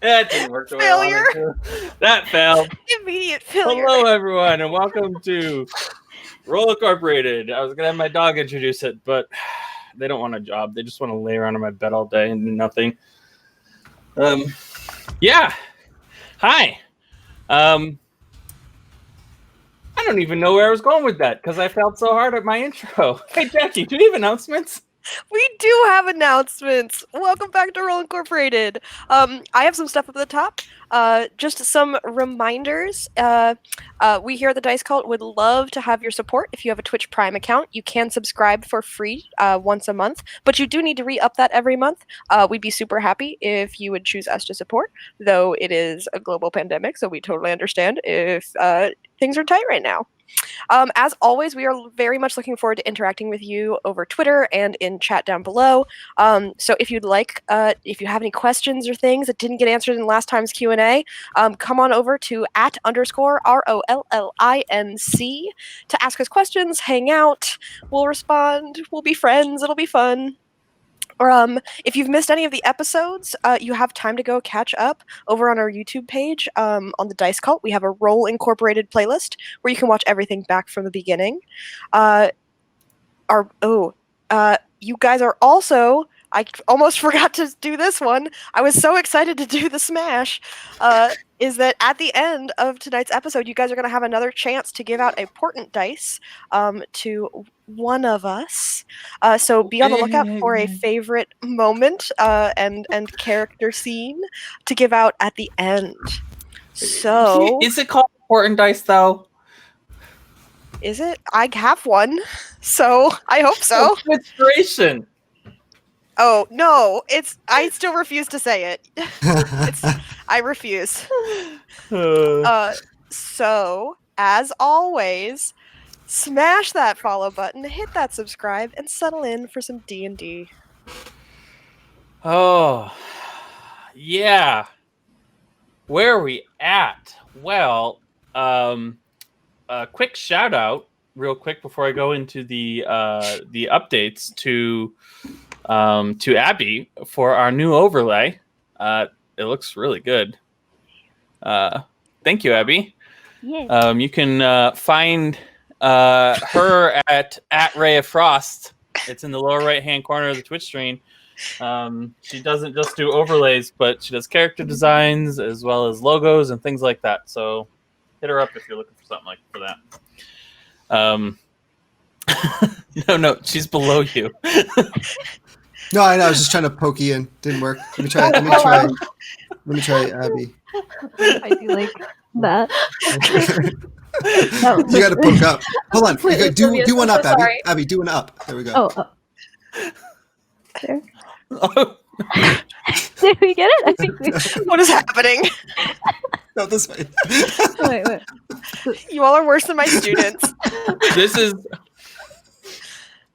That didn't work the way I Failure. wanted to. That failed. Immediate failure. Hello, everyone, and welcome to Roll Incorporated. I was going to have my dog introduce it, but they don't want a job. They just want to lay around in my bed all day and do nothing. Yeah. Hi. I don't even know where I was going with that because I failed so hard at my intro. Hey, Jackie, do you have announcements? We do have announcements. Welcome back to Roll Incorporated. I have some stuff up at the top. Just some reminders. We here at the Dice Cult would love to have your support. If you have a Twitch Prime account, you can subscribe for free once a month, but you do need to re-up that every month. We'd be super happy if you would choose us to support, though it is a global pandemic, so we totally understand if things are tight right now. As always, we are very much looking forward to interacting with you over Twitter and in chat down below. So if you'd like, if you have any questions or things that didn't get answered in last time's Q&A, come on over to @_ROLLINC to ask us questions, hang out. We'll respond. We'll be friends. It'll be fun. Or if you've missed any of the episodes, you have time to go catch up over on our YouTube page on the Dice Cult. We have a Roll Incorporated playlist where you can watch everything back from the beginning. You guys are also... I almost forgot to do this one. I was so excited to do the Smash. Is that at the end of tonight's episode, you guys are going to have another chance to give out a portent dice to one of us. So be on the lookout for a favorite moment and character scene to give out at the end. So is it called portent dice though? Is it? I have one, so I hope so. Inspiration. Oh no! I still refuse to say it. I refuse. So as always, smash that follow button, hit that subscribe, and settle in for some D&D. Oh, yeah. Where are we at? Well, a quick shout out, real quick, before I go into the updates to Abby for our new overlay. It looks really good. Thank you, Abby. Yeah. You can find her at Ray of Frost. It's in the lower right hand corner of the Twitch screen. She doesn't just do overlays, but she does character designs as well as logos and things like that. So hit her up if you're looking for something for that. No, she's below you. No, I know. I was just trying to poke you in. Didn't work. Let me try, Abby. I do like that. You got to poke up. Hold on. Wait, do one up, Abby. sorry. Abby, do one up. There we go. Oh. There. Did we get it? I think we. What is happening? No, this way. Wait. You all are worse than my students.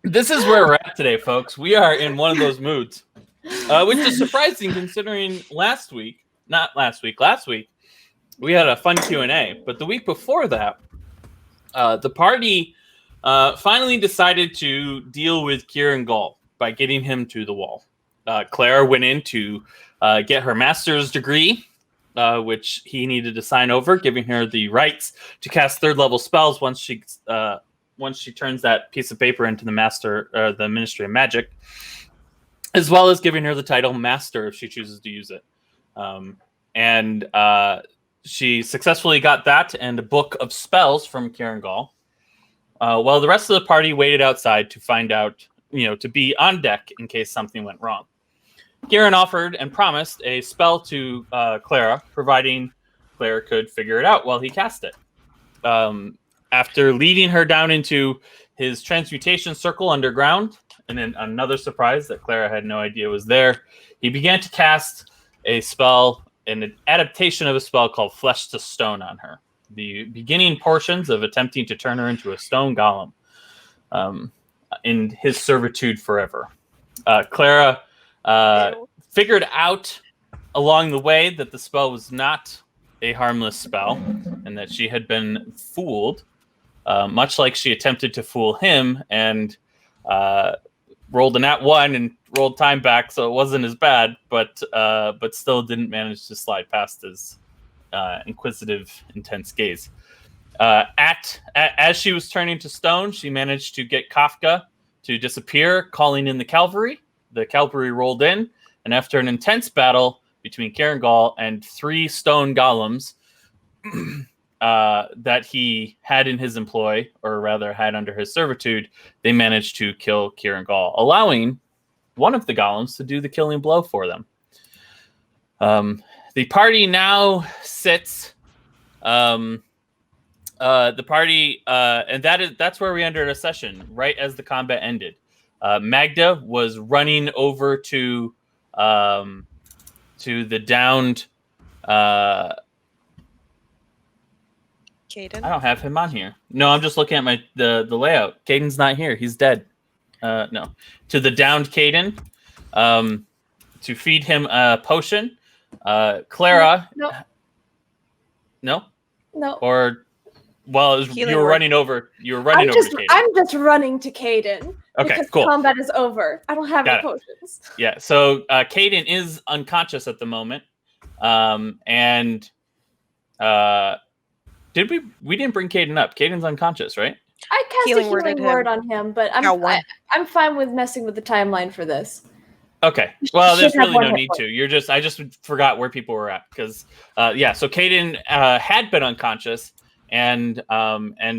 This is where we're at today, folks. We are in one of those moods, which is surprising considering last week, we had a fun Q&A, but the week before that, the party finally decided to deal with Kieran Gall by getting him to the wall. Clara went in to get her master's degree, which he needed to sign over, giving her the rights to cast third-level spells once she turns that piece of paper into the Ministry of Magic, as well as giving her the title Master if she chooses to use it. And she successfully got that and a book of spells from Kieran Gall. While the rest of the party waited outside to find out, to be on deck in case something went wrong. Kieran offered and promised a spell to Clara, providing Clara could figure it out while he cast it. After leading her down into his transmutation circle underground, and then another surprise that Clara had no idea was there, he began to cast a spell, an adaptation of a spell called Flesh to Stone on her. The beginning portions of attempting to turn her into a stone golem in his servitude forever. Clara figured out along the way that the spell was not a harmless spell and that she had been fooled, much like she attempted to fool him and rolled a nat 1 and rolled time back, so it wasn't as bad, but still didn't manage to slide past his inquisitive, intense gaze. As she was turning to stone, she managed to get Kafka to disappear, calling in the cavalry. The cavalry rolled in, and after an intense battle between Kirangol and 3 stone golems that he had in his employ, or rather had under his servitude, they managed to kill Kirangol, allowing one of the golems to do the killing blow for them. The party now sits. The party, and that's where we entered a session right as the combat ended. Magda was running over to the downed. Caden. I don't have him on here. No, I'm just looking at the layout. Caden's not here. He's dead. No, to the downed Caden, to feed him a potion. Clara. No. Or, well, you were running over. You were running over to Caden. I'm just running to Caden. Okay, because cool. Combat is over. I don't have any potions. Yeah, so Caden is unconscious at the moment, and we didn't bring Caden up. Caden's unconscious, right? I cast Healing a worded healing word him. on him, but Got one. I'm fine with messing with the timeline for this. Okay. Well, there's should have really one no hit need point. to. I just forgot where people were at because, So Caden had been unconscious and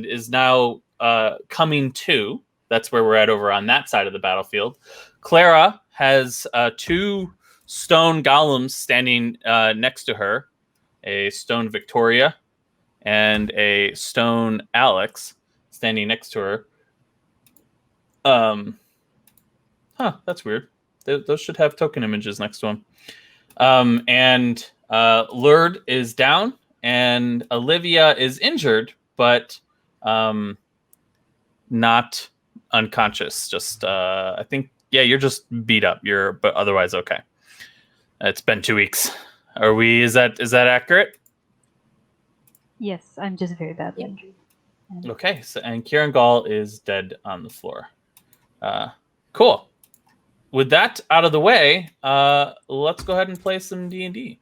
is now coming to. That's where we're at over on that side of the battlefield. Clara has 2 stone golems standing next to her, a stone Victoria and a stone Alex standing next to her. That's weird. Those should have token images next to them. And Lurd is down, and Olivia is injured, but not unconscious. Just I think, you're just beat up. But otherwise okay. It's been 2 weeks. Is that accurate? Yes, I'm just very badly Yeah. injured. Okay. So, and Kirangol is dead on the floor. Cool. With that out of the way, let's go ahead and play some D&D.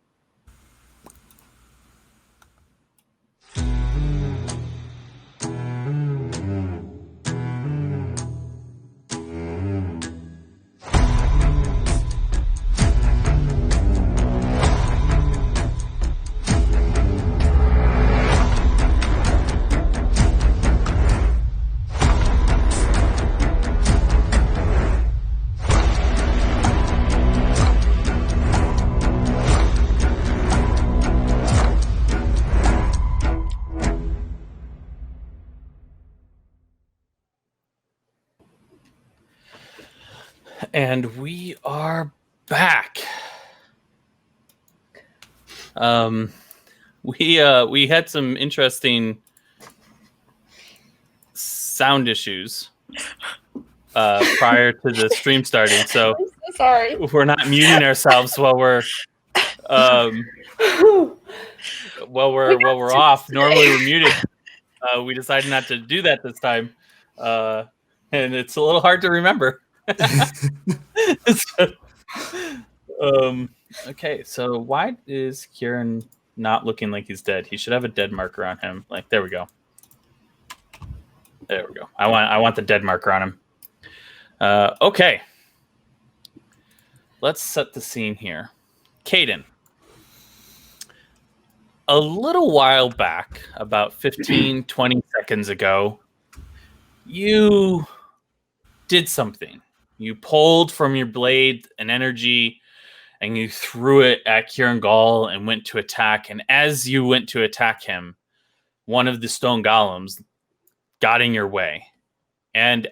And we are back. We had some interesting sound issues prior to the stream starting, so I'm so sorry. we're not muting ourselves while we're off. Normally we're muted. We decided not to do that this time, and it's a little hard to remember. Okay, so why is Kieran not looking like he's dead? He should have a dead marker on him. Like, there we go. There we go. I want the dead marker on him. Okay. Let's set the scene here. Caden. A little while back, about 15, 20 seconds ago, you did something. You pulled from your blade an energy and you threw it at Kirangol and went to attack. And as you went to attack him, one of the stone golems got in your way. And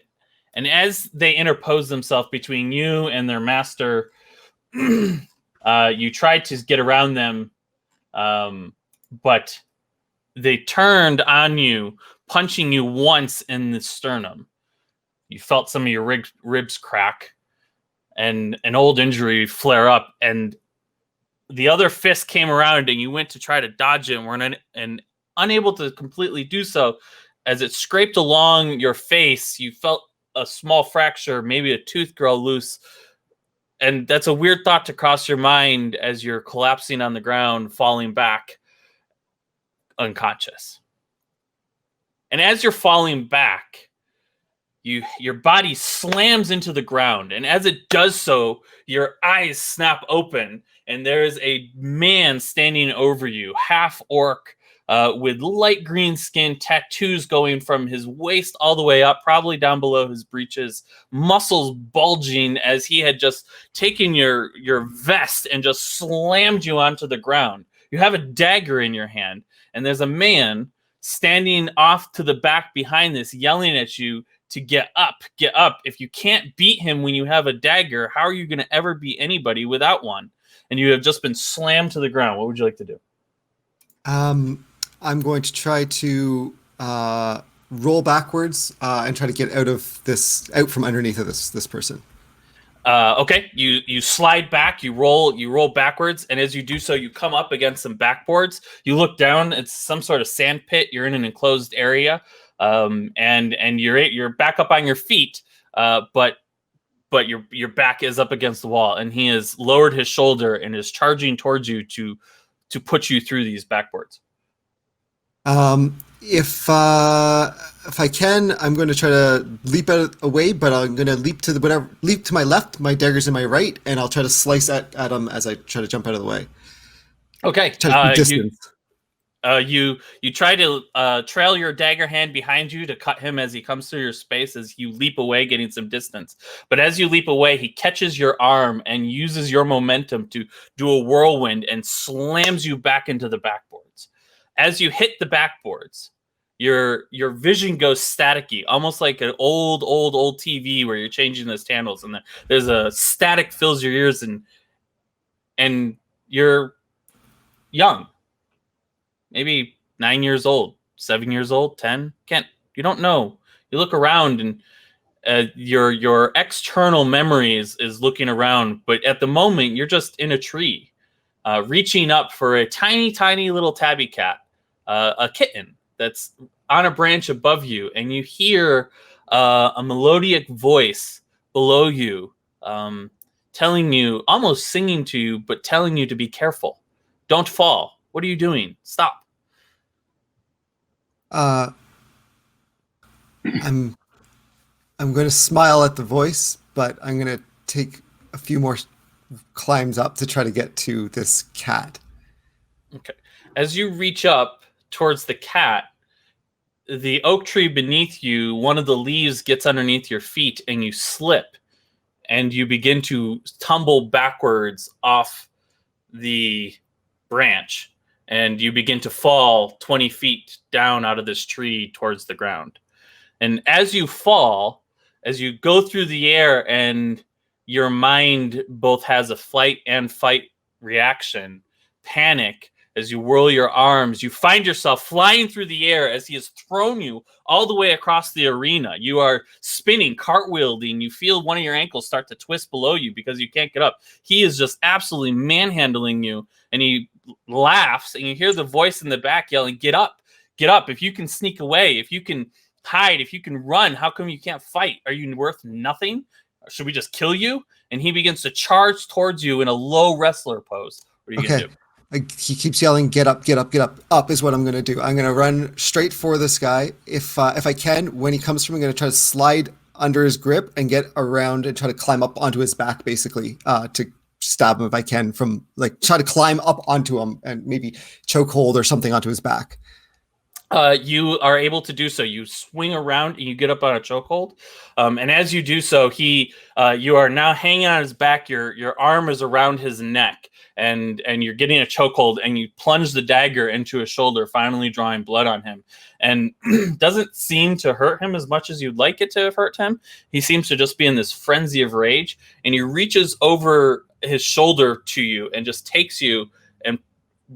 as they interposed themselves between you and their master, you tried to get around them, but they turned on you, punching you once in the sternum. You felt some of your ribs crack and an old injury flare up, and the other fist came around and you went to try to dodge it and were unable to completely do so. As it scraped along your face, you felt a small fracture, maybe a tooth grow loose, and that's a weird thought to cross your mind as you're collapsing on the ground, falling back unconscious. And as you're falling back, your body slams into the ground, and as it does so, your eyes snap open, and there is a man standing over you, half orc, with light green skin, tattoos going from his waist all the way up, probably down below his breeches, muscles bulging as he had just taken your vest and just slammed you onto the ground. You have a dagger in your hand, and there's a man standing off to the back behind this, yelling at you to get up, get up. If you can't beat him when you have a dagger, how are you going to ever beat anybody without one? And you have just been slammed to the ground. What would you like to do? I'm going to try to roll backwards and try to get out from underneath of this person. Okay, you slide back, you roll backwards, and as you do so, you come up against some backboards. You look down; it's some sort of sand pit. You're in an enclosed area, and you're back up on your feet, but your back is up against the wall, and he has lowered his shoulder and is charging towards you to put you through these backboards. If I can, I'm going to try to leap away, but I'm going to leap to my left. My dagger's in my right, and I'll try to slice at him as I try to jump out of the way. Okay. Try to keep distance. You try to trail your dagger hand behind you to cut him as he comes through your space as you leap away, getting some distance. But as you leap away, he catches your arm and uses your momentum to do a whirlwind and slams you back into the backboards. As you hit the backboards, your vision goes staticky, almost like an old TV where you're changing those channels, and there's a static fills your ears, and you're young. Maybe 9 years old, 7 years old, 10. You don't know. You look around, and your external memory is looking around, but at the moment you're just in a tree, reaching up for a tiny little tabby cat, a kitten that's on a branch above you, and you hear a melodic voice below you, telling you, almost singing to you, but telling you to be careful. Don't fall. What are you doing? Stop. I'm going to smile at the voice, but I'm going to take a few more climbs up to try to get to this cat. Okay. As you reach up towards the cat, the oak tree beneath you, one of the leaves gets underneath your feet and you slip, and you begin to tumble backwards off the branch. And you begin to fall 20 feet down out of this tree towards the ground. And as you fall, as you go through the air, and your mind both has a flight and fight reaction, panic, as you whirl your arms, you find yourself flying through the air as he has thrown you all the way across the arena. You are spinning, cartwheeling. You feel one of your ankles start to twist below you because you can't get up. He is just absolutely manhandling you, and he laughs, and you hear the voice in the back yelling, "Get up, get up. If you can sneak away, if you can hide, if you can run, how come you can't fight? Are you worth nothing? Should we just kill you?" And he begins to charge towards you in a low wrestler pose. What are you going to do? He keeps yelling, "Get up, get up, get up." Up is what I'm going to do. I'm going to run straight for this guy. If I can, when he comes from, I'm going to try to slide under his grip and get around and try to climb up onto his back, basically, to stab him if I can, from try to climb up onto him and maybe chokehold or something onto his back. You are able to do so. You swing around and you get up on a chokehold. And as you do so, you are now hanging on his back. Your arm is around his neck, and you're getting a chokehold, and you plunge the dagger into his shoulder, finally drawing blood on him. And doesn't seem to hurt him as much as you'd like it to have hurt him. He seems to just be in this frenzy of rage, and he reaches over his shoulder to you and just takes you and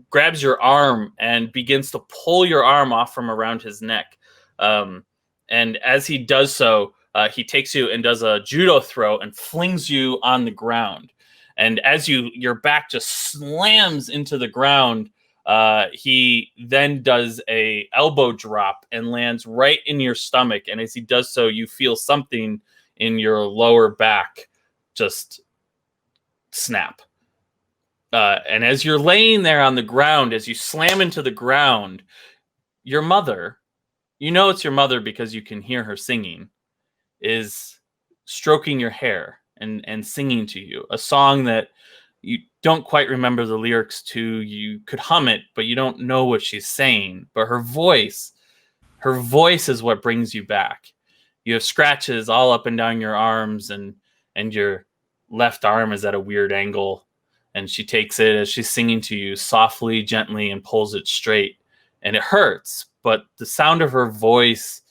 grabs your arm and begins to pull your arm off from around his neck. And as he does so, he takes you and does a judo throw and flings you on the ground. And as your back just slams into the ground, he then does a elbow drop and lands right in your stomach. And as he does so, you feel something in your lower back just snap. And as you're laying there on the ground, as you slam into the ground, your mother, you know it's your mother because you can hear her singing, is stroking your hair and singing to you a song that you don't quite remember the lyrics to. You could hum it, but you don't know what she's saying. But her voice is what brings you back. You have scratches all up and down your arms, and your left arm is at a weird angle. And she takes it as she's singing to you softly, gently, and pulls it straight. And it hurts, but the sound of her voice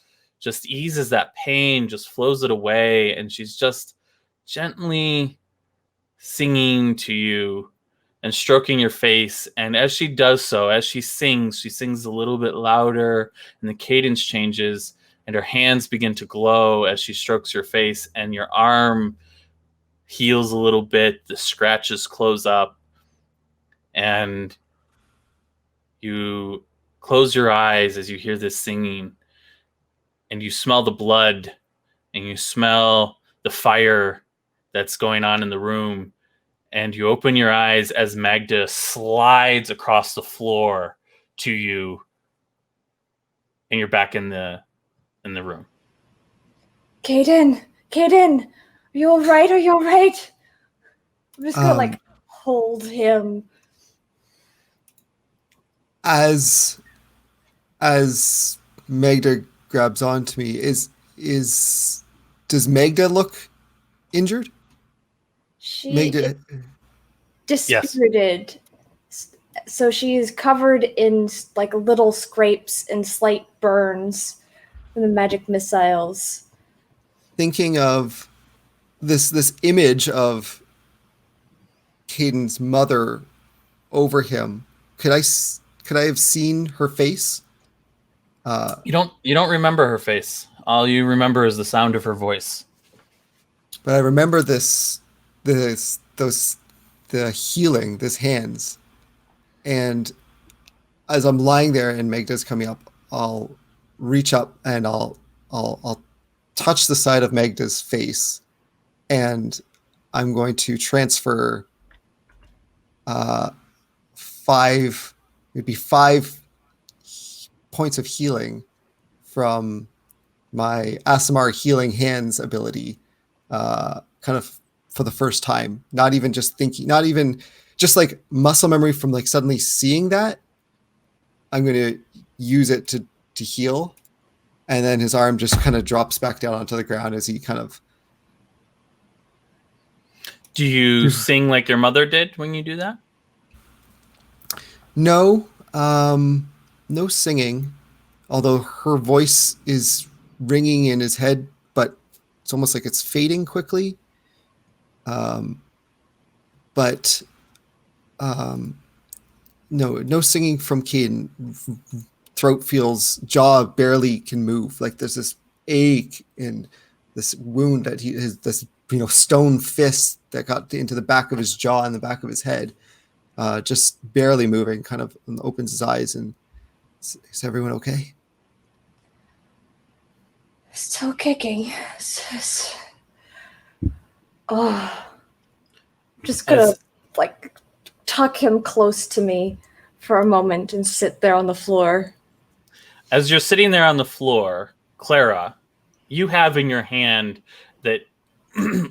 just eases that pain, just flows it away. And she's just gently singing to you and stroking your face. And as she does so, as she sings a little bit louder, and the cadence changes, and her hands begin to glow as she strokes your face, and your arm heals a little bit, the scratches close up, and you close your eyes as you hear this singing, and you smell the blood, and you smell the fire that's going on in the room, and you open your eyes as Magda slides across the floor to you, and you're back in the room. Kaden, are you all right? I'm just gonna hold him. As Magda grabs onto me, does Magda look injured? She Magda, is dispirited. Yes. So she's covered in little scrapes and slight burns from the magic missiles. thinking of this image of Caden's mother over him, could I have seen her face? You don't remember her face. All you remember is the sound of her voice. But I remember the healing, this hands. And as I'm lying there and Magda's coming up, I'll reach up and I'll touch the side of Magda's face, and I'm going to transfer 5 points of healing from my Aasimar healing hands ability, kind of for the first time. Not even just thinking, not even just like muscle memory from like suddenly seeing that. I'm going to use it to heal. And then his arm just kind of drops back down onto the ground as he kind of... Do you sing like your mother did when you do that? No, no singing, although her voice is ringing in his head, but it's almost like it's fading quickly. No singing from Caden. Throat feels, jaw barely can move. Like there's this ache and this wound that he has, this stone fist that got into the back of his jaw and the back of his head, just barely moving. Kind of opens his eyes and is everyone okay? Still kicking. I'm just gonna tuck him close to me for a moment and sit there on the floor. As you're sitting there on the floor, Clara, you have in your hand that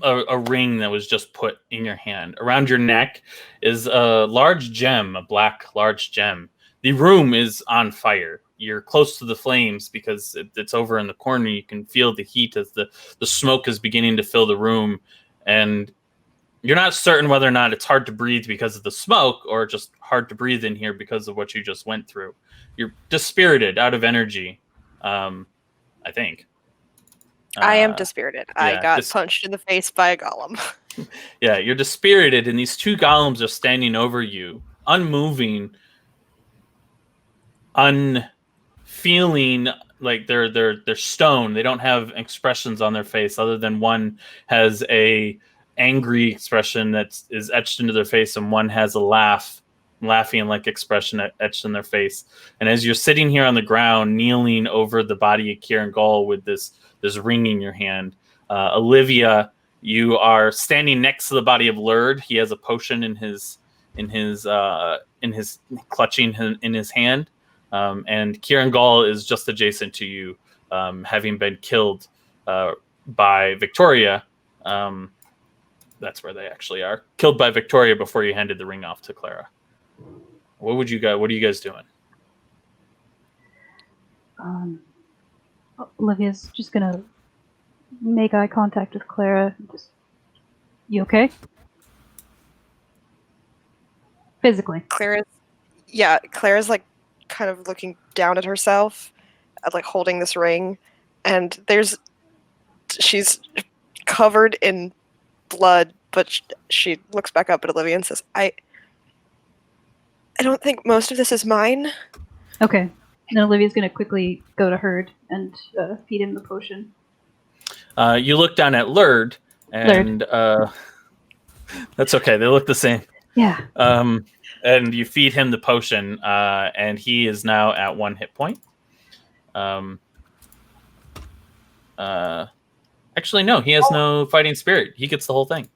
a ring that was just put in your hand. Around your neck is a large gem, a black large gem. The room is on fire. You're close to the flames because it's over in the corner. You can feel the heat as the smoke is beginning to fill the room. And you're not certain whether or not it's hard to breathe because of the smoke or just hard to breathe in here because of what you just went through. You're dispirited, out of energy, I think. I am dispirited. Yeah, I got punched in the face by a golem. Yeah, you're dispirited, and these 2 golems are standing over you, unmoving, unfeeling, like they're stone. They don't have expressions on their face other than one has a angry expression that is etched into their face, and one has a laughing like expression etched in their face. And as you're sitting here on the ground, kneeling over the body of Kieran Gall with this ring in your hand, Olivia, You are standing next to the body of Lurd. He has a potion in his clutching in his hand, and Kieran Gall is just adjacent to you, having been killed by Victoria. That's where they actually are. Killed by Victoria before you handed the ring off to Clara. What are you guys doing? Olivia's just gonna make eye contact with Clara. You okay? Physically. Clara's like kind of looking down at herself, like holding this ring, and she's covered in blood, but she looks back up at Olivia and says, I don't think most of this is mine. Okay. Then Olivia's gonna quickly go to Herd and feed him the potion. You look down at Lurd, and that's okay. They look the same. Yeah. And you feed him the potion, and he is now at 1 hit point. Actually, no, he has no fighting spirit. He gets the whole thing.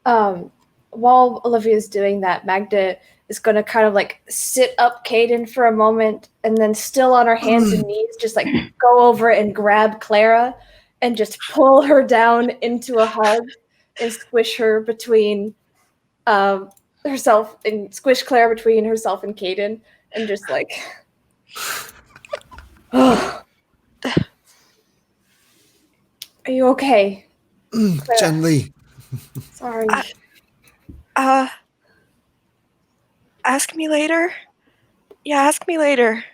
While Olivia's doing that, Magda is going to kind of like sit up Caden for a moment and then still on her hands and knees just like go over and grab Clara and just pull her down into a hug and squish her between herself and squish Clara between herself and Caden and just like are you okay? Gently. Sorry. Ask me later? Yeah, ask me later.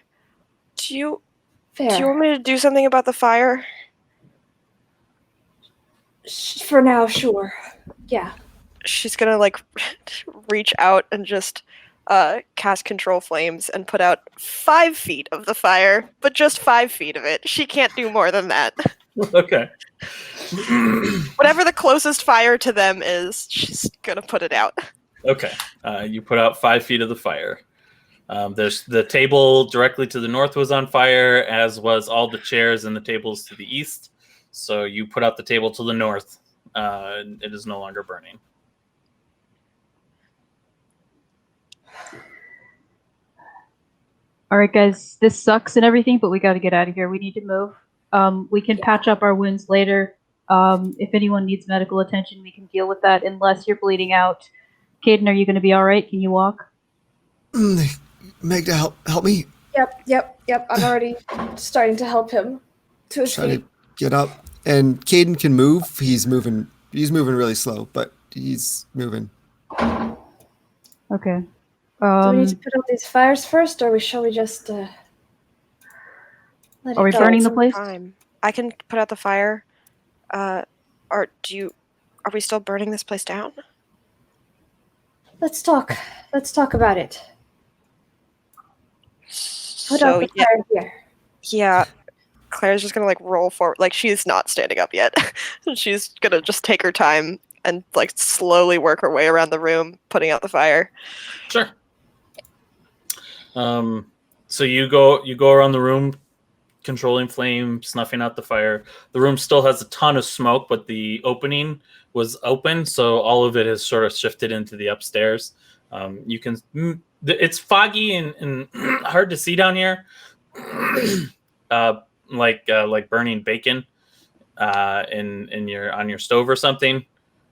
Do you want me to do something about the fire? For now, sure. Yeah. She's gonna like reach out and just cast control flames and put out 5 feet of the fire, but just 5 feet of it. She can't do more than that. Okay. Whatever the closest fire to them is, she's gonna put it out. Okay. You put out 5 feet of the fire. There's the table directly to the north was on fire, as was all the chairs and the tables to the east. So you put out the table to the north. It is no longer burning. All right, guys, this sucks and everything, but we got to get out of here. We need to move. We can patch up our wounds later. If anyone needs medical attention, we can deal with that unless you're bleeding out. Caden, are you going to be all right? Can you walk? Magda, help me. Yep. I'm already starting to help him to his Try feet. to get up. And Caden can move. He's moving really slow, but he's moving. Okay. Do we need to put out these fires first, or shall we just let it Are we go? burning the Some place? time. I can put out the fire. Are we still burning this place down? Let's talk. Let's talk about it. Put So out the fire here. yeah, Claire's just gonna like roll forward. Like she's not standing up yet. She's gonna just take her time and like slowly work her way around the room, putting out the fire. Sure. So you go around the room, controlling flame, snuffing out the fire. The room still has a ton of smoke, but the opening was open, so all of it has sort of shifted into the upstairs. You can. It's foggy and hard to see down here, like burning bacon on your stove or something.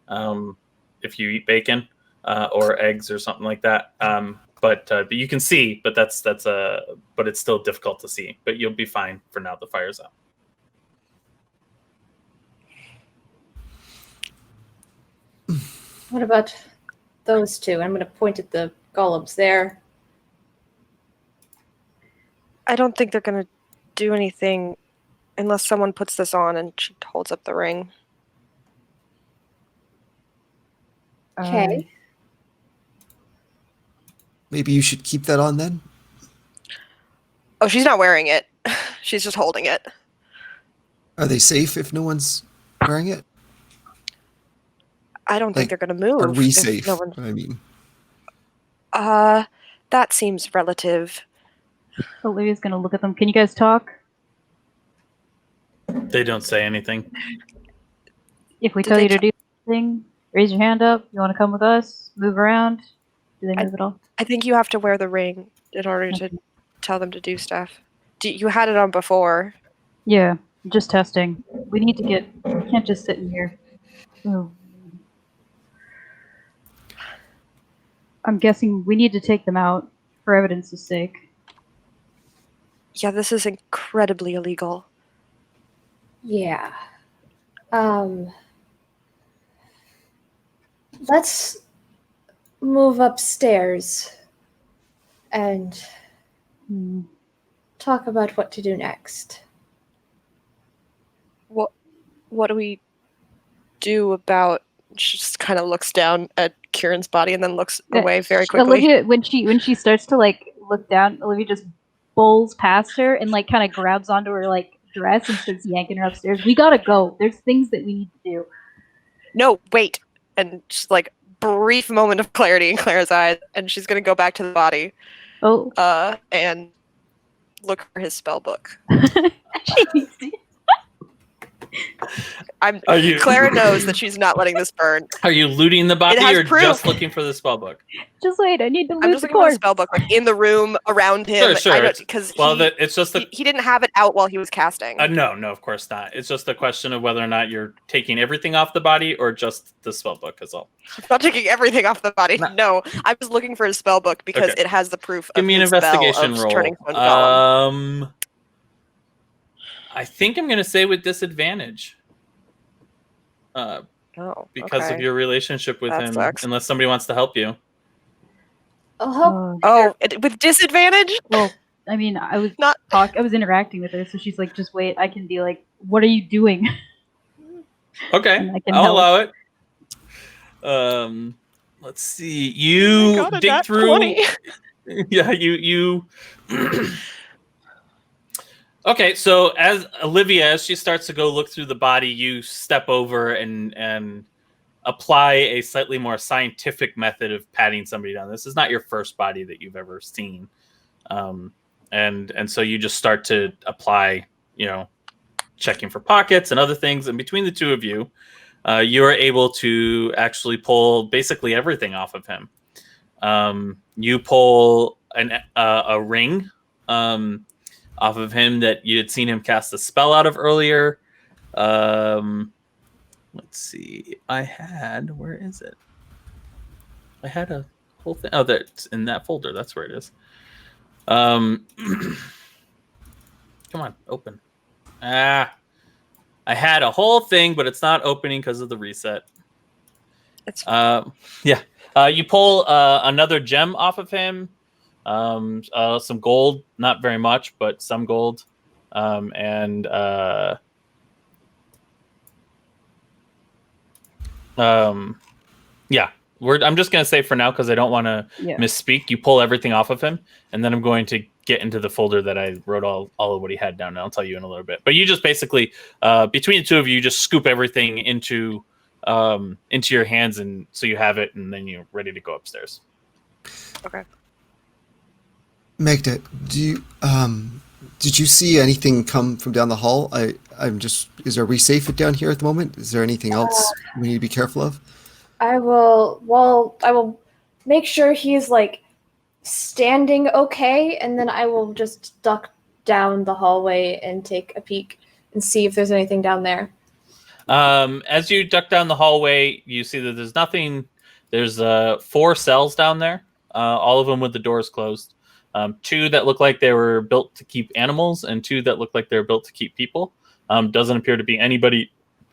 If you eat bacon or eggs or something like that. But you can see, but but it's still difficult to see. But you'll be fine for now. The fire's out. What about those two? I'm going to point at the golems there. I don't think they're gonna do anything unless someone puts this on and she holds up the ring. Okay. Maybe you should keep that on then? Oh, she's not wearing it. She's just holding it. Are they safe if no one's wearing it? I don't think they're gonna move. Are we if safe? no one- I mean, that seems relative. Olivia's going to look at them. Can you guys talk? They don't say anything. If we Did tell they you to do, thing, raise your hand up. You want to come with us? Move around? Do they move at all? I think you have to wear the ring in order to tell them to do stuff. You had it on before. Yeah, just testing. We need to get. We can't just sit in here. Oh. I'm guessing we need to take them out for evidence's sake. Yeah, this is incredibly illegal. Yeah. Let's move upstairs and Hmm. talk about what to do next. What do we do about? She just kind of looks down at Kieran's body and then looks away very quickly. Olivia, when she starts to like look down, Olivia just bowls past her and like kind of grabs onto her like dress and starts yanking her upstairs. We gotta go. There's things that we need to do. No, wait. And just like brief moment of clarity in Clara's eyes, and she's gonna go back to the body, Oh, and look for his spell book. Are you Clara knows that she's not letting this burn. Are you looting the body It has or proof. just looking for the spell book? just wait. I need to I'm loot just the looking for the corpse. spell book, like in the room around him. Sure. Because Well, it's just the he didn't have it out while he was casting. no, of course not. It's just a question of whether or not you're taking everything off the body or just the spell book is all. I'm not taking everything off the body. No. No, I was looking for his spell book because Okay. it has the proof. Give of me an his spell investigation of roll. turning stone to golem. I think I'm going to say with disadvantage. Oh, Because of okay. your relationship with That him, sucks. unless somebody wants to help you. I'll help. Oh, With disadvantage? well, I mean, I was Not- I was interacting with her, so she's like, "Just wait. I can be like, what are you doing?" Okay, And I can I'll help. allow it. Let's see. You Got a dig nat through. 20. Yeah, you. Okay, so as Olivia, as she starts to go look through the body, you step over and apply a slightly more scientific method of patting somebody down. This is not your first body that you've ever seen, and so you just start to apply, checking for pockets and other things. And between the two of you, you are able to actually pull basically everything off of him. You pull a ring. Off of him that you had seen him cast a spell out of earlier. Let's see. Where is it? I had a whole thing. Oh, that's in that folder. That's where it is. Come on, open. I had a whole thing, but it's not opening because of the reset. It's Yeah. You pull another gem off of him. Some gold, not very much, but some gold. Yeah. I'm just gonna say for now because I don't want to Yeah. misspeak. You pull everything off of him, and then I'm going to get into the folder that I wrote all of what he had down. And I'll tell you in a little bit. But you just basically, between the two of you, just scoop everything into your hands, and so you have it, and then you're ready to go upstairs. okay. Magda, did you see anything come from down the hall? Are we safe down here at the moment? Is there anything else we need to be careful of? I will make sure he's like standing okay, and then I will just duck down the hallway and take a peek and see if there's anything down there. As you duck down the hallway, you see that there's nothing. There's 4 cells down there, all of them with the doors closed. 2 that look like they were built to keep animals, and 2 that look like they're built to keep people. Doesn't appear to be anybody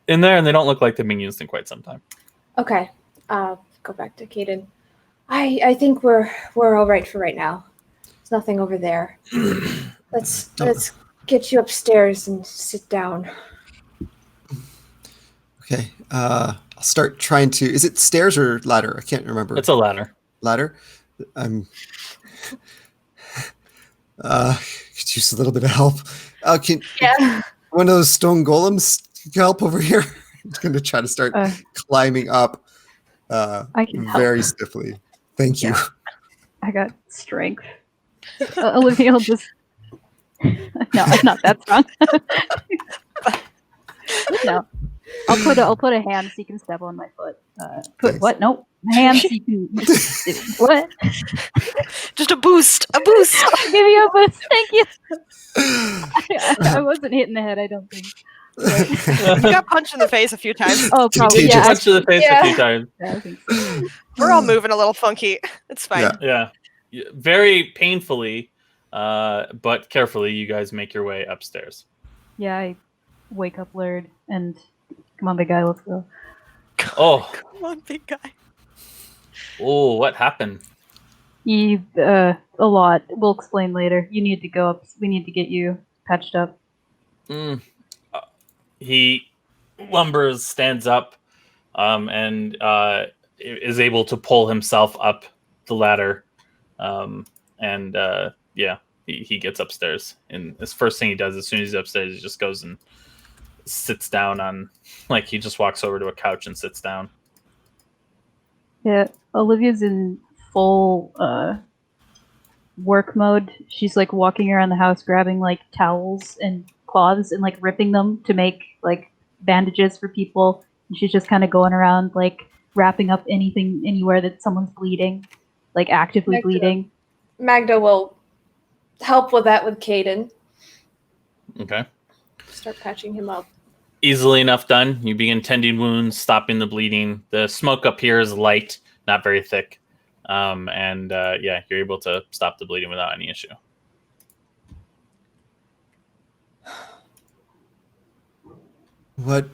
in there, and they don't look like they've been used in quite some time. Okay, go back to Caden. I think we're all right for right now. There's nothing over there. Let's get you upstairs and sit down. Okay. I'll start trying to. Is it stairs or ladder? I can't remember. It's a ladder. Ladder. Could use a little bit of help. Can Yeah. one of those stone golems help over here? I'm going to try to start climbing up I can help. very stiffly. Thank you. I got strength. Olivia will just. No, I'm not that strong. No. I'll put a hand so you can step on my foot. Put Thanks. what? Nope. Hand so you can. What? Just a boost. A boost. I'll give you a boost. Thank you. I wasn't hitting the head. I don't think. You got punched in the face a few times. Oh, probably. Did you Yeah. Punch to the face a few times. I think so. We're all moving a little funky. It's fine. Yeah. Yeah, very painfully, but carefully. You guys make your way upstairs. Yeah, I wake up Laird and come on, big guy, let's go. Oh, Come on, big guy. oh, what happened? A lot. We'll explain later. You need to go up. We need to get you patched up. He lumbers, stands up, and is able to pull himself up the ladder. He gets upstairs. And his first thing he does as soon as he's upstairs, he just goes and sits down on, like, he just walks over to a couch and sits down. Yeah, Olivia's in full work mode. She's like walking around the house grabbing like towels and cloths and like ripping them to make like bandages for people. And she's just kind of going around like wrapping up anything anywhere that someone's bleeding, like actively bleeding. Magda will help with that with Caden. Okay. Start patching him up. Easily enough done. You begin tending wounds, stopping the bleeding. The smoke up here is light, not very thick. You're able to stop the bleeding without any issue. What?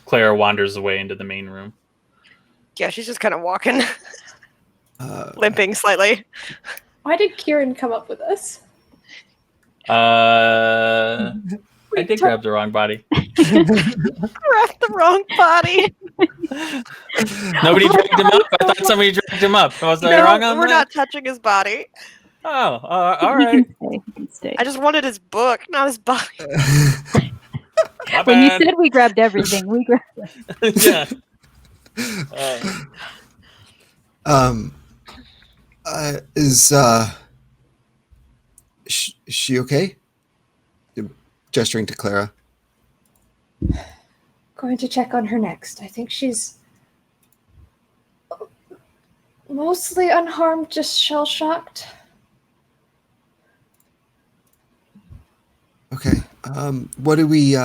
Clara wanders away into the main room. Yeah, she's just kind of walking, Uh, limping slightly. Why did Kieran come up with us? I did grab the wrong body. Grabbed the wrong body. Nobody dragged him up? I thought somebody dragged him up. Was I No, wrong on we're that? not touching his body. Oh, all He right. can stay. He can stay. I just wanted his book, not his body. My When you bad. said we grabbed everything, we grabbed. Yeah. Is she okay? Gesturing to Clara. Going to check on her next. I think she's mostly unharmed, just shell shocked. Okay. What do we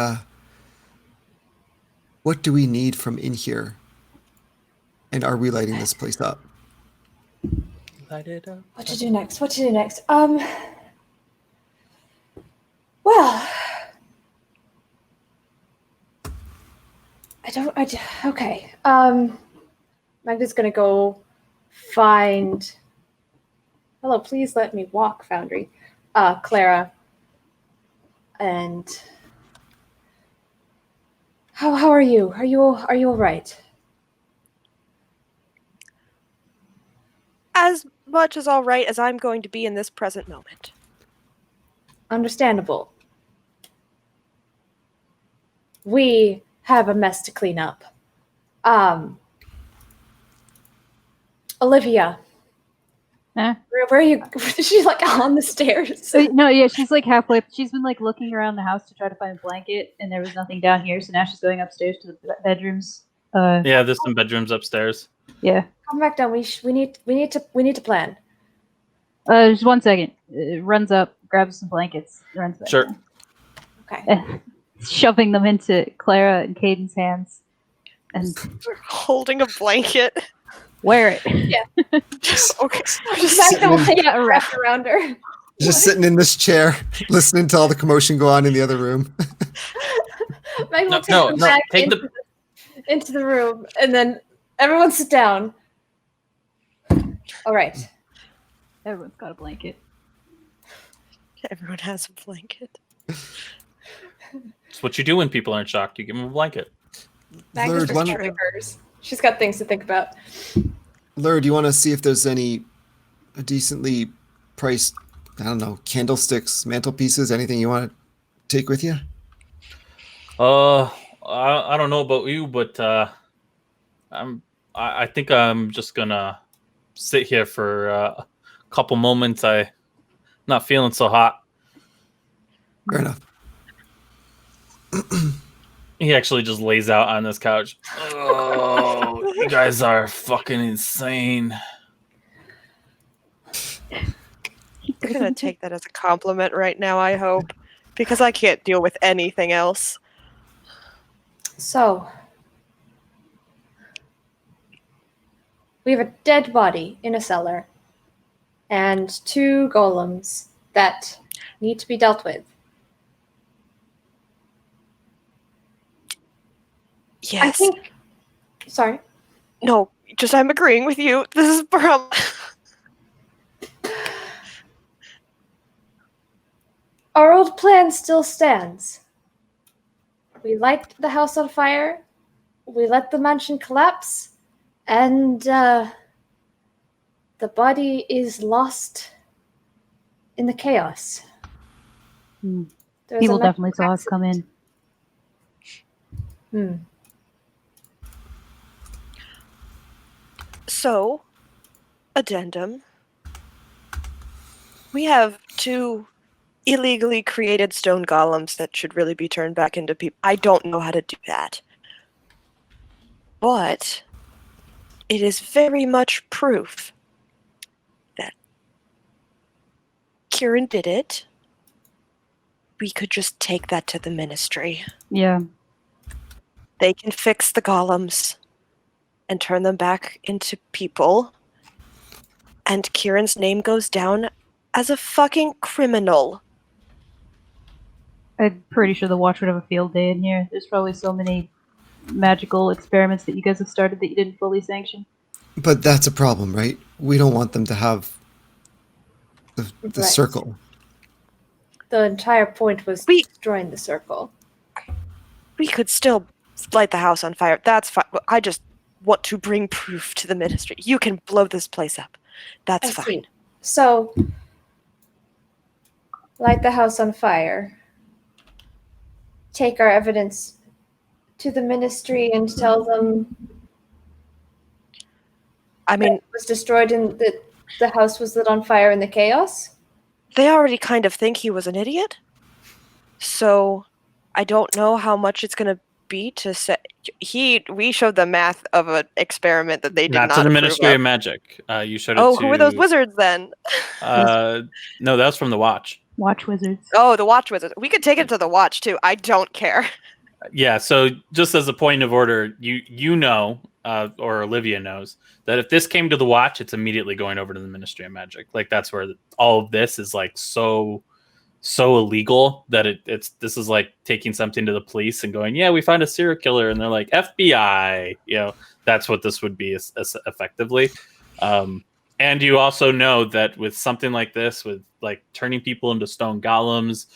need from in here? And are we lighting this place up? Light it up. What to do next? What to do next? Well, okay. Magda's gonna go find. Hello, please let me walk, Foundry. Clara. And how are you? Are you all right? As much as all right as I'm going to be in this present moment. Understandable. We have a mess to clean up. Olivia. Huh? Where are you? She's like on the stairs. No, yeah, she's like halfway. She's been like looking around the house to try to find a blanket, and there was nothing down here. So now she's going upstairs to the bedrooms. Yeah, there's some bedrooms upstairs. Yeah. Come back down. We need to plan. Just 1 second. Runs up, grabs some blankets, runs back. Sure. down. Okay. Shoving them into Clara and Caden's hands, and Holding a blanket. wear it. Okay. Just sitting Magda will in- take Yeah, it wrapped around her. Just sitting in this chair, listening to all the commotion go on in the other room. Magda will take No, the no, bag take into the room, and then everyone sit down. All right. Everyone's got a blanket. Everyone has a blanket. It's what you do when people aren't shocked. You give them a blanket. Magda's Lord, just one- carrying hers. She's got things to think about. Lure, do you want to see if there's any decently priced, I don't know, candlesticks, mantelpieces, anything you want to take with you? I don't know about you, but I think I'm just gonna sit here for a couple moments. I'm not feeling so hot. Fair enough. He actually just lays out on this couch. Oh, you guys are fucking insane. You're gonna take that as a compliment right now, I hope. Because I can't deal with anything else. So, we have a dead body in a cellar and 2 golems that need to be dealt with. Yes. I think. Sorry. No, just I'm agreeing with you. This is Our old plan still stands. We light the house on fire, we let the mansion collapse, and the body is lost in the chaos. Hmm. There's People a definitely medical saw us come in. accident. So, addendum. We have 2 illegally created stone golems that should really be turned back into people. I don't know how to do that. But it is very much proof that Kieran did it. We could just take that to the ministry. Yeah. They can fix the golems and turn them back into people. And Kieran's name goes down as a fucking criminal. I'm pretty sure the Watch would have a field day in here. There's probably so many magical experiments that you guys have started that you didn't fully sanction. But that's a problem, right? We don't want them to have the Right. circle. The entire point was destroying the circle. We could still light the house on fire. That's fine. I just want to bring proof to the ministry. You can blow this place up. That's I fine. see. So, light the house on fire. Take our evidence to the ministry and tell them I mean, it was destroyed and that the house was lit on fire in the chaos. they already kind of think he was an idiot. So I don't know how much it's going to be to say. We showed the math of an experiment that they did not to the approve Ministry of. of Magic. You showed it Oh, to... who were those wizards then? No, that was from the Watch. Watch wizards. Oh, the Watch wizards. We could take it to the Watch too. I don't care. Yeah, so just as a point of order, you know, or Olivia knows, that if this came to the Watch, it's immediately going over to the Ministry of Magic. Like, that's where all of this is, like, so illegal that this is like taking something to the police and going, yeah, we found a serial killer, and they're like, FBI. You know, that's what this would be as effectively. And you also know that with something like this, with like turning people into stone golems,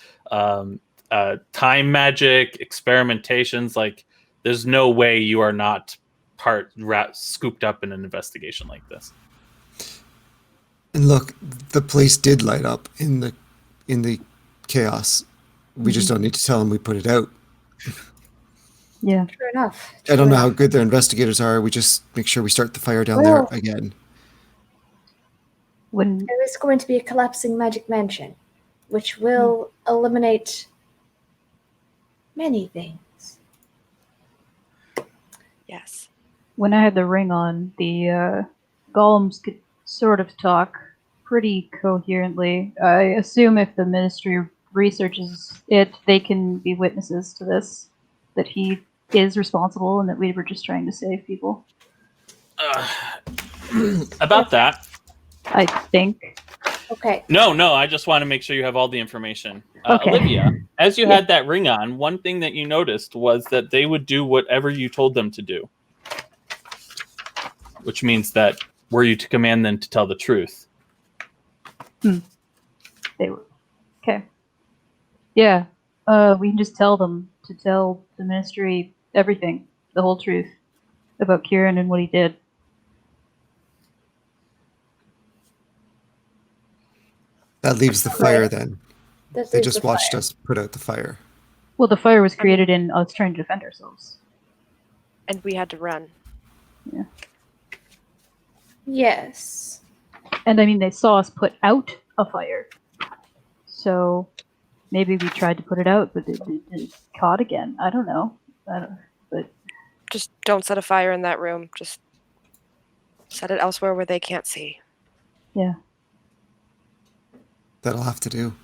time magic, experimentations, like there's no way you are not scooped up in an investigation like this. And look, the place did light up in the chaos. We just don't need to tell them we put it out. Yeah. True enough. I don't know how good their investigators are. We just make sure we start the fire down there again. When There is going to be a collapsing magic mansion, which will eliminate many things. Yes. when I had the ring on, the golems could sort of talk pretty coherently. I assume if the ministry researches it, they can be witnesses to this, that he is responsible and that we were just trying to save people. About that. I think. Okay. No, I just want to make sure you have all the information. Okay. Olivia, as you had that ring on, one thing that you noticed was that they would do whatever you told them to do. Which means that were you to command them to tell the truth? They were. Okay. Yeah. We can just tell them to tell the ministry everything, the whole truth about Kieran and what he did. That leaves the fire then. That They leaves just the watched fire. us put out the fire. Well, the fire was created in us trying to defend ourselves. And we had to run. Yes. And I mean, they saw us put out a fire. So maybe we tried to put it out, but it caught again. I don't know. But Just don't set a fire in that room. Just set it elsewhere where they can't see. yeah. That'll have to do.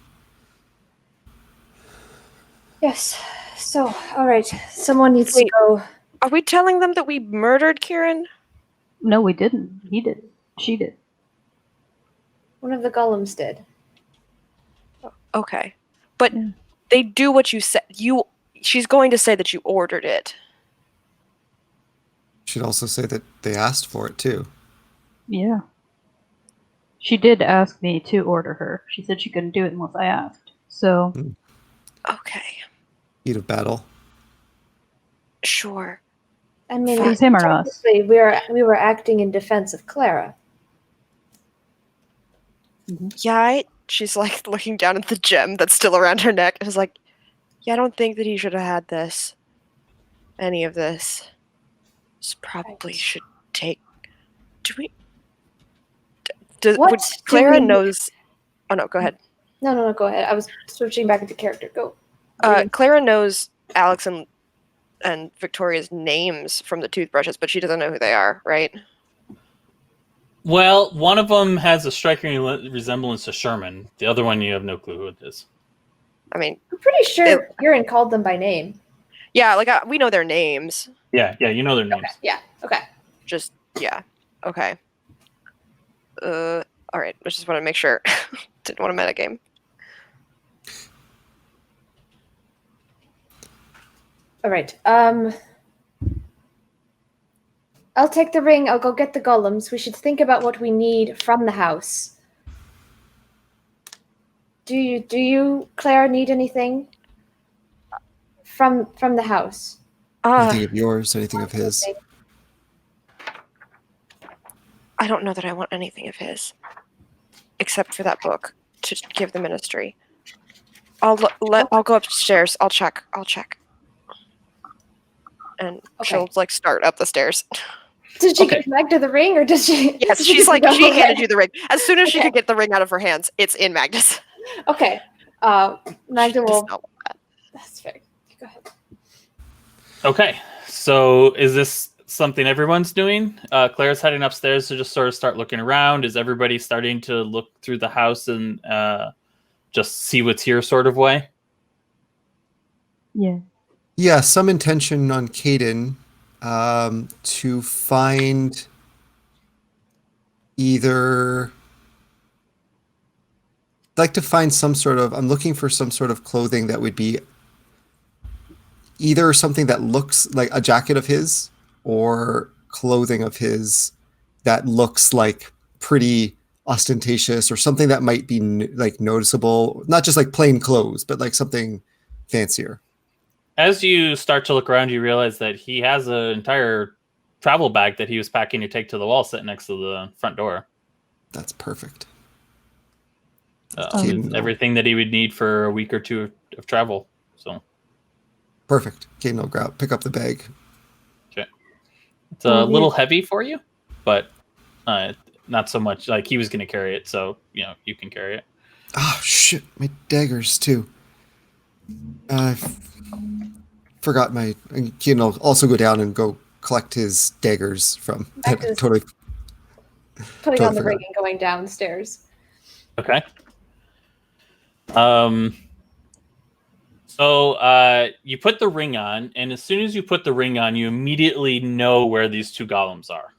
Yes. So, all right. Someone needs Wait. to go. Are we telling them that we murdered Kieran? No, we didn't. He did. She did. One of the golems did. Okay. But Yeah. they do what you said. She's going to say that you ordered it. Should also say that they asked for it too. Yeah. She did ask me to order her. She said she couldn't do it unless I asked. So Okay. Heat of battle. Sure. I mean, it was him or us. technically, we were acting in defense of Clara. Yeah, she's like looking down at the gem that's still around her neck and is like, yeah, I don't think that he should have had this. Any of this. Just probably Right. should take. Do we. Does, What would do Clara we- knows. Oh no, go ahead. No, go ahead. I was switching back into character. Go. Clara knows Alex and Victoria's names from the toothbrushes, but she doesn't know who they are, right? Well, one of them has a striking resemblance to Sherman. The other one, you have no clue who it is. I mean, I'm pretty sure Kieran called them by name. yeah, like we know their names. Yeah, you know their names. Okay. Yeah. Okay. Just yeah. Okay. All right. I just want to make sure. Didn't want to metagame. All right. I'll take the ring. I'll go get the golems. We should think about what we need from the house. Do you, Claire, need anything from the house? Anything of yours, anything of his. I don't know that I want anything of his, except for that book to give the ministry. I'll go upstairs. I'll check. And Okay. she'll like start up the stairs. Did she Okay. give Magda the ring, or did she? Yes, did she's like go she ahead? handed you the ring. As soon as she Okay. could get the ring out of her hands, it's in Magnus. Okay. Magda She does will. not want that. That's fair. Go ahead. Okay, so is this something everyone's doing? Claire's heading upstairs to just sort of start looking around. Is everybody starting to look through the house and just see what's here sort of way? Yeah. Yeah, some intention on Caden to find either. I'd like to find some sort of. I'm looking for some sort of clothing that would be either something that looks like a jacket of his or clothing of his that looks like pretty ostentatious or something that might be like noticeable, not just like plain clothes, but like something fancier. As you start to look around, you realize that he has an entire travel bag that he was packing to take to the wall sitting next to the front door. That's perfect. Caden. Everything that he would need for a week or two of travel. So Perfect. Caden will pick up the bag. it's a little heavy for you, but not so much. Like he was going to carry it, so you can carry it. Oh shit, my daggers too. I forgot my. Caden will also go down and go collect his daggers from. Magda's Totally. putting Totally on the forgot. ring and going downstairs. Okay. So you put the ring on, and as soon as you put the ring on, you immediately know where these two golems are.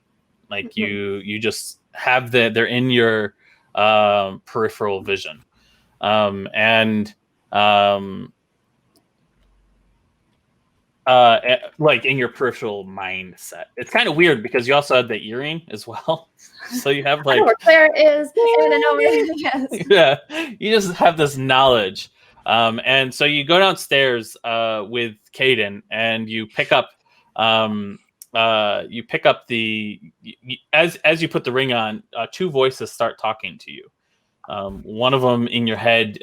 Like you just have they're in your peripheral vision, like in your peripheral mindset. It's kind of weird because you also have the earring as well, so you have I like know where Claire is, and I know where everything is. yeah, you just have this knowledge. And so you go downstairs with Caden, and you pick up as you put the ring on, two voices start talking to you. One of them in your head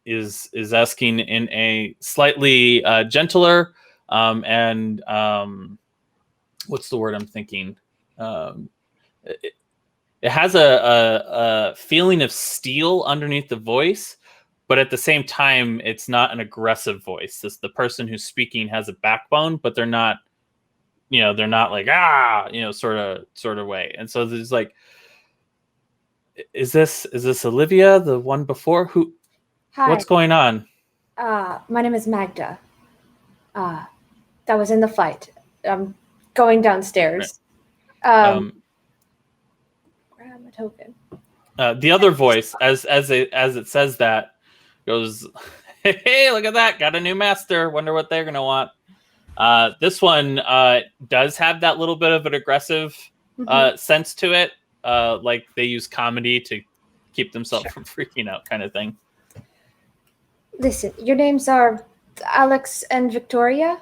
is asking in a slightly gentler and what's the word I'm thinking? It has a feeling of steel underneath the voice, but at the same time, it's not an aggressive voice. The person who's speaking has a backbone, but they're not, they're not like, sort of way. And so there's like, is this Olivia, the one before? Who? Hi. What's going on? My name is Magda. That was in the fight. I'm going downstairs. Grab a token. The other voice, as it says that, goes, "Hey, look at that! Got a new master. Wonder what they're gonna want." This one does have that little bit of an aggressive sense to it, like they use comedy to keep themselves from freaking out, kind of thing. Listen, your names are Alex and Victoria?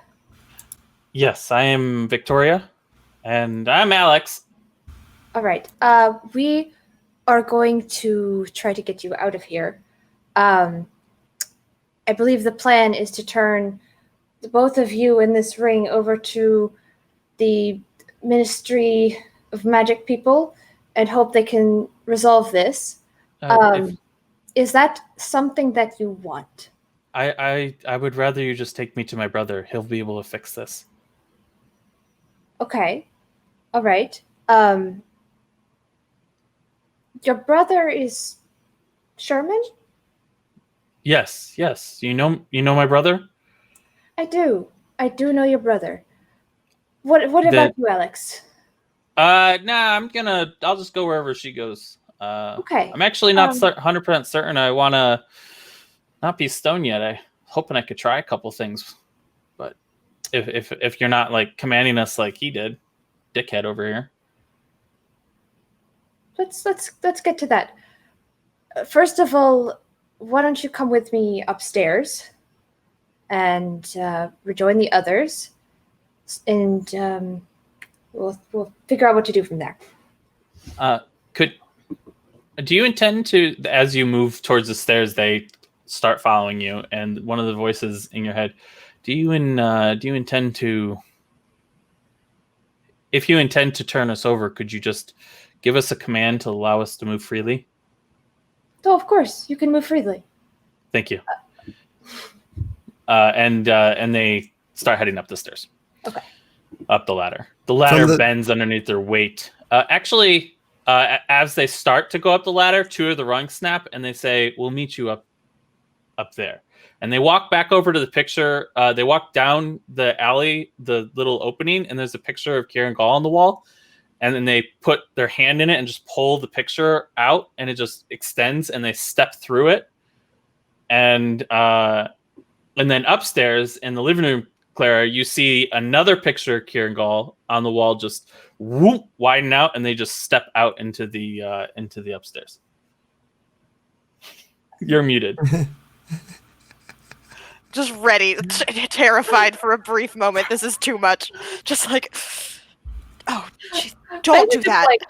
Yes, I am Victoria, and I'm Alex. All right. We are going to try to get you out of here. I believe the plan is to turn the both of you in this ring over to the Ministry of Magic people and hope they can resolve this. Is that something that you want? I would rather you just take me to my brother. He'll be able to fix this. Okay. All right. Your brother is Sherman? Yes. You know my brother? I do know your brother. What about you, Alex? Nah, I'll just go wherever she goes. Okay. I'm actually not 100% certain I want to not be stoned yet. I'm hoping I could try a couple things. But if you're not like commanding us like he did, dickhead over here. Let's get to that. First of all, why don't you come with me upstairs and rejoin the others, and we'll figure out what to do from there. Do you intend to, as you move towards the stairs, they start following you, and one of the voices in your head, do you intend to, if you intend to turn us over, could you just give us a command to allow us to move freely? Oh, of course, you can move freely. Thank you. And they start heading up the stairs. Okay. Up the ladder. The ladder bends underneath their weight. As they start to go up the ladder, two of the rungs snap, and they say, "We'll meet you up there." And they walk back over to the picture. They walk down the alley, the little opening, and there's a picture of Kieran Gall on the wall. And then they put their hand in it and just pull the picture out, and it just extends, and they step through it. And then upstairs in the living room, Clara, you see another picture of Kieran Gall on the wall, just whoop, widen out, and they just step out into the upstairs. You're muted. Just ready, terrified for a brief moment. This is too much. Just like, oh, geez, don't do that. Like,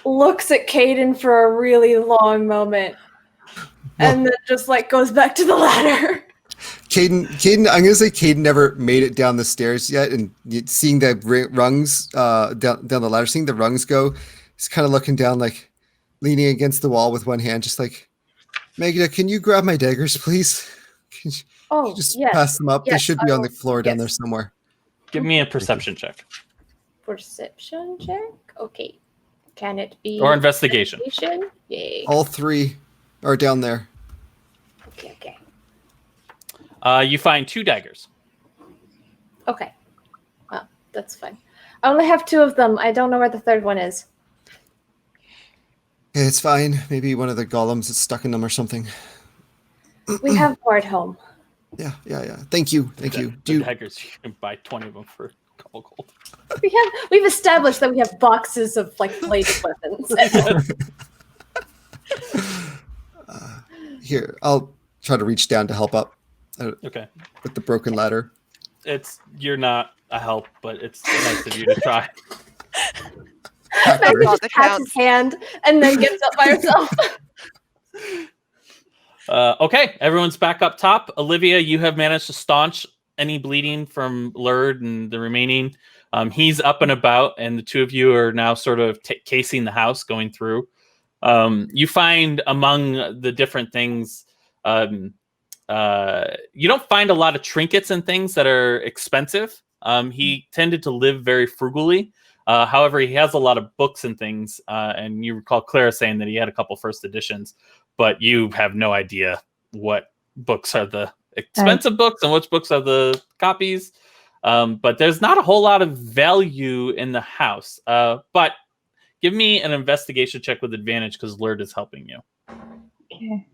looks at Caden for a really long moment, and then just like goes back to the ladder. Caden, I'm gonna say Caden never made it down the stairs yet, and seeing the rungs down the ladder, seeing the rungs go, he's kind of looking down, like leaning against the wall with one hand, just like, Magda, can you grab my daggers, please? Can you just pass them up? They should be on the floor down there somewhere. Give me a perception check. Perception check? Okay. Can it be? Or investigation. Yay. All three are down there. Okay. You find two daggers. Okay. Well, that's fine. I only have two of them. I don't know where the third one is. Yeah, it's fine. Maybe one of the golems is stuck in them or something. We have more at home. Yeah. Thank you. The daggers, you can buy 20 of them for a couple gold. We've established that we have boxes of like bladed weapons. Here, I'll try to reach down to help up. Okay. With the broken ladder. You're not a help, but it's nice of you to try. Magda just pats his hand and then gets up by herself. Okay, everyone's back up top. Olivia, you have managed to staunch any bleeding from Lurd and the remaining. He's up and about, and the two of you are now sort of casing the house, going through. You find among the different things, You don't find a lot of trinkets and things that are expensive. He tended to live very frugally. However, he has a lot of books and things. And you recall Clara saying that he had a couple first editions, but you have no idea what books are the expensive books and which books are the copies. But there's not a whole lot of value in the house. But give me an investigation check with advantage because Lurd is helping you. Okay.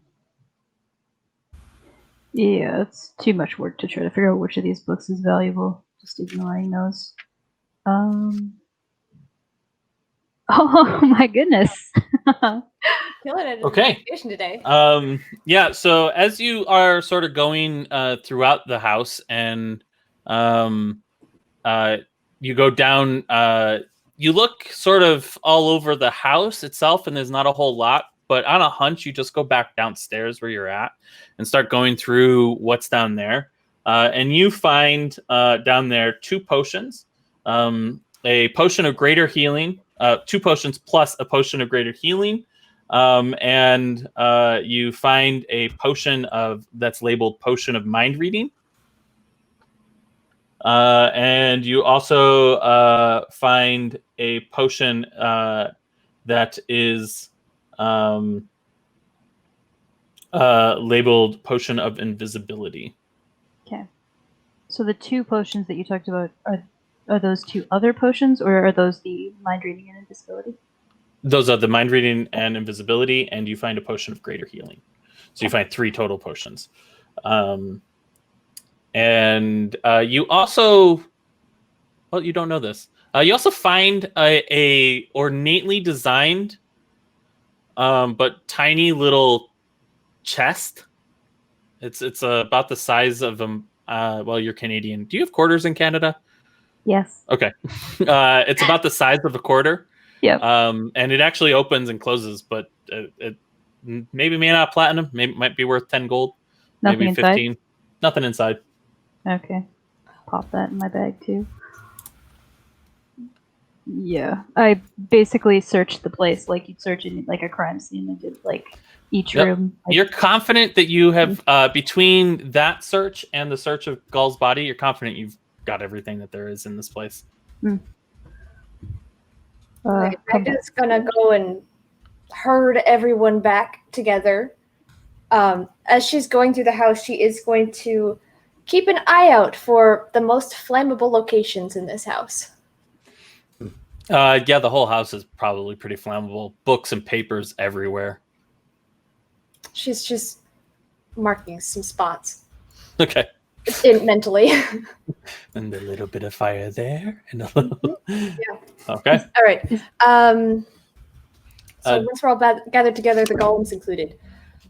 Yeah, it's too much work to try to figure out which of these books is valuable. Just ignoring those. Oh my goodness. Killing it in Okay. investigation today. Yeah, so as you are sort of going throughout the house and you go down, you look sort of all over the house itself and there's not a whole lot, but on a hunch, you just go back downstairs where you're at and start going through what's down there. And you find down there 2 potions, a potion of greater healing, 2 potions plus a potion of greater healing. And you find a potion that's labeled potion of mind reading. And you also find a potion that is labeled potion of invisibility. Okay. So the 2 potions that you talked about are those 2 other potions, or are those the mind reading and invisibility? Those are the mind reading and invisibility, and you find a potion of greater healing. So you find 3 total potions. And you also, well, you don't know this. You also find a ornately designed, but tiny little chest. It's about the size of well, you're Canadian. Do you have quarters in Canada? Yes. Okay. It's about the size of a quarter. Yep. And it actually opens and closes, but it maybe may not platinum. Maybe might be worth 10 gold. Nothing maybe inside? 15. Nothing inside. Okay. Pop that in my bag too. Yeah. I basically searched the place like you'd search in like a crime scene and did like each Yep. room. Like, You're confident that you have, between that search and the search of Gull's body, you're confident you've got everything that there is in this place. Right, Magda's gonna go and herd everyone back together. As she's going through the house, she is going to keep an eye out for the most flammable locations in this house. Yeah, the whole house is probably pretty flammable. Books and papers everywhere. She's just marking some spots Okay. mentally. And a little bit of fire there. And a little... Okay. All right. So Uh, once we're all gathered together, the golems included.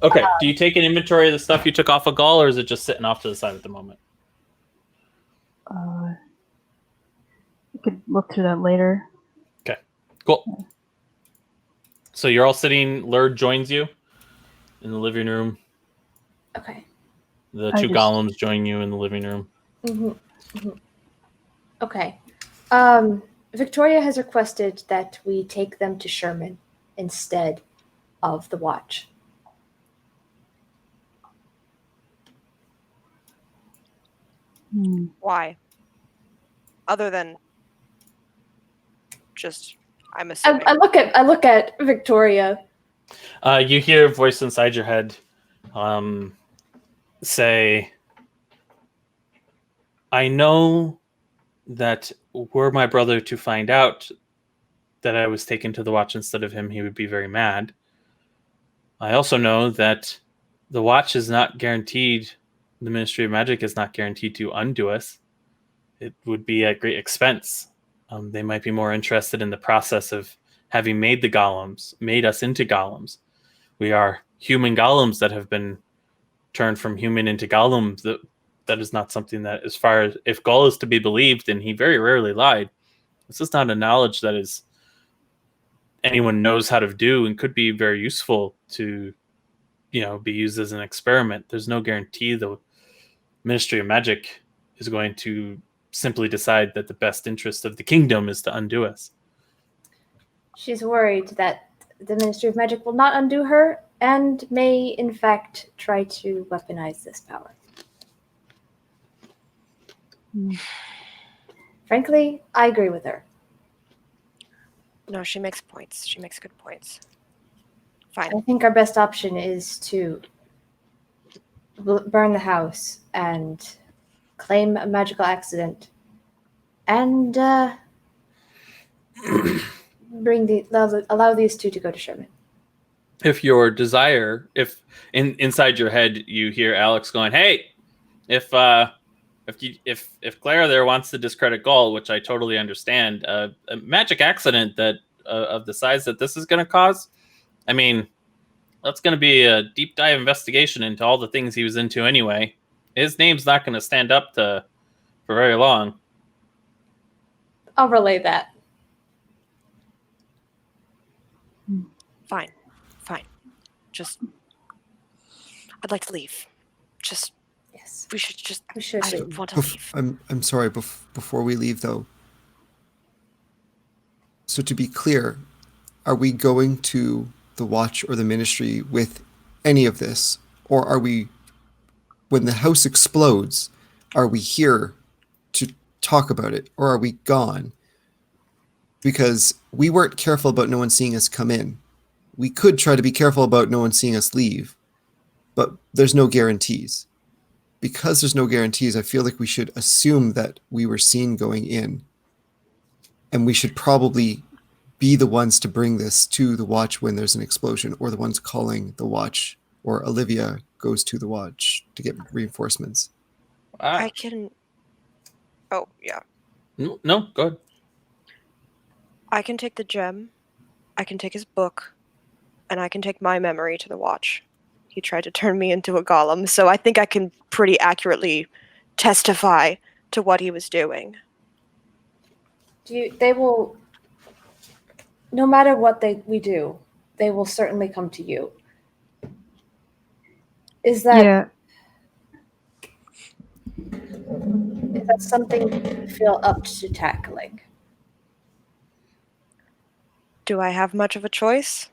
Okay. Do you take an inventory of the stuff you took off of Gull, or is it just sitting off to the side at the moment? I could look through that later. Cool. So you're all sitting. Lurd joins you in the living room. Okay. The I 2 just- golems join you in the living room. Okay. Victoria has requested that we take them to Sherman instead of the watch. Why? Other than just, I'm assuming. I look at Victoria. You hear a voice inside your head say, I know that were my brother to find out that I was taken to the watch instead of him, he would be very mad. I also know that the watch is not guaranteed, the Ministry of Magic is not guaranteed to undo us. It would be at great expense. They might be more interested in the process of having made the golems, made us into golems. We are human golems that have been turned from human into golems. That is not something that, as far as if Gull is to be believed, and he very rarely lied, this is not a knowledge that is anyone knows how to do and could be very useful to, be used as an experiment. There's no guarantee the Ministry of Magic is going to simply decide that the best interest of the kingdom is to undo us. She's worried that the Ministry of Magic will not undo her, and may, in fact, try to weaponize this power. Hmm. Frankly, I agree with her. No, she makes points. She makes good points. Fine. I think our best option is to burn the house and claim a magical accident and allow these two to go to Sherman. If your desire, if inside your head you hear Alex going, "Hey, if Clara there wants to discredit Gaul, which I totally understand, a magic accident that of the size that this is going to cause, I mean, that's going to be a deep dive investigation into all the things he was into anyway. His name's not going to stand up to for very long." I'll relay that. Fine. Just, I'd like to leave. Just, Yes, we should just, we should. I want to leave. I'm sorry. Before we leave, though. So to be clear, are we going to the Watch or the Ministry with any of this, or are we, when the house explodes, are we here to talk about it, or are we gone? Because we weren't careful about no one seeing us come in. We could try to be careful about no one seeing us leave, but there's no guarantees. Because there's no guarantees, I feel like we should assume that we were seen going in, and we should probably be the ones to bring this to the Watch when there's an explosion, or the ones calling the Watch, or Olivia goes to the Watch to get reinforcements. I can. Oh, yeah. No, go ahead. I can take the gem, I can take his book, and I can take my memory to the Watch. He tried to turn me into a golem, so I think I can pretty accurately testify to what he was doing. They will, no matter what we do, they will certainly come to you. Is that something you feel up to tackling? Do I have much of a choice?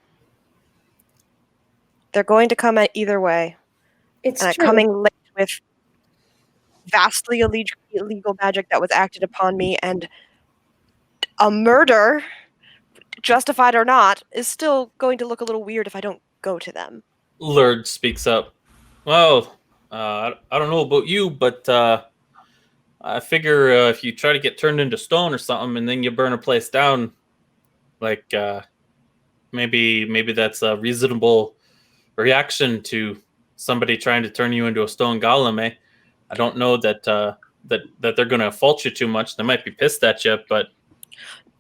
They're going to come at either way. It's And true. coming late with vastly illegal magic that was acted upon me and a murder, justified or not, is still going to look a little weird if I don't go to them. Lurd speaks up. Well, I don't know about you, but I figure if you try to get turned into stone or something and then you burn a place down, like maybe that's a reasonable reaction to somebody trying to turn you into a stone golem, eh? I don't know that that they're going to fault you too much. They might be pissed at you, but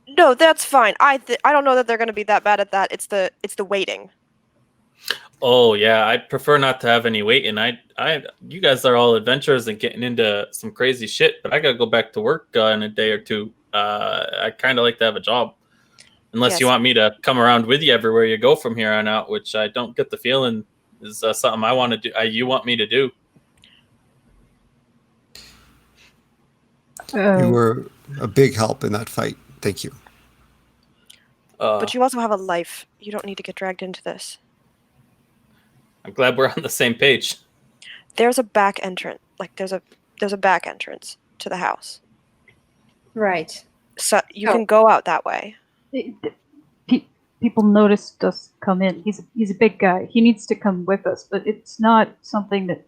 No, that's fine. I don't know that they're going to be that bad at that. It's the waiting. oh yeah, I'd prefer not to have any waiting. You guys are all adventurers and getting into some crazy shit, but I gotta go back to work in a day or two. I kind of like to have a job, unless you Yes. want me to come around with you everywhere you go from here on out, which I don't get the feeling is something I want to do. You want me to do? You were a big help in that fight. Thank you. But you also have a life. You don't need to get dragged into this. I'm glad we're on the same page. There's a back entrance. Like there's a back entrance to the house. Right. So you can go out that way. People noticed us come in. He's a big guy. He needs to come with us, but it's not something that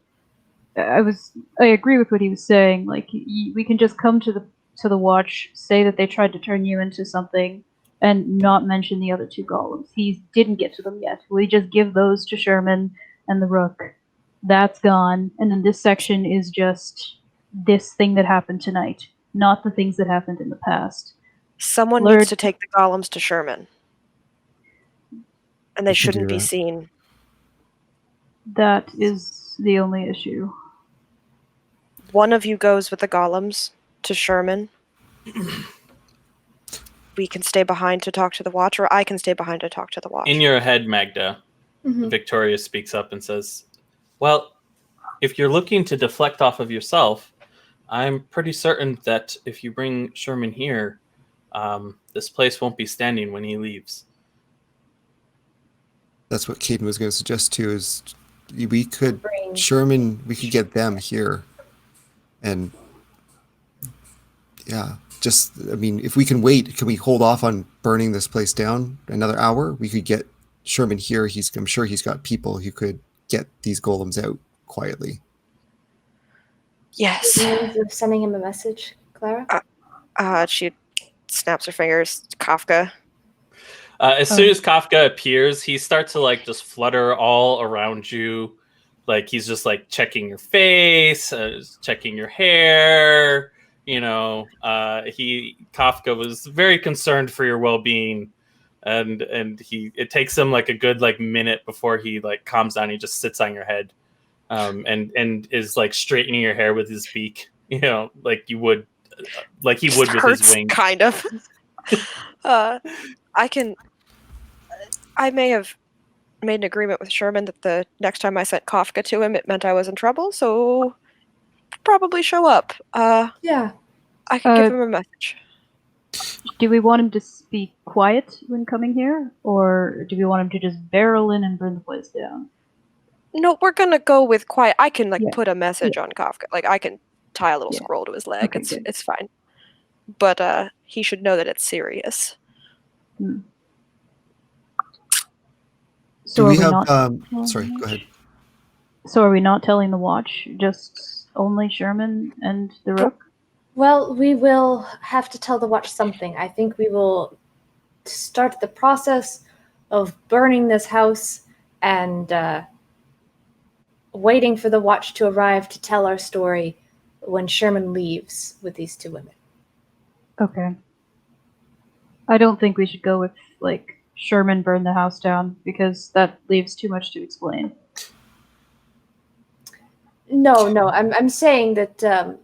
I agree with what he was saying. Like we can just come to the Watch, say that they tried to turn you into something, and not mention the other two golems. He didn't get to them yet. We just give those to Sherman and the Rook. That's gone, and then this section is just this thing that happened tonight, not the things that happened in the past. Someone Lurd- needs to take the golems to Sherman. And they We can do shouldn't be that. seen. That is the only issue. One of you goes with the golems to Sherman. We can stay behind to talk to the Watch, or I can stay behind to talk to the Watch. In your head, Magda, Mhm. Victoria speaks up and says, well, if you're looking to deflect off of yourself, I'm pretty certain that if you bring Sherman here, this place won't be standing when he leaves. that's what Caden was going to suggest too. Is we could Bring- Sherman, we could get them here, and yeah, just I mean, if we can wait, can we hold off on burning this place down another hour? We could get Sherman here. I'm sure he's got people who could get these golems out quietly. Yes. Means of sending him a message, Clara. She snaps her fingers. Kafka. As soon as Kafka appears, he starts to like just flutter all around you, like he's just like checking your face, checking your hair. You know, Kafka was very concerned for your well-being, and it takes him like a good like minute before he like calms down. He just sits on your head, and is like straightening your hair with his beak. You know, like he would with his wings. Kind of. I may have made an agreement with Sherman that the next time I sent Kafka to him, it meant I was in trouble, so probably show up. Yeah. I can give him a message. Do we want him to speak quiet when coming here, or do we want him to just barrel in and burn the place down? No, we're gonna go with quiet. I can Yeah. put a message on Kafka. Like I can tie a little scroll to his leg. Okay, good. It's fine. But he should know that it's serious. So Do are we we have? not? Sorry, go ahead. So are we not telling the watch? Just only Sherman and the Rook? Well, we will have to tell the watch something. I think we will start the process of burning this house and waiting for the watch to arrive to tell our story when Sherman leaves with these two women. Okay. I don't think we should go with like Sherman burn the house down because that leaves too much to explain. No, I'm saying that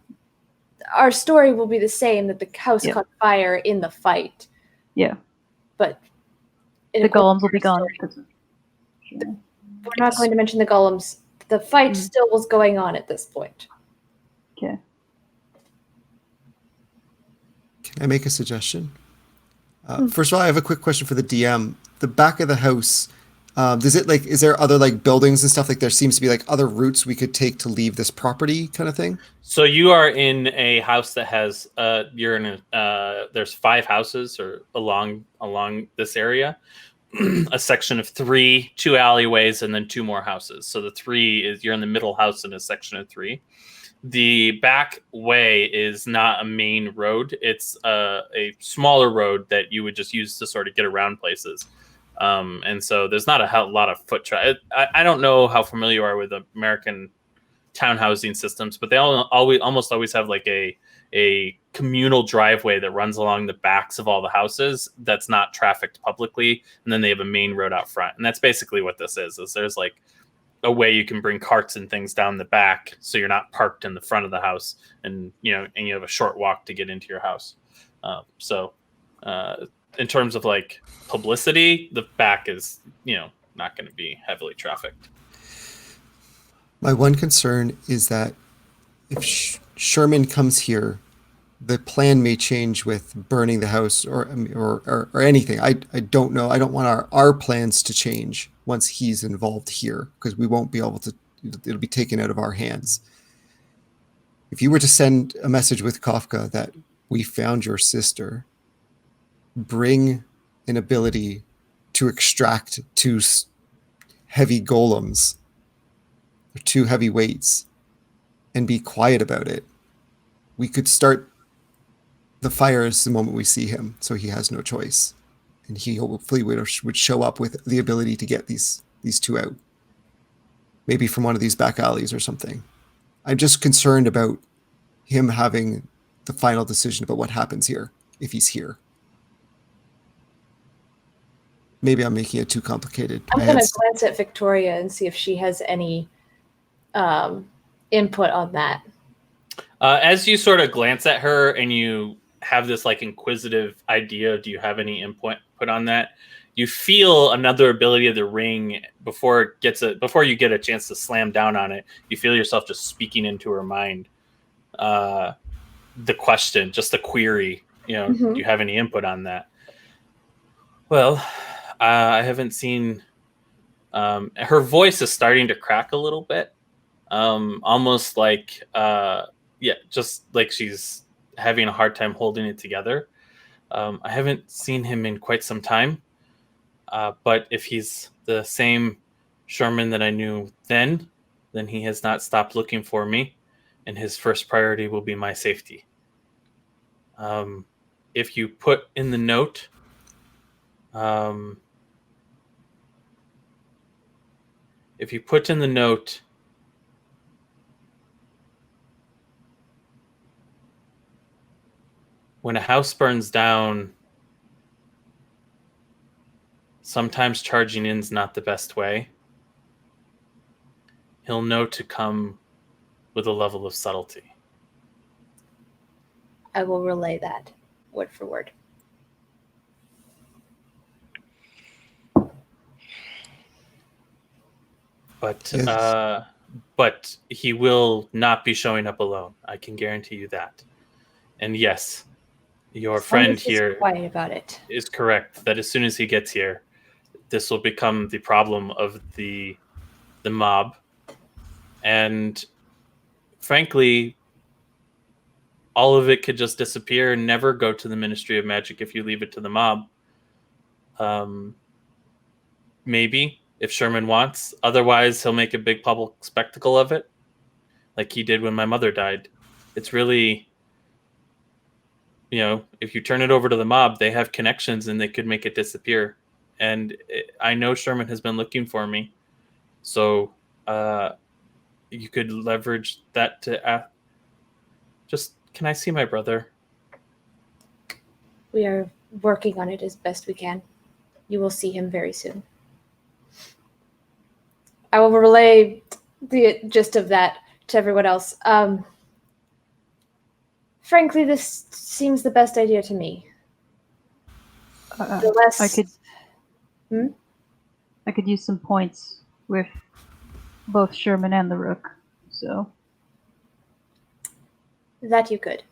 our story will be the same, that the house Yeah. caught fire in the fight. Yeah. But The golems will be gone. because of Sherman. We're not going to mention the golems. The fight still was going on at this point. Okay. Can I make a suggestion? First of all, I have a quick question for the DM. The back of the house, is there other like buildings and stuff? Like there seems to be like other routes we could take to leave this property kind of thing? So you are in a house that has there's 5 houses or along this area. A section of 3, 2 alleyways, and then 2 more houses. So the 3 is you're in the middle house in a section of 3. The back way is not a main road. It's a smaller road that you would just use to sort of get around places. And so there's not a lot of foot traffic. I don't know how familiar you are with American town housing systems, but they almost always have like a communal driveway that runs along the backs of all the houses that's not trafficked publicly, and then they have a main road out front. And that's basically what this is there's like a way you can bring carts and things down the back so you're not parked in the front of the house, and you have a short walk to get into your house. In terms of like publicity, the back is not going to be heavily trafficked. My one concern is that if Sherman comes here, the plan may change with burning the house or anything. I don't know. I don't want our plans to change once he's involved here, because we won't be able to. It'll be taken out of our hands. If you were to send a message with Kafka that we found your sister, bring an ability to extract 2 heavy golems or 2 heavy weights and be quiet about it, we could start the fires the moment we see him, so he has no choice, and he hopefully would show up with the ability to get these 2 out, maybe from one of these back alleys or something. I'm just concerned about him having the final decision about what happens here if he's here. Maybe I'm making it too complicated. I'm going to glance at Victoria and see if she has any input on that. As you sort of glance at her and you have this like inquisitive idea, do you have any input on that? You feel another ability of the ring before you get a chance to slam down on it. You feel yourself just speaking into her mind. The question, just the query, Do you have any input on that? Well, I haven't seen Her voice is starting to crack a little bit, almost like just like she's having a hard time holding it together. I haven't seen him in quite some time, but if he's the same Sherman that I knew then he has not stopped looking for me, and his first priority will be my safety. If you put in the note, when a house burns down, sometimes charging in's not the best way. He'll know to come with a level of subtlety. I will relay that word for word. But Yes. but he will not be showing up alone. I can guarantee you that. And yes, your As long friend as he's here quiet about it. is correct that as soon as he gets here, this will become the problem of the mob. And frankly, all of it could just disappear and never go to the Ministry of Magic if you leave it to the mob. Maybe, if Sherman wants. Otherwise, he'll make a big public spectacle of it, like he did when my mother died. It's really, if you turn it over to the mob, they have connections and they could make it disappear. And I know Sherman has been looking for me. So you could leverage that to just, can I see my brother? We are working on it as best we can. You will see him very soon. I will relay the gist of that to everyone else. Frankly, this seems the best idea to me. The less... I could use some points with both Sherman and the Rook. So that you could.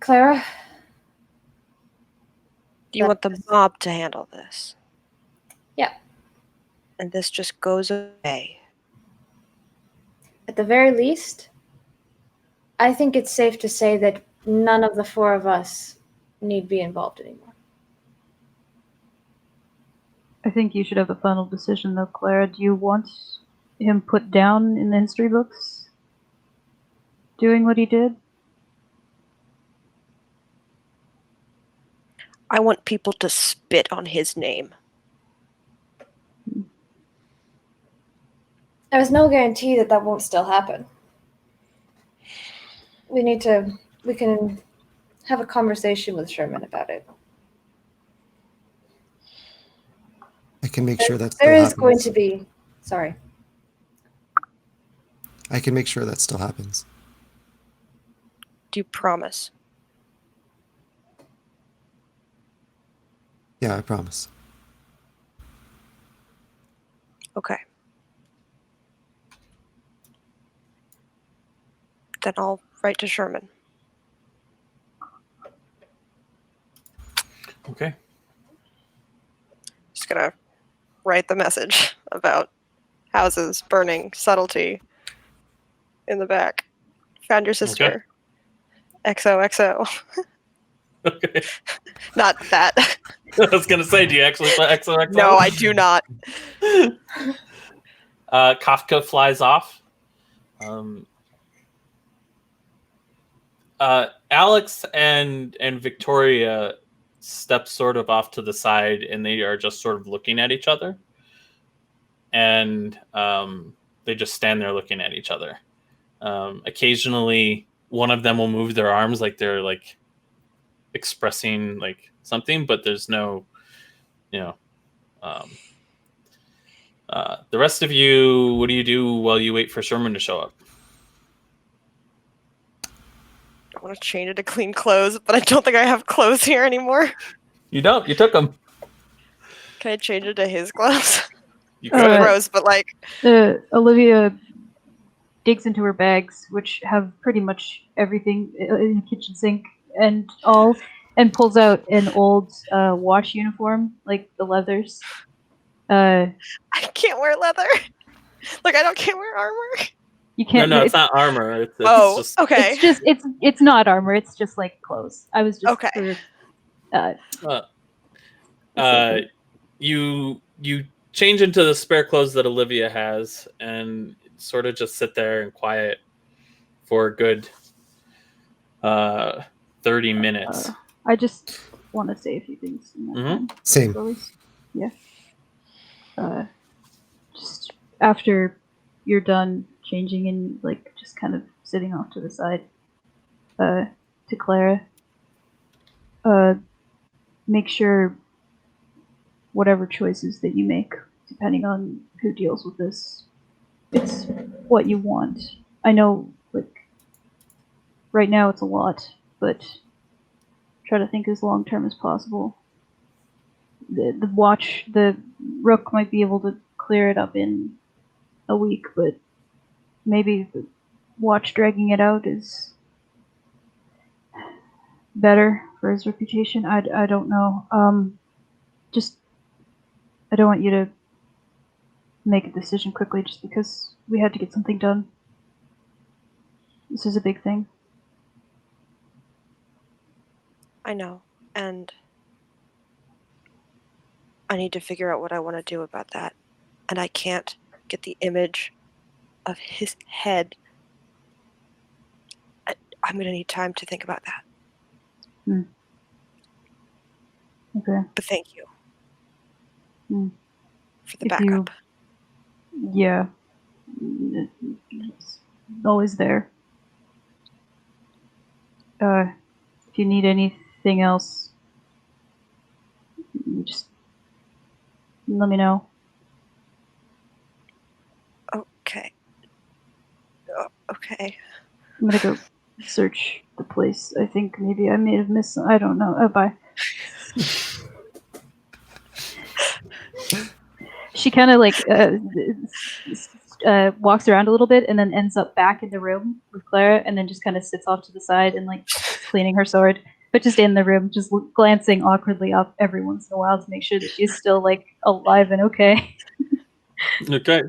Clara? Do you want the mob to handle this? Yeah. And this just goes away. At the very least, I think it's safe to say that none of the four of us need be involved anymore. I think you should have the final decision, though, Clara. Do you want him put down in the history books? Doing what he did? I want people to spit on his name. There's no guarantee that that won't still happen. We can have a conversation with Sherman about it. I can make sure that still There is happens. going to be, sorry. I can make sure that still happens. Do you promise? Yeah, I promise. Okay. Then I'll write to Sherman. Okay. Just gonna write the message about houses burning, subtlety in the back. Found your sister. XOXO. Okay. Not that. I was gonna say, do you actually put XOXO? No, I do not. Kafka flies off. Alex and Victoria step sort of off to the side, and they are just sort of looking at each other. And they just stand there looking at each other. Occasionally, one of them will move their arms like they're like expressing like something, but there's no, the rest of you, what do you do while you wait for Sherman to show up? I want to change it to clean clothes, but I don't think I have clothes here anymore. You don't. You took them. Can I change it to his clothes? You could. Gross, but like... Olivia digs into her bags, which have pretty much everything in the kitchen sink and all, and pulls out an old wash uniform, like the leathers, Uh, I can't wear leather. Like I can't wear armor. you can't. No, it's not armor. It's Oh, just okay. It's just it's not armor. It's just like clothes. I was just Okay. for, uh, you change into the spare clothes that Olivia has and sort of just sit there in quiet for a good 30 minutes. I just want to say a few things. In that time. Same. Release. Yeah. Just after you're done changing and like just kind of sitting off to the side, to Clara, make sure whatever choices that you make, depending on who deals with this, it's what you want. I know, like, right now it's a lot, but try to think as long term as possible. The Rook might be able to clear it up in a week, but maybe the Watch dragging it out is better for his reputation. I don't know. Just I don't want you to make a decision quickly just because we had to get something done. This is a big thing. I know, and I need to figure out what I want to do about that. And I can't get the image of his head. I'm going to need time to think about that. Okay. But thank you for the If you- backup. Yeah. It's always there. If you need anything else, just let me know. Okay. Okay. I'm gonna go search the place. I think maybe I may have missed some. I don't know. Oh, bye. She kind of like walks around a little bit and then ends up back in the room with Clara and then just kind of sits off to the side and like cleaning her sword, but just in the room, just glancing awkwardly up every once in a while to make sure that she's still like alive and okay. Okay.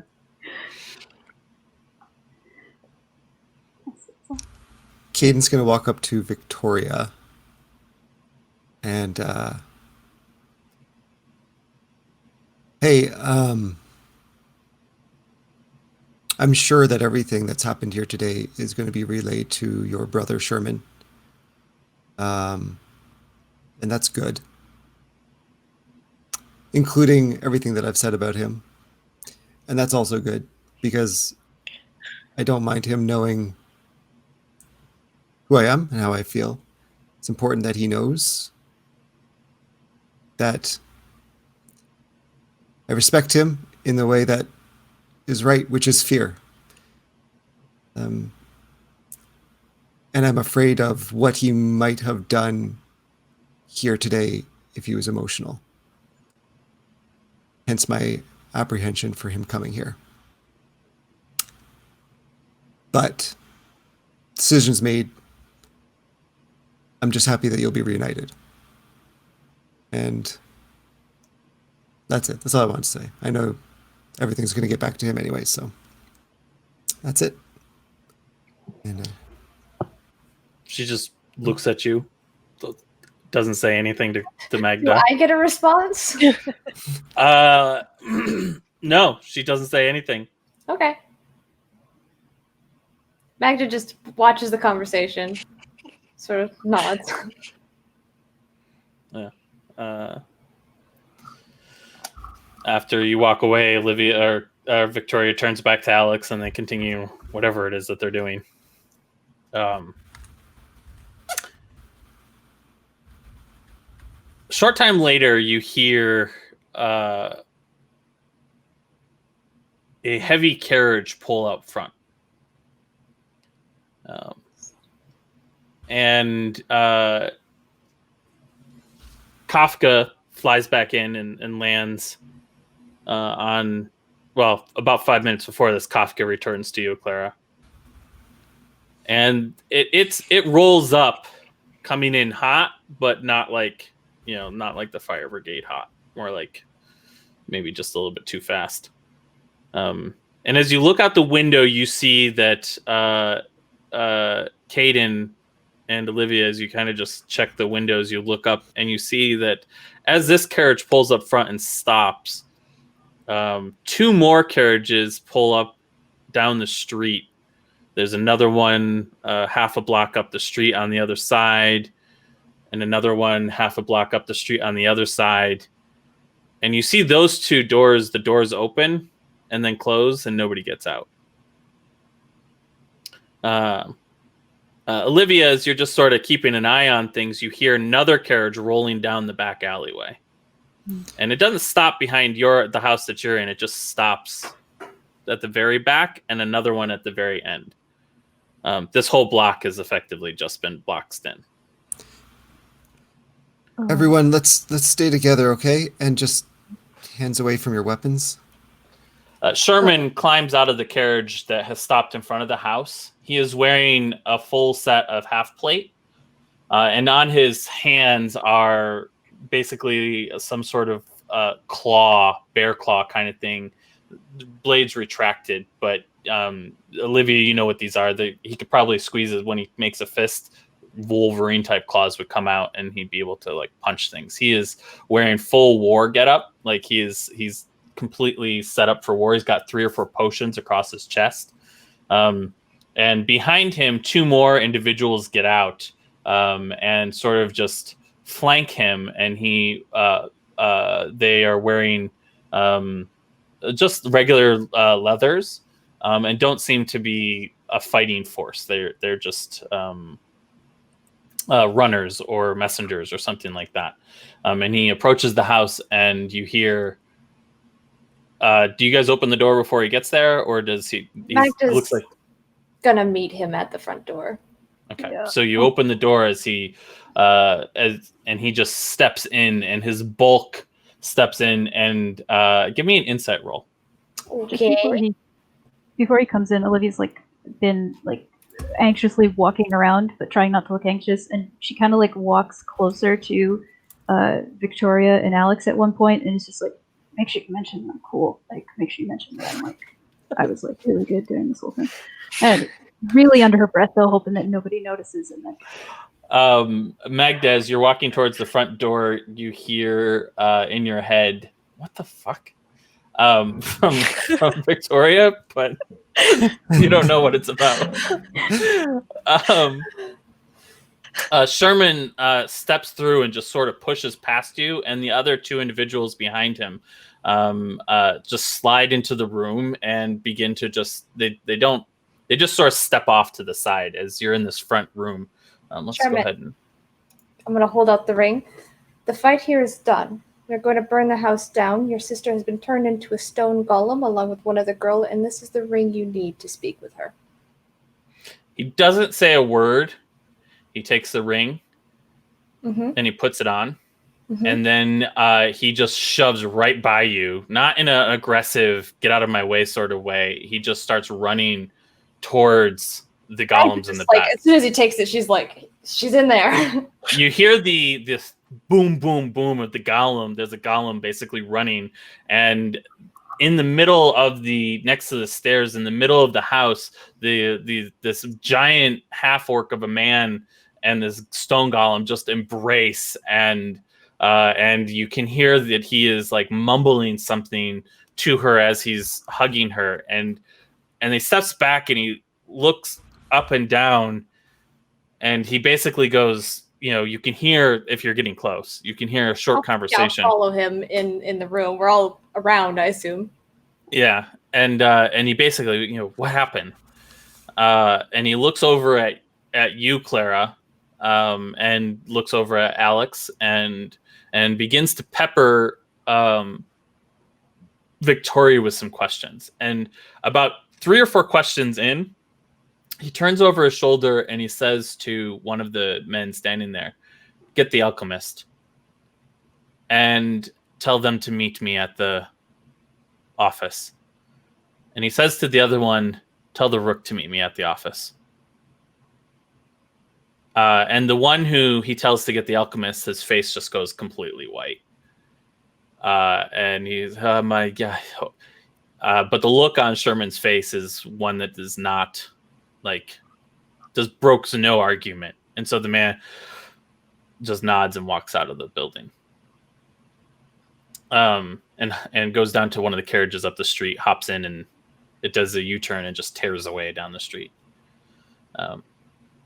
Caden's gonna walk up to Victoria and hey, I'm sure that everything that's happened here today is going to be relayed to your brother Sherman. And that's good. Including everything that I've said about him. And that's also good because I don't mind him knowing who I am and how I feel. It's important that he knows that I respect him in the way that is right, which is fear. And I'm afraid of what he might have done here today if he was emotional. Hence my apprehension for him coming here. But decisions made. I'm just happy that you'll be reunited. And that's it. That's all I want to say. I know everything's going to get back to him anyway, so that's it. And She just looks at you, doesn't say anything to Do Magda. I get a response? No, she doesn't say anything. Okay. Magda just watches the conversation, sort of nods. After you walk away, Olivia or Victoria turns back to Alex, and they continue whatever it is that they're doing. Short time later, you hear a heavy carriage pull out front. And Kafka flies back in and lands on, well, about 5 minutes before this. Kafka returns to you, Clara. And it rolls up, coming in hot, but not like, not like the fire brigade hot. More like maybe just a little bit too fast. And as you look out the window, you see that Caden and Olivia, as you kind of just check the windows, you look up and you see that as this carriage pulls up front and stops, 2 more carriages pull up down the street. There's another one half a block up the street on the other side, and another one half a block up the street on the other side. And you see those 2 doors, the doors open and then close, and nobody gets out. Olivia, as you're just sort of keeping an eye on things, you hear another carriage rolling down the back alleyway. And it doesn't stop behind the house that you're in. It just stops at the very back, and another one at the very end. This whole block has effectively just been boxed in. Everyone, let's stay together, okay? And just hands away from your weapons. Sherman climbs out of the carriage that has stopped in front of the house. He is wearing a full set of half plate, and on his hands are basically some sort of bear claw kind of thing. The blades retracted, but Olivia, you know what these are. He could probably squeeze it when he makes a fist. Wolverine type claws would come out, and he'd be able to like punch things. He is wearing full war getup, like he's completely set up for war. He's got 3 or 4 potions across his chest, and behind him 2 more individuals get out and sort of just flank him, and they are wearing just regular leathers and don't seem to be a fighting force. They're just runners or messengers or something like that. And he approaches the house, and you hear. Do you guys open the door before he gets there, or does he? Looks like gonna meet him at the front door. Okay, Yeah. so you open the door as he and he just steps in, and his bulk steps in, and give me an insight roll. Just before he comes in, Olivia's been anxiously walking around, but trying not to look anxious, and she kind of walks closer to Victoria and Alex at one point, and it's just make sure you mention I'm cool. Make sure you mention that I was really good during this whole thing. And really under her breath though, hoping that nobody notices. And then Magda, as you're walking towards the front door, you hear in your head, "What the fuck?" From Victoria, but you don't know what it's about. Sherman steps through and just sort of pushes past you, and the other 2 individuals behind him just slide into the room and begin to they just sort of step off to the side as you're in this front room. Let's Sherman, go ahead and I'm gonna hold out the ring. The fight here is done. We're going to burn the house down. Your sister has been turned into a stone golem along with one other girl, and this is the ring you need to speak with her. He doesn't say a word. He takes the ring Mm-hmm. and he puts it on. Mm-hmm. And then he just shoves right by you, not in an aggressive, get out of my way sort of way. He just starts running towards the golems in the back. As soon as he takes it, she's in there. You hear this boom, boom, boom of the golem. There's a golem basically running, and in the middle of next to the stairs, in the middle of the house, this giant half orc of a man and this stone golem just embrace, and you can hear that he is mumbling something to her as he's hugging her, and he steps back and he looks up and down, and he basically goes, you can hear, if you're getting close, you can hear a short conversation. I'll follow him in the room. We're all around, I assume. Yeah, and he basically, what happened? And he looks over at you, Clara, and looks over at Alex, and begins to pepper Victoria with some questions. And about 3 or 4 questions in, he turns over his shoulder and he says to one of the men standing there, "Get the alchemist and tell them to meet me at the office." And he says to the other one, "Tell the rook to meet me at the office." And the one who he tells to get the alchemist, his face just goes completely white. And he's, my God. But the look on Sherman's face is one that does not, like, just brokes no argument. And so the man just nods and walks out of the building. And goes down to one of the carriages up the street, hops in, and it does a U-turn and just tears away down the street.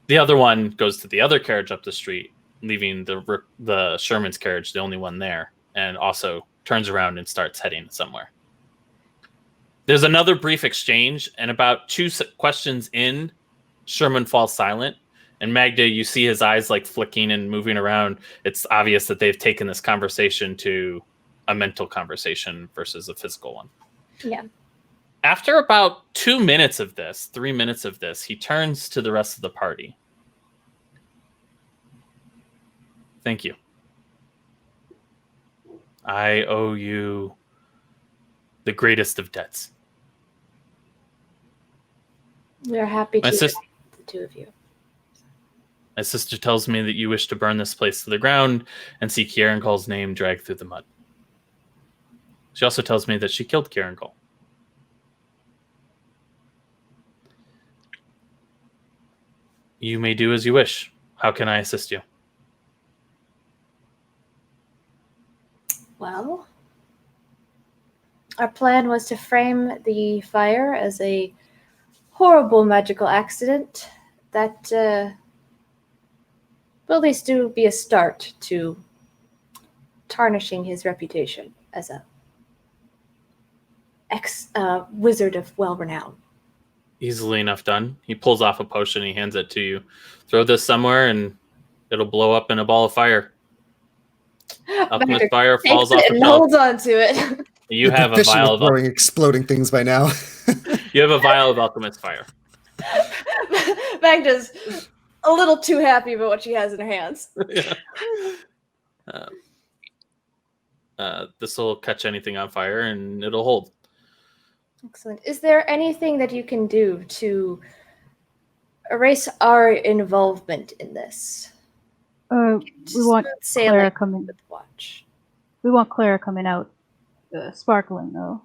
The other one goes to the other carriage up the street, leaving the Sherman's carriage, the only one there, and also turns around and starts heading somewhere. There's another brief exchange, and about 2 questions in, Sherman falls silent. And Magda, you see his eyes like flicking and moving around. It's obvious that they've taken this conversation to a mental conversation versus a physical one. Yeah. After about 2 minutes of this, 3 minutes of this, he turns to the rest of the party. Thank you. I owe you the greatest of debts. We're happy to sis- the two of you. My sister tells me that you wish to burn this place to the ground and see Kieran Call's name dragged through the mud. She also tells me that she killed Kieran Call. You may do as you wish. How can I assist you? Well, our plan was to frame the fire as a horrible magical accident that will at least be a start to tarnishing his reputation as a wizard of well-renown. Easily enough done. He pulls off a potion. He hands it to you. Throw this somewhere and it'll blow up in a ball of fire. Alchemist fire falls off the and shelf. holds on to it. You have a Efficient vial at of throwing exploding things by now. you have a vial of alchemist fire. Magda's a little too happy about what she has in her hands. This will catch anything on fire and it'll hold. Excellent. Is there anything that you can do to erase our involvement in this? We want Say Clara like coming. with watch. We want Clara coming out, sparkling though.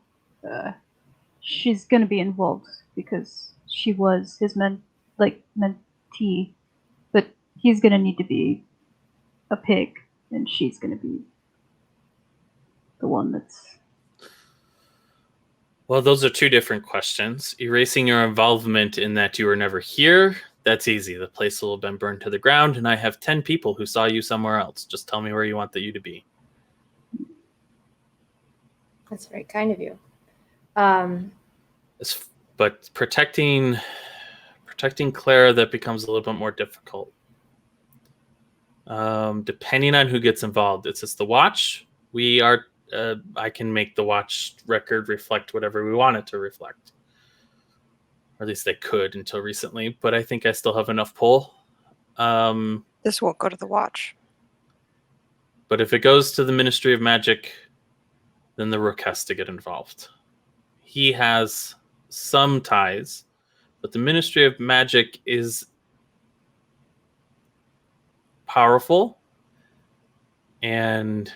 She's gonna be involved because she was his mentee, but he's gonna need to be a pig, and she's gonna be the one that's. Well, those are 2 different questions. Erasing your involvement in that you were never here, that's easy. The place will have been burned to the ground, and I have 10 people who saw you somewhere else. Just tell me where you want you to be. That's very kind of you. But protecting Clara, that becomes a little bit more difficult. Depending on who gets involved. It's just the watch. I can make the watch record reflect whatever we want it to reflect. Or at least they could until recently, but I think I still have enough pull. This won't go to the watch. But if it goes to the Ministry of Magic, then the Rook has to get involved. He has some ties, but the Ministry of Magic is powerful and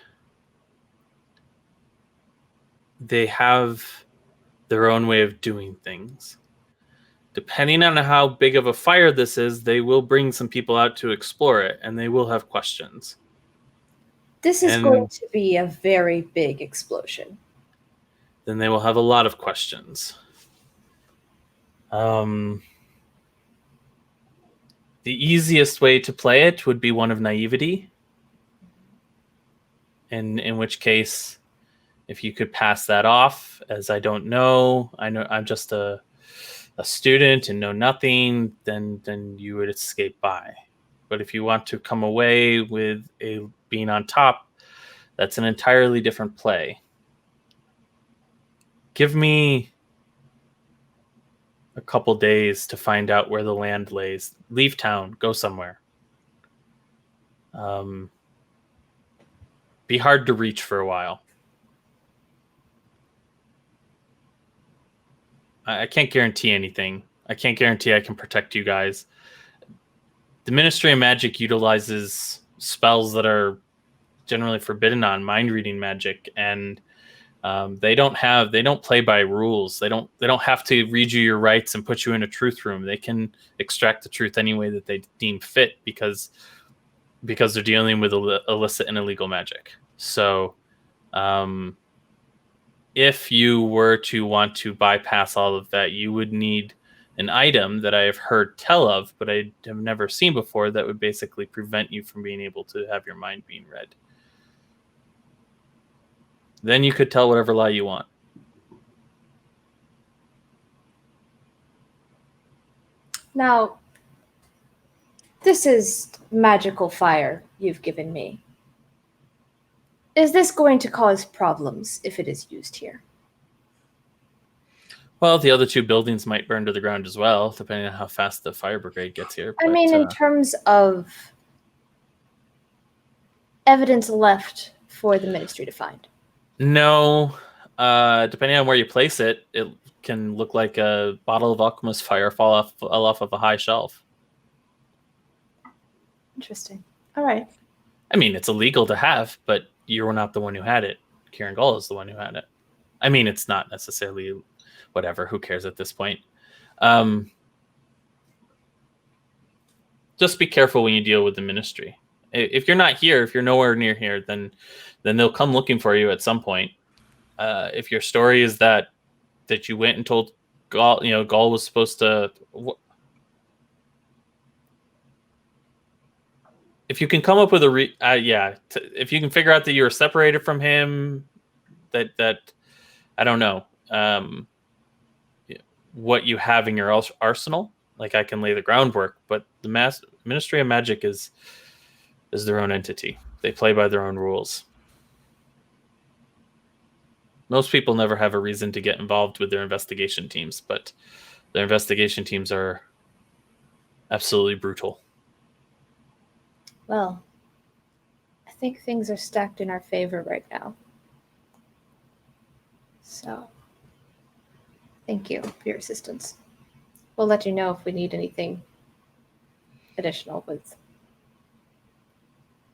they have their own way of doing things. Depending on how big of a fire this is, they will bring some people out to explore it, and they will have questions. This is going to be a very big explosion. Then they will have a lot of questions. The easiest way to play it would be one of naivety. And in which case, if you could pass that off as I don't know, I'm just a student and know nothing, then you would escape by. But if you want to come away with being on top, that's an entirely different play. Give me a couple days to find out where the land lays. Leave town, go somewhere. Be hard to reach for a while. I can't guarantee anything. I can't guarantee I can protect you guys. The Ministry of Magic utilizes spells that are generally forbidden on mind reading magic, and they don't play by rules. They don't have to read you your rights and put you in a truth room. They can extract the truth any way that they deem fit because they're dealing with illicit and illegal magic. So if you were to want to bypass all of that, you would need an item that I have heard tell of, but I have never seen before, that would basically prevent you from being able to have your mind being read. Then you could tell whatever lie you want. Now, this is magical fire you've given me. Is this going to cause problems if it is used here? Well, the other two buildings might burn to the ground as well, depending on how fast the fire brigade gets here. I mean, in terms of evidence left for the ministry to find. No. Depending on where you place it, it can look like a bottle of alchemist fire fall off of a high shelf. Interesting. All right. I mean, it's illegal to have, but you're not the one who had it. Kieran Gull is the one who had it. I mean, it's not necessarily whatever. Who cares at this point? Just be careful when you deal with the ministry. If you're not here, if you're nowhere near here, then they'll come looking for you at some point. If your story is that you went and told Gull, Gull was supposed to. If you can come up with if you can figure out that you were separated from him, that I don't know what you have in your arsenal. Like, I can lay the groundwork, but the Ministry of Magic is their own entity. They play by their own rules. Most people never have a reason to get involved with their investigation teams, but their investigation teams are absolutely brutal. Well, I think things are stacked in our favor right now. So, thank you for your assistance. We'll let you know if we need anything additional with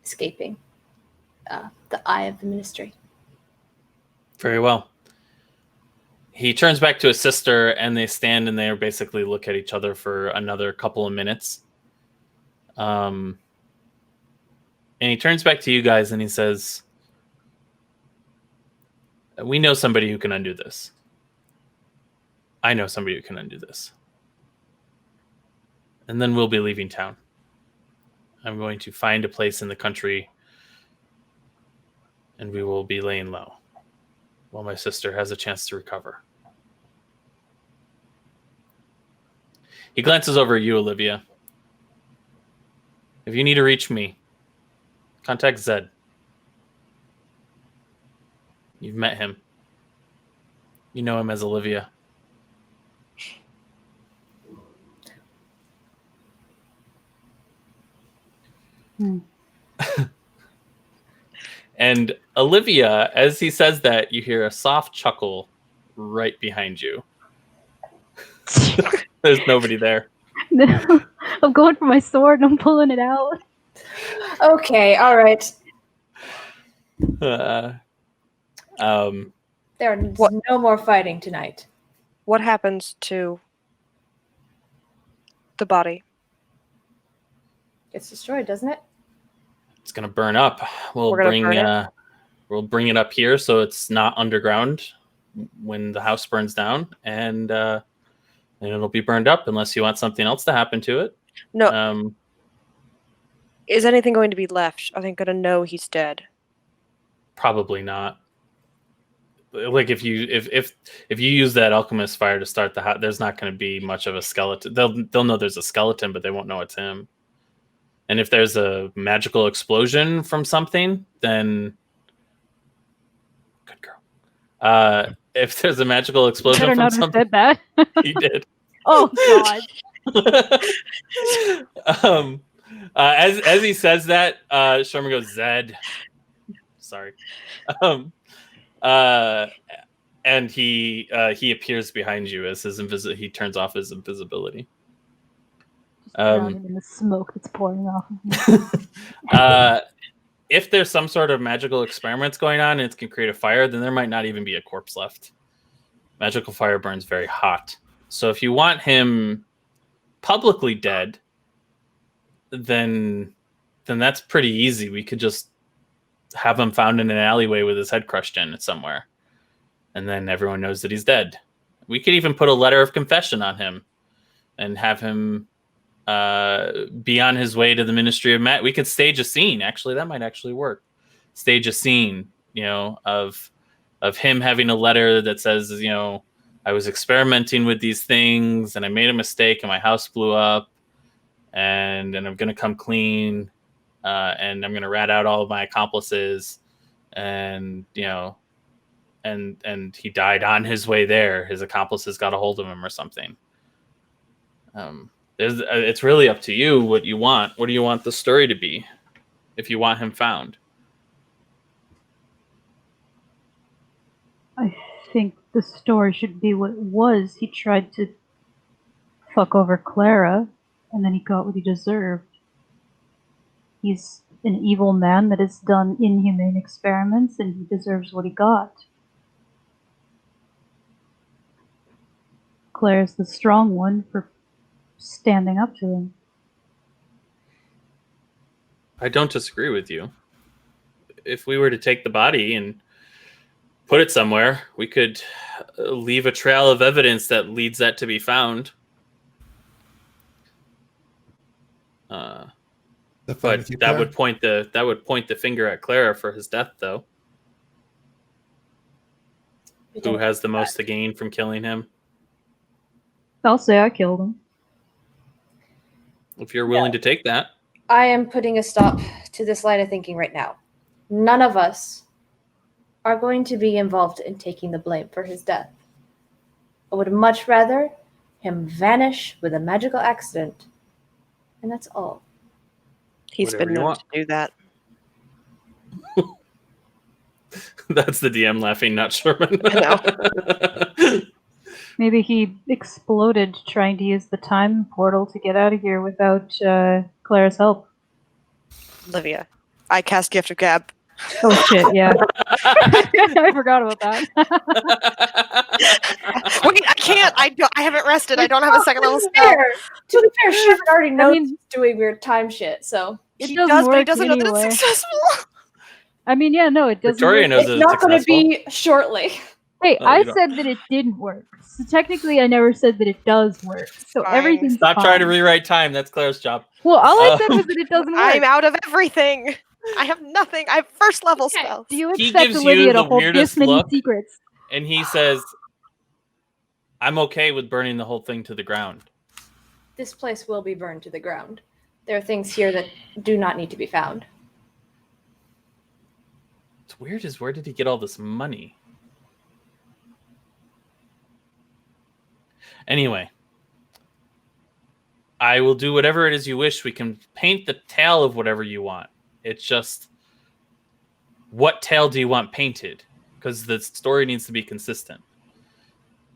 escaping the eye of the ministry. Very well. He turns back to his sister, and they stand and they basically look at each other for another couple of minutes. And he turns back to you guys and he says, "We know somebody who can undo this. I know somebody who can undo this. And then we'll be leaving town. I'm going to find a place in the country and we will be laying low while my sister has a chance to recover." He glances over at you, Olivia. "If you need to reach me, contact Zed. You've met him. You know him as Olivia." And Olivia, as he says that, you hear a soft chuckle right behind you. There's nobody there. No, I'm going for my sword and I'm pulling it out. Okay, all right. There's no more fighting tonight. What happens to the body? Gets destroyed, doesn't it? It's gonna burn up. We'll bring it up here so it's not underground when the house burns down, and it'll be burned up unless you want something else to happen to it. No. Is anything going to be left? Are they going to know he's dead? Probably not. Like, if you use that alchemist fire to start the house, there's not going to be much of a skeleton. They'll know there's a skeleton, but they won't know it's him. And if there's a magical explosion from something, then good girl. If there's a magical explosion Better from not have something, said that. he did. Oh God. As he says that, Sherman goes, "Zed." Sorry. And he appears behind you as he turns off his invisibility. Just drowning in the smoke that's pouring off of me. if there's some sort of magical experiments going on and it can create a fire, then there might not even be a corpse left. Magical fire burns very hot. So if you want him publicly dead, then that's pretty easy. We could just have him found in an alleyway with his head crushed in somewhere. And then everyone knows that he's dead. We could even put a letter of confession on him and have him be on his way to the Ministry of Magic. We could stage a scene. Actually, that might actually work. Stage a scene, of him having a letter that says, I was experimenting with these things and I made a mistake and my house blew up and I'm going to come clean and I'm going to rat out all of my accomplices and, and he died on his way there. His accomplices got a hold of him or something. It's really up to you what you want. What do you want the story to be if you want him found? I think the story should be what it was. He tried to fuck over Clara, and then he got what he deserved. He's an evil man that has done inhumane experiments, and he deserves what he got. Claire's the strong one for standing up to him. I don't disagree with you. If we were to take the body and put it somewhere, we could leave a trail of evidence that leads that to be found. But that would point the finger at Clara for his death, though. Who has the most to gain from killing him? I'll say I killed him. If you're willing to take that. I am putting a stop to this line of thinking right now. None of us are going to be involved in taking the blame for his death. I would much rather him vanish with a magical accident. And that's all. He's Whatever been you known want. to do that. That's the DM laughing, not Sherman. I know. Maybe he exploded trying to use the time portal to get out of here without Claire's help. Olivia, I cast Gift of Gab. Oh shit, yeah. I forgot about that. Wait, I can't. I haven't rested. I don't have a second level To be spell. fair, Sherman already knows mean- he's doing weird time shit, so It He doesn't does, but he work doesn't know that anyway. it's successful. I mean, yeah, no, it doesn't Victoria work. knows it's that not it's going to successful. be shortly. Hey, Oh, I you don't- said that it didn't work. So technically, I never said that it does work. So Fine. everything's Stop fine. trying to rewrite time. That's Claire's job. Well, all I said Oh. was that it doesn't work. I'm out of everything. I have nothing. I have first level spells. Do you He expect gives Olivia you to the hold weirdest this many look. secrets? And he says, I'm okay with burning the whole thing to the ground. This place will be burned to the ground. There are things here that do not need to be found. What's weird is where did he get all this money? Anyway, I will do whatever it is you wish. We can paint the tale of whatever you want. It's just, what tale do you want painted? Because the story needs to be consistent.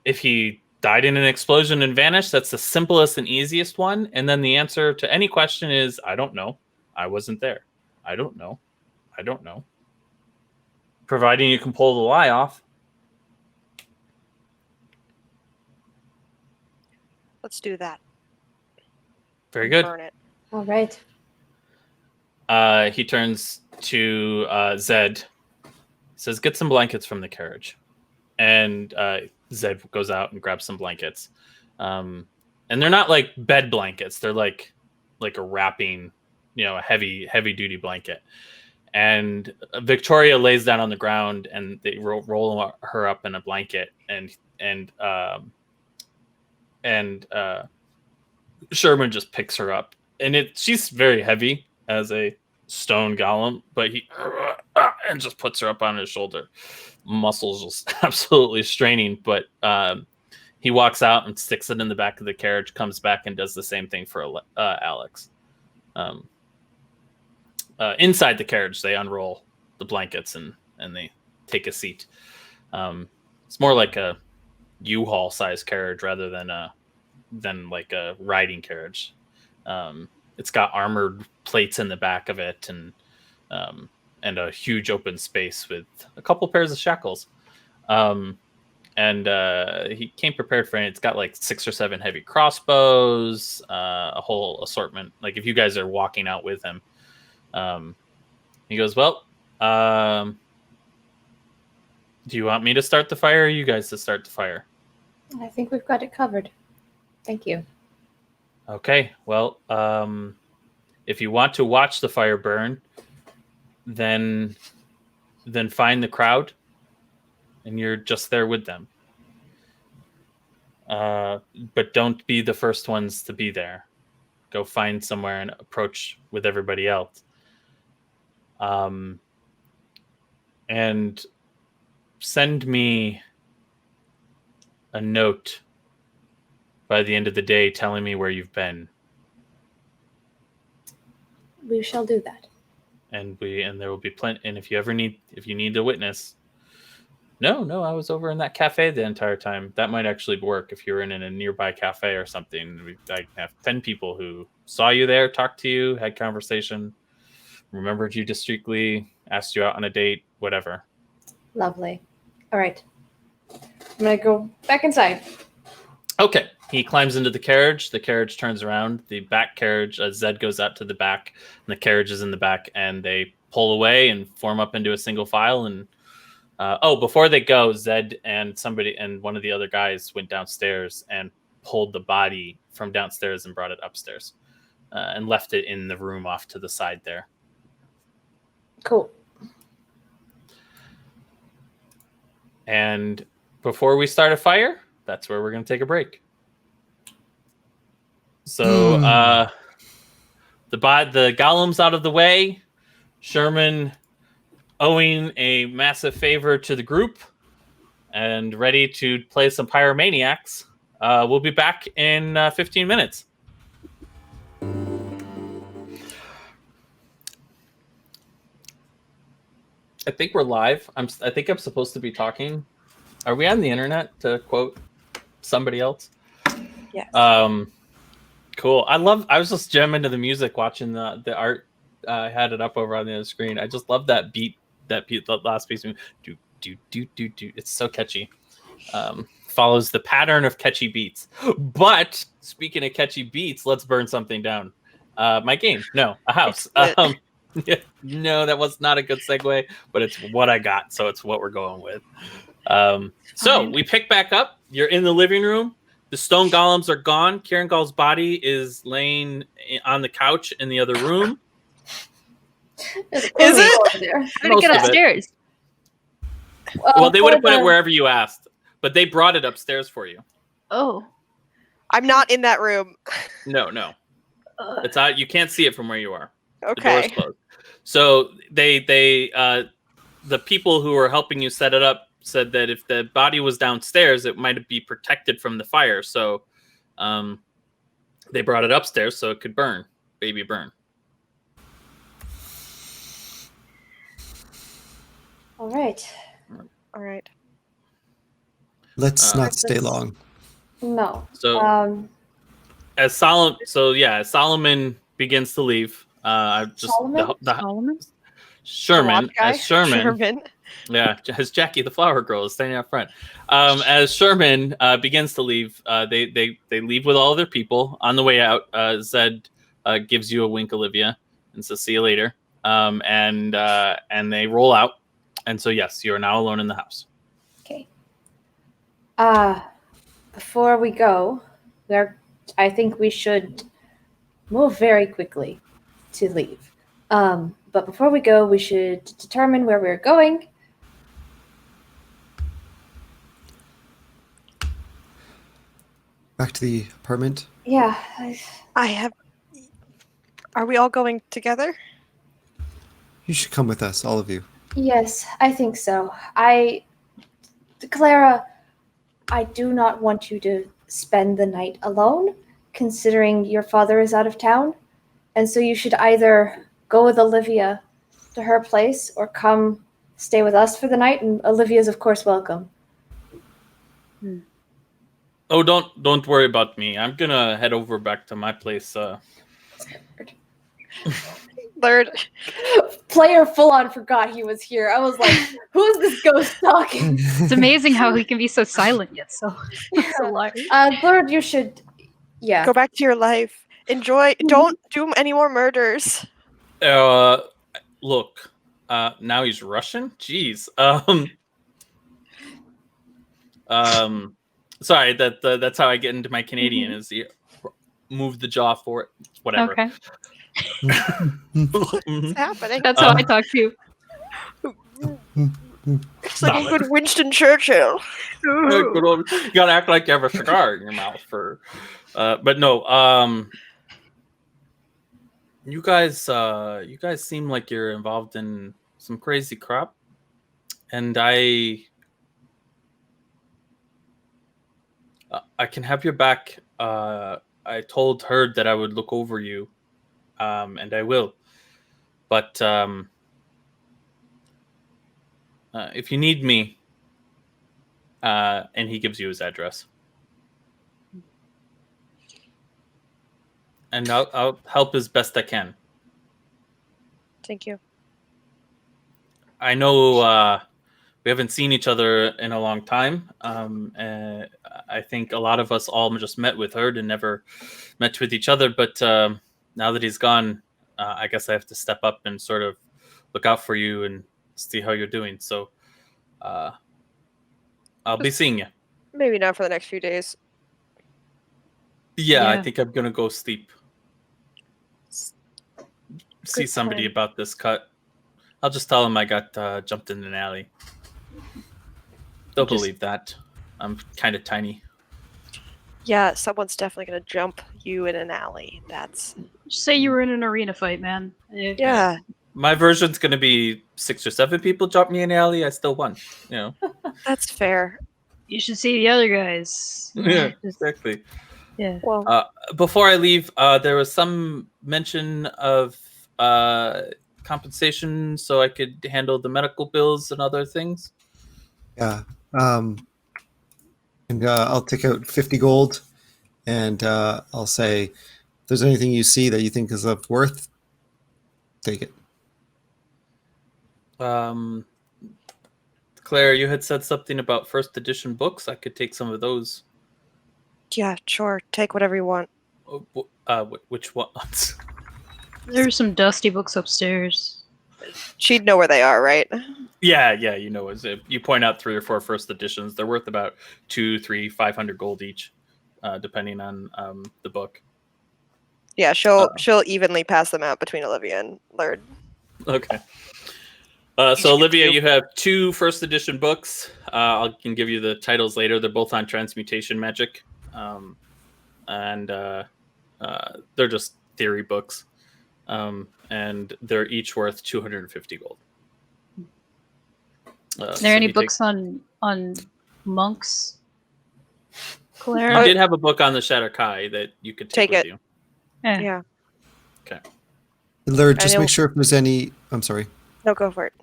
If he died in an explosion and vanished, that's the simplest and easiest one. And then the answer to any question is, I don't know. I wasn't there. I don't know. I don't know. Providing you can pull the lie off. Let's do that. Very good. Burn it. All right. He turns to Zed. Says, get some blankets from the carriage. And Zed goes out and grabs some blankets. And they're not like bed blankets. They're like a wrapping, a heavy duty blanket. And Victoria lays down on the ground and they roll her up in a blanket. And Sherman just picks her up. And she's very heavy as a stone golem, but he and just puts her up on his shoulder. Muscles just absolutely straining, but he walks out and sticks it in the back of the carriage, comes back and does the same thing for Alex. Inside the carriage, they unroll the blankets and they take a seat. It's more like a U-Haul size carriage rather than like a riding carriage. It's got armored plates in the back of it, and a huge open space with a couple pairs of shackles. And he came prepared for it. It's got like 6 or 7 heavy crossbows, a whole assortment. Like if you guys are walking out with him, he goes, "Well, do you want me to start the fire, or you guys to start the fire?" I think we've got it covered. Thank you. Okay. Well, if you want to watch the fire burn, then find the crowd, and you're just there with them. But don't be the first ones to be there. Go find somewhere and approach with everybody else. And send me a note by the end of the day telling me where you've been. We shall do that. And there will be plenty. And if you need a witness, no, I was over in that cafe the entire time. That might actually work if you're in a nearby cafe or something. I have 10 people who saw you there, talked to you, had conversation, remembered you distinctly, asked you out on a date, whatever. Lovely. All right. I'm going to go back inside. Okay. He climbs into the carriage. The carriage turns around. The back carriage, Zed goes out to the back, and the carriage is in the back, and they pull away and form up into a single file. And before they go, Zed and one of the other guys went downstairs and pulled the body from downstairs and brought it upstairs, and left it in the room off to the side there. Cool. And before we start a fire, that's where we're going to take a break. So the golem's out of the way. Sherman owing a massive favor to the group and ready to play some Pyromaniacs. We'll be back in 15 minutes. I think we're live. I think I'm supposed to be talking. Are we on the internet, to quote somebody else? Yes. Cool. I was just jamming to the music, watching the art. I had it up over on the other screen. I just love that beat. The last piece. Do. It's so catchy. Follows the pattern of catchy beats. But speaking of catchy beats, let's burn something down. My game. No, a house. No, that was not a good segue, but it's what I got, so it's what we're going with. So we pick back up. You're in the living room. The stone golems are gone. Kieran Gall's body is laying on the couch in the other room. Is it? How to get upstairs? Well, they would have put it wherever you asked, but they brought it upstairs for you. Oh. I'm not in that room. No. It's out. You can't see it from where you are. Okay. The door's closed. So they the people who were helping you set it up said that if the body was downstairs, it might be protected from the fire. So they brought it upstairs so it could burn, baby burn. All right. All right. Let's not stay long. No. So as Solomon begins to leave. Solomon? Sherman. Sherman. Yeah, as Jackie the flower girl is standing out front. As Sherman begins to leave, they leave with all of their people. On the way out, Zed gives you a wink, Olivia, and says, "See you later." And they roll out. And so, yes, you are now alone in the house. Okay. Before we go, I think we should move very quickly to leave. But before we go, we should determine where we're going. Back to the apartment. Yeah. Are we all going together? You should come with us, all of you. Yes, I think so. Clara, I do not want you to spend the night alone, considering your father is out of town. And so you should either go with Olivia to her place or come stay with us for the night. And Olivia's, of course, welcome. Oh, don't worry about me. I'm gonna head over back to my place. Lurd. Player full on forgot he was here. I was like, who's this ghost talking? It's amazing how he can be so silent yet so loud. Lord, you should. Yeah. Go back to your life. Enjoy. Don't do any more murders. Look, now he's Russian. Jeez. Sorry, that's how I get into my Canadian is you move the jaw for it. Whatever. Okay. What's happening? That's how I talk to you. It's like a good Winston Churchill. Good old- you gotta act like you have a cigar in your mouth for. But no. You guys seem like you're involved in some crazy crap, and I can have your back. I told Herd that I would look over you, and I will. But if you need me, and he gives you his address, and I'll help as best I can. Thank you. I know we haven't seen each other in a long time. I think a lot of us all just met with Herd and never met with each other. But now that he's gone, I guess I have to step up and sort of look out for you and see how you're doing. So I'll be seeing you. Maybe not for the next few days. Yeah, I Yeah. think I'm going to go sleep. See Good somebody plan. about this cut. I'll just tell him I got jumped in an alley. They'll Just- believe that. I'm kind of tiny. Yeah, someone's definitely gonna jump you in an alley. That's Just say you were in an arena fight, man. yeah. My version's going to be 6 or 7 people jump me in the alley. I still won. You know. That's fair. You should see the other guys. Yeah, Just- exactly. yeah. Well, Before I leave, there was some mention of compensation so I could handle the medical bills and other things. Yeah. And I'll take out 50 gold, and I'll say, if there's anything you see that you think is of worth, take it. Claire, you had said something about first edition books. I could take some of those. yeah, sure. Take whatever you want. Which ones? There's some dusty books upstairs. She'd know where they are, right? Yeah. You know, as if you point out 3 or 4 first editions, they're worth about 2, 3, 500 gold each, depending on the book. Yeah, she'll evenly pass them out between Olivia and Lurd. Okay. So Olivia, you have 2 first edition books. I can give you the titles later. They're both on transmutation magic, and they're just theory books, and they're each worth 250 gold. Are so there any you take- books on monks? Claire? You did have a book on the Shatter Kai that you could take Take with it. you. Eh. Yeah. Lurd, just know- make sure if there's any. I'm sorry. No, go for it.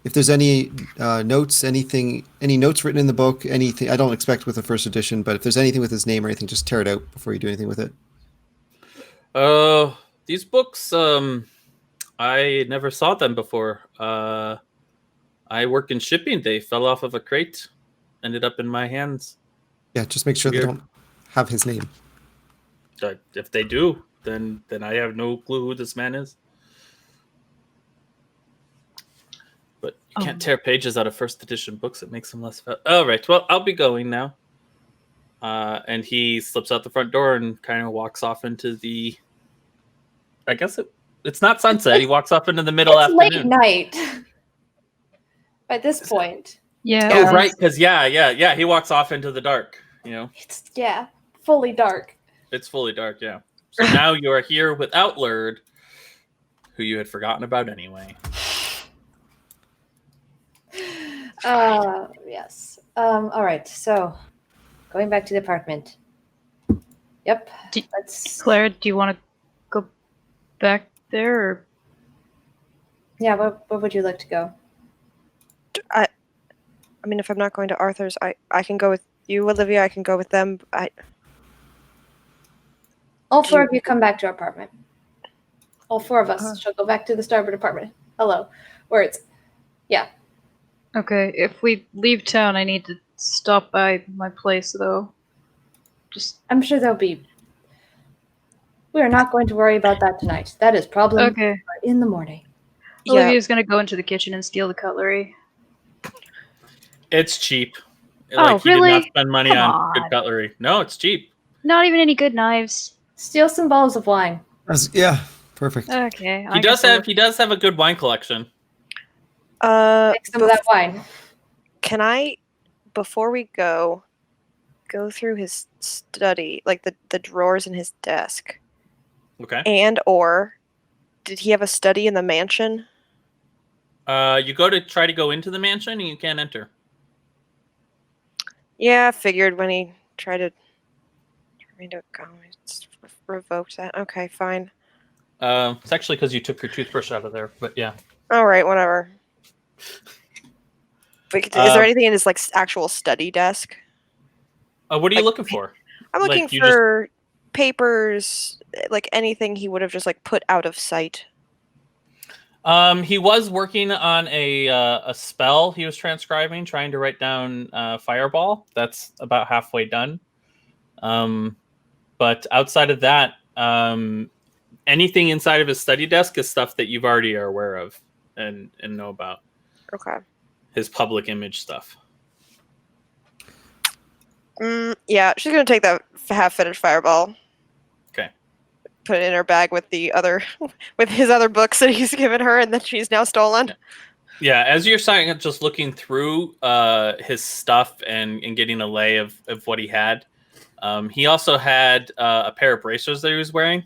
If there's any notes, any notes written in the book, anything, I don't expect with the first edition, but if there's anything with his name or anything, just tear it out before you do anything with it. These books, I never saw them before. I work in shipping. They fell off of a crate, ended up in my hands. Yeah, just make sure they Weird. don't have his name. But if they do, then I have no clue who this man is. But you can't tear pages out of first edition books. It makes them less. All right. Well, I'll be going now. And he slips out the front door and kind of walks off into the. I guess it's not sunset. He walks off into the middle It's late afternoon. night. By this point, Yeah. Oh, right. Because yeah. He walks off into the dark. You know, it's fully dark. it's fully dark. Yeah. So now you are here without Lurd, who you had forgotten about anyway. Yes. All right. So, going back to the apartment. Yep. Did- Let's. Claire, do you want to go back there? Or? Yeah. Where would you like to go? I mean, if I'm not going to Arthur's, I can go with you, Olivia. I can go with them. All 4 of you come back to our apartment. All four of us. She'll go back to the starboard apartment. Hello. Words. Yeah. Okay, if we leave town, I need to stop by my place, though. Just I'm sure there'll be. We are not going to worry about that tonight. That is problem okay. in the morning. Yeah. Olivia's gonna go into the kitchen and steal the cutlery. It's cheap. Oh, He did really? not spend money Come on on. good cutlery. No, it's cheap. Not even any good knives. Steal some bottles of wine. Yeah, perfect. Okay. He does have a good wine collection. Take some of that wine. Can I, before we go through his study, like the drawers in his desk, Okay. and or did he have a study in the mansion? You go to try to go into the mansion and you can't enter. Yeah, I figured when he tried to go, it's revoked that. Okay, fine. It's actually because you took your toothbrush out of there, but yeah. All right, whatever. But is there anything in his like actual study desk? What are you Like, looking for? I'm Like, looking you for papers, like anything he would have just like put out of sight. He was working on a spell he was transcribing, trying to write down Fireball. That's about halfway done. But outside of that, anything inside of his study desk is stuff that you've already are aware of and know about. Okay. His public image stuff. Yeah, she's gonna take that half-finished fireball. Okay. Put it in her bag with the other, with his other books that he's given her, and that she's now stolen. Yeah, as you're just looking through his stuff and getting a lay of what he had, he also had a pair of bracers that he was wearing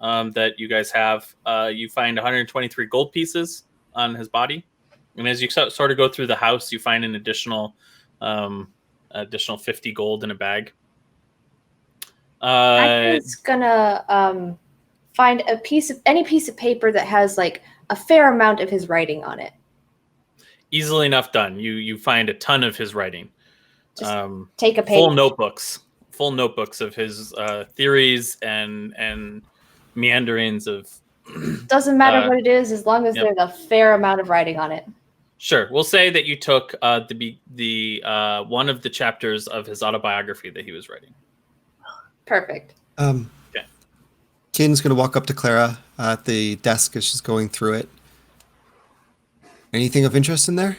that you guys have. You find 123 gold pieces on his body. And as you sort of go through the house, you find an additional 50 gold in a bag. Magda's gonna find any piece of paper that has like a fair amount of his writing on it. Easily enough done. You find a ton of his writing. Just take a page. Full notebooks of his theories and meanderings of. Doesn't matter what it is, as long as there's a fair amount of writing on it. Sure, we'll say that you took the one of the chapters of his autobiography that he was writing. Perfect. Okay. Caden's going to walk up to Clara at the desk as she's going through it. Anything of interest in there?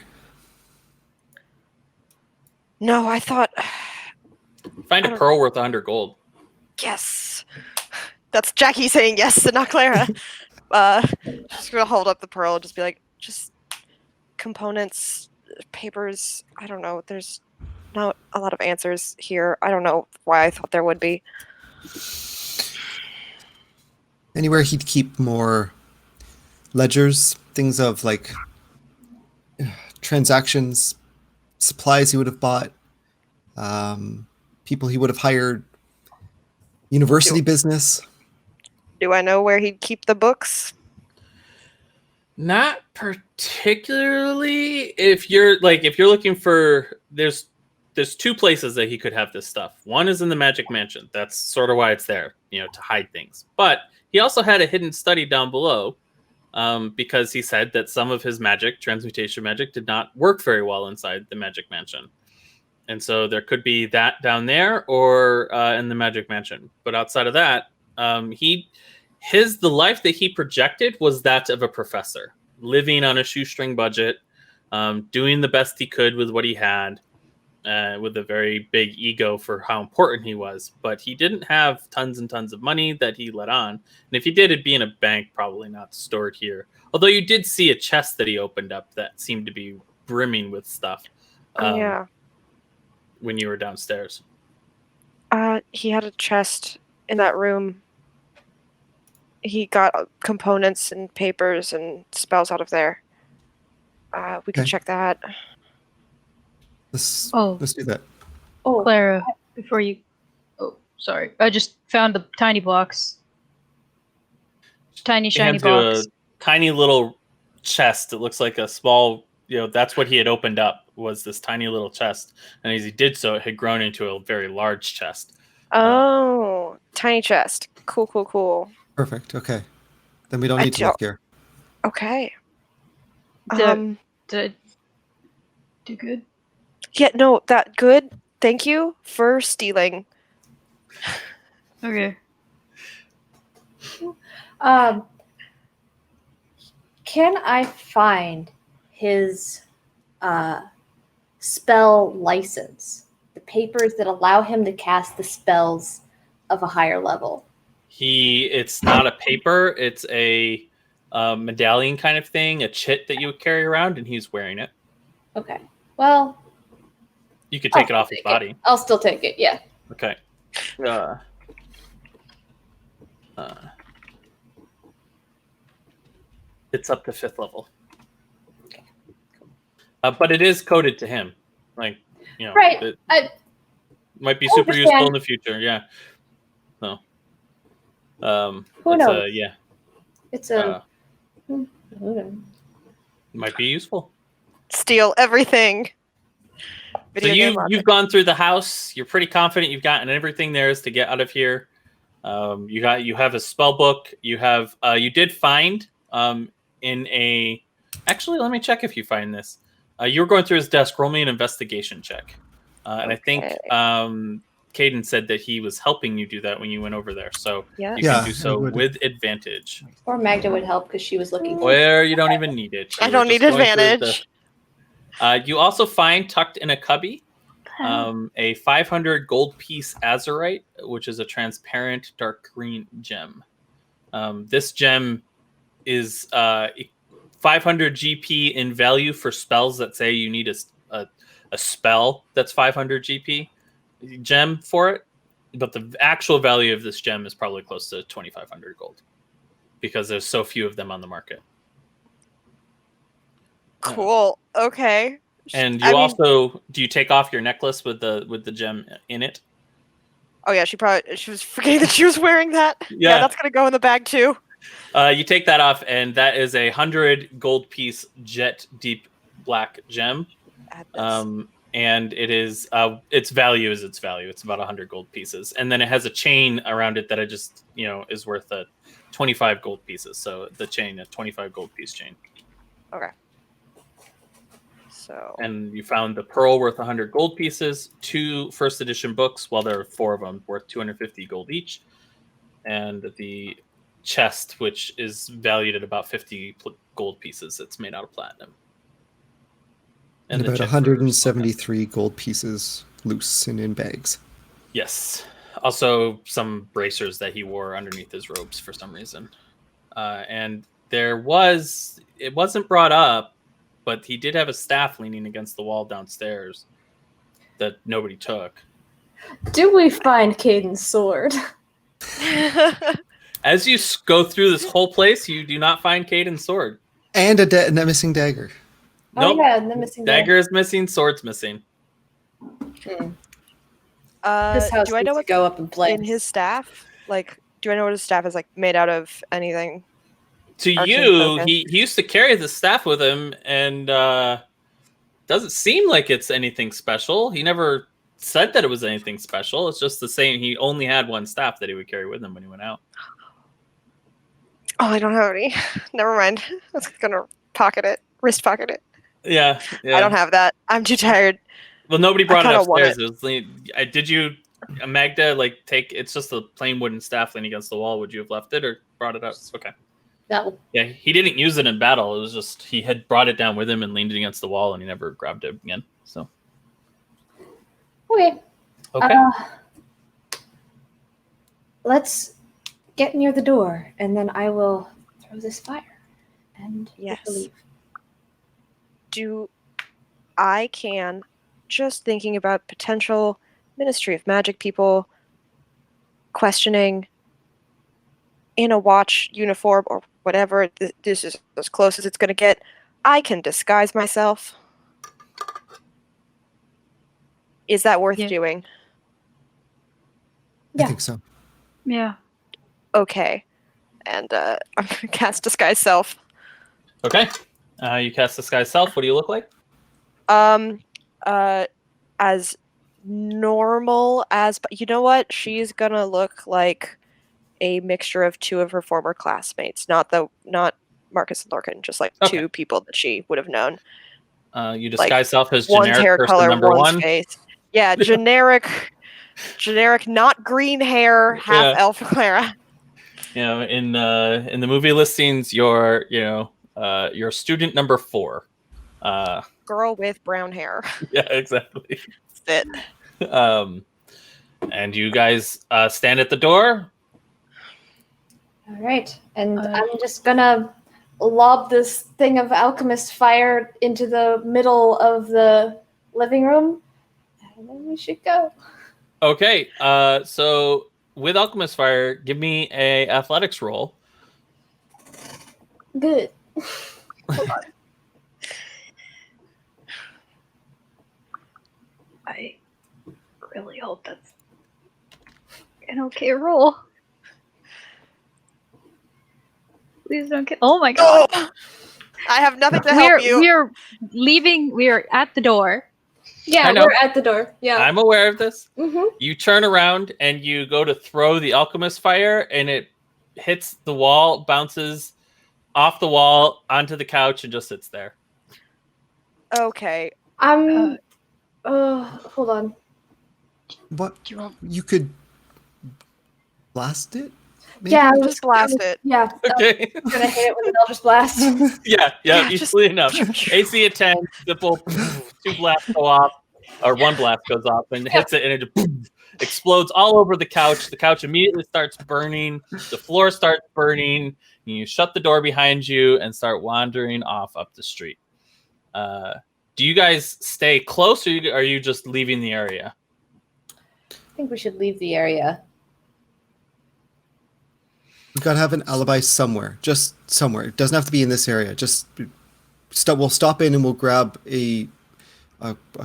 No, I thought. Find a pearl worth 100 gold. Yes. That's Jackie saying yes, and not Clara. Just gonna hold up the pearl and just be like, just components, papers. I don't know. There's not a lot of answers here. I don't know why I thought there would be. Anywhere he'd keep more ledgers, things of like transactions, supplies he would have bought, people he would have hired, university business. Do I know where he'd keep the books? Not particularly. If you're looking for, there's two places that he could have this stuff. One is in the Magic Mansion. That's sort of why it's there, to hide things. But he also had a hidden study down below, because he said that some of his transmutation magic, did not work very well inside the Magic Mansion. And so there could be that down there or in the Magic Mansion. But outside of that, the life that he projected was that of a professor, living on a shoestring budget, doing the best he could with what he had, with a very big ego for how important he was. But he didn't have tons and tons of money that he let on. And if he did, it'd be in a bank, probably not stored here. Although you did see a chest that he opened up that seemed to be brimming with stuff. Yeah. When you were downstairs. He had a chest in that room. He got components and papers and spells out of there. We can Okay. check that. Let's do that. Oh, Clara, before you... Oh, sorry. I just found the tiny box. Tiny, shiny Hands you a box. tiny little chest. It looks like a small, that's what he had opened up, was this tiny little chest. And as he did so, it had grown into a very large chest. Oh, tiny chest. Cool. Perfect. Okay. Then we don't I need to look here. Okay. Did I do good? Yeah, no, that good. Thank you for stealing. Okay. Can I find his spell license? The papers that allow him to cast the spells of a higher level. It's not a paper, it's a medallion kind of thing, a chit that you would carry around, and he's wearing it. Okay. Well, You could take it I'll off his take body. I'll still take it. Yeah. Okay. It's up to 5th level. Okay. But it is coded to him. Like, Right. It I might be I super understand. useful in the future. Yeah. No. Who it's knows? Yeah. It's a. It might be useful. Steal everything. So Video game logic. you've gone through the house. You're pretty confident you've gotten everything there is to get out of here. You have a spell book. You did find in a. Actually, let me check if you find this. You were going through his desk. Roll me an investigation check, and I think Caden said that he was helping you do that when you went over there. So Yeah. you Yeah, can do so I would. with advantage. Or Magda would help because she was looking for. Where you don't even need it. I You don't were need just going through advantage. You also find tucked in a cubby a 500 gold piece azurite, which is a transparent dark green gem. This gem is 500 GP in value for spells that say you need a spell that's 500 GP gem for it. But the actual value of this gem is probably close to 2,500 gold because there's so few of them on the market. Cool. Okay. And I you mean- also do you take off your necklace with the gem in it? Oh yeah, she was forgetting that she was wearing that. Yeah. That's gonna go in the bag too. You take that off, and that is a 100 gold piece jet deep black gem. Add this. And it is its value is its value. It's about 100 gold pieces, and then it has a chain around it that I just is worth 25 gold pieces. So the chain, a 25 gold piece chain. Okay. So And you found the pearl worth 100 gold pieces, 2 first edition books, well, there are 4 of them worth 250 gold each, and the chest, which is valued at about 50 gold pieces. It's made out of platinum. And the about jet 173 gold pieces loose and in bags. Yes. Also, some bracers that he wore underneath his robes for some reason. And it wasn't brought up, but he did have a staff leaning against the wall downstairs that nobody took. Do we find Caden's sword? As you go through this whole place, you do not find Caden's sword. And a missing dagger. Nope. Oh yeah, and the missing Dagger is missing, sword's missing. This house do I know needs to what go up in flames. in his staff? Like, do I know what his staff is like made out of? Anything? To Arcane you, focus. he used to carry the staff with him, and doesn't seem like it's anything special. He never said that it was anything special. It's just the same. He only had one staff that he would carry with him when he went out. Oh, I don't have any. Never mind. I was gonna wrist pocket it. Yeah, I don't have that. I'm too tired. Well, nobody brought it kinda want upstairs. Did you, Magda, take? It's just a plain wooden staff leaning against the wall. Would you have left it or brought it up? Okay. No. Yeah, he didn't use it in battle. It was just he had brought it down with him and leaned it against the wall, and he never grabbed it again. So Okay. okay. Let's get near the door, and then I will throw this fire. And we Yes. will leave. I can, just thinking about potential Ministry of Magic people questioning in a watch uniform or whatever. This is as close as it's going to get. I can disguise myself. Is that worth Yeah. doing? Yeah. I think so. Yeah. Okay. And I'm going to cast Disguise Self. Okay. You cast Disguise Self. What do you look like? As normal as, but you know what? She's gonna look like a mixture of two of her former classmates, not Marcus and Lorcan, just like Okay. two people that she would have known. You disguise self as One's generic hair person color, number one's one. face. Yeah, generic, not green hair, half Yeah. elf Clara. In the movie listings, you're student number 4. Girl with brown hair. Yeah, exactly. That's it. And you guys stand at the door. All right, and I'm just gonna lob this thing of alchemist fire into the middle of the living room, and then we should go. Okay. So with alchemist fire, give me a athletics roll. Good. I really hope that's an okay roll. Please don't get. Oh my god! Oh, I have nothing to help you. We're leaving. We are at the door. Yeah, I know. we're at the door. Yeah. I'm aware of this. Mm-hmm. You turn around and you go to throw the alchemist fire, and it hits the wall, bounces off the wall onto the couch, and just sits there. Okay. Hold on. What? Do you want? You could blast it? Maybe? Yeah, Just blast it. Yeah. Okay. I'm gonna hit it with an Eldritch Blast. Yeah, Yeah, easily enough. AC at 10, simple, 2 blasts go off, or 1 blast goes off, and hits it, and it just explodes all over the couch. The couch immediately starts burning. The floor starts burning. And you shut the door behind you and start wandering off up the street. Do you guys stay close, or are you just leaving the area? I think we should leave the area. We've got to have an alibi somewhere. Just somewhere. It doesn't have to be in this area. Just we'll stop in and we'll grab a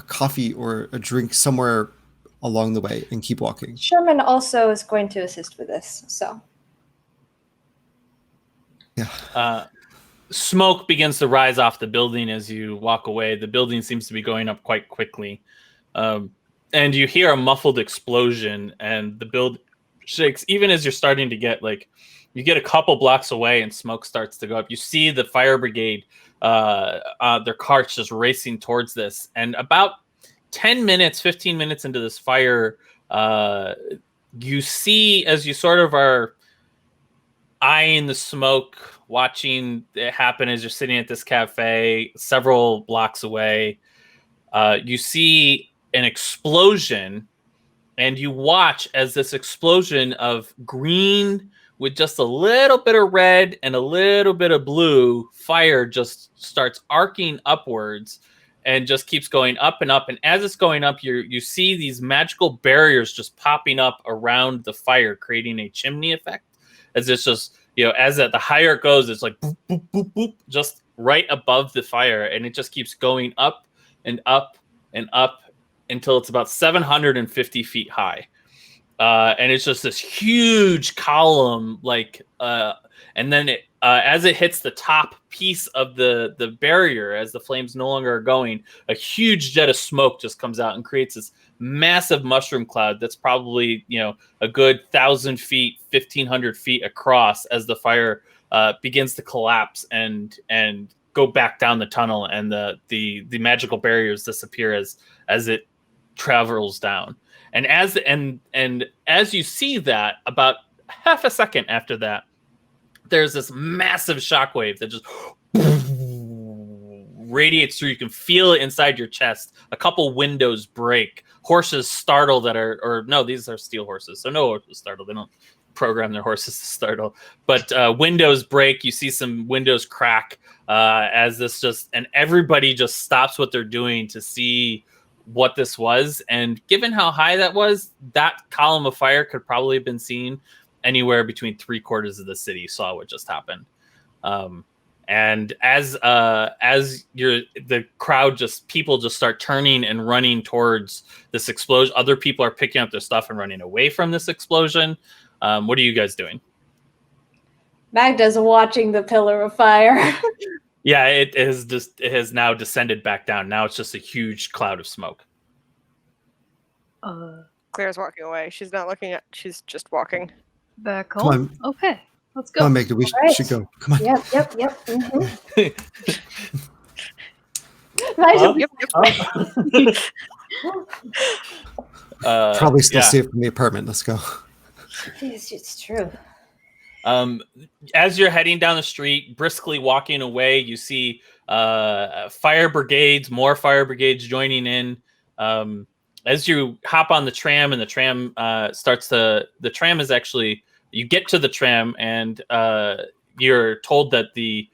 coffee or a drink somewhere along the way and keep walking. Sherman also is going to assist with this, so. Yeah. Smoke begins to rise off the building as you walk away. The building seems to be going up quite quickly. And you hear a muffled explosion, and the building shakes. Even as you're starting to get, you get a couple blocks away and smoke starts to go up. You see the fire brigade, their carts just racing towards this. And about 10 minutes, 15 minutes into this fire, you see, as you sort of are eyeing the smoke, watching it happen as you're sitting at this cafe several blocks away, you see an explosion, and you watch as this explosion of green with just a little bit of red and a little bit of blue fire just starts arcing upwards and just keeps going up and up. And as it's going up, you see these magical barriers just popping up around the fire, creating a chimney effect. As it's just, as the higher it goes, it's like boop, boop, boop, boop, just right above the fire. And it just keeps going up and up and up until it's about 750 feet high. And it's just this huge column, and then as it hits the top piece of the barrier, as the flames no longer are going, a huge jet of smoke just comes out and creates this massive mushroom cloud that's probably, a good 1,000 feet, 1,500 feet across, as the fire begins to collapse and go back down the tunnel, and the magical barriers disappear as it travels down. And as you see that, about half a second after that, there's this massive shockwave that just radiates through. You can feel it inside your chest. A couple windows break. Horses startle these are steel horses, so no horses startle. They don't program their horses to startle. But windows break. You see some windows crack as this and everybody just stops what they're doing to see what this was. And given how high that was, that column of fire could probably have been seen anywhere between 3/4 of the city saw what just happened. And as the crowd people just start turning and running towards this explosion. Other people are picking up their stuff and running away from this explosion. What are you guys doing? Magda's watching the pillar of fire. Yeah, it has now descended back down. Now it's just a huge cloud of smoke. Claire's walking away. She's not looking at. She's just walking. Back Come home? on. Okay, let's go. Come on, Magda. We Alright. should go. Come on. Yep. Mm-hmm. Nigel, Yep, Probably still yeah. safe from the apartment. Let's go. it's true. As you're heading down the street, briskly walking away, you see fire brigades, more fire brigades joining in. As you hop on the tram and the tram the tram is actually, you get to the tram and you're told that the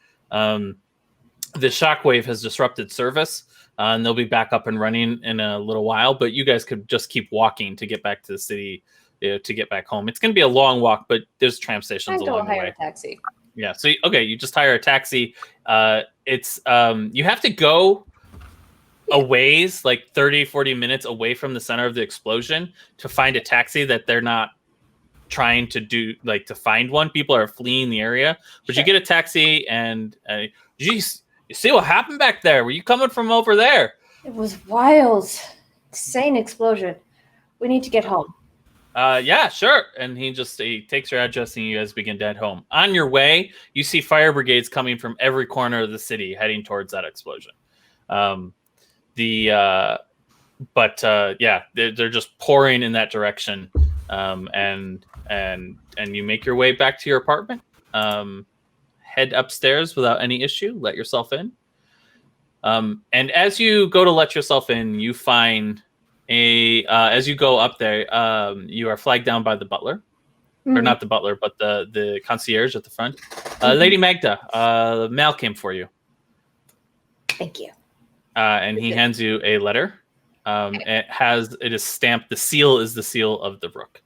shockwave has disrupted service and they'll be back up and running in a little while, but you guys could just keep walking to get back to the city, to get back home. It's going to be a long walk, but there's tram stations along the hire way. a taxi. Yeah. So, you just hire a taxi. It's you have to go a ways, like 30, 40 minutes away from the center of the explosion to find a taxi that they're not trying to do, like to find one. People are fleeing the area, but you get a taxi and geez, you see what happened back there? Were you coming from over there? It was wild. Insane explosion. We need to get home. Yeah, sure. And he takes your address and you guys begin to head home. On your way, you see fire brigades coming from every corner of the city heading towards that explosion. They're just pouring in that direction. And you make your way back to your apartment. Head upstairs without any issue. Let yourself in. And as you go to let yourself in, you find as you go up there, you are flagged down by the butler, or not the butler, but the concierge at the front. Lady Magda, mail came for you. Thank you. And he hands you a letter. It is stamped. The seal is the seal of the Rook.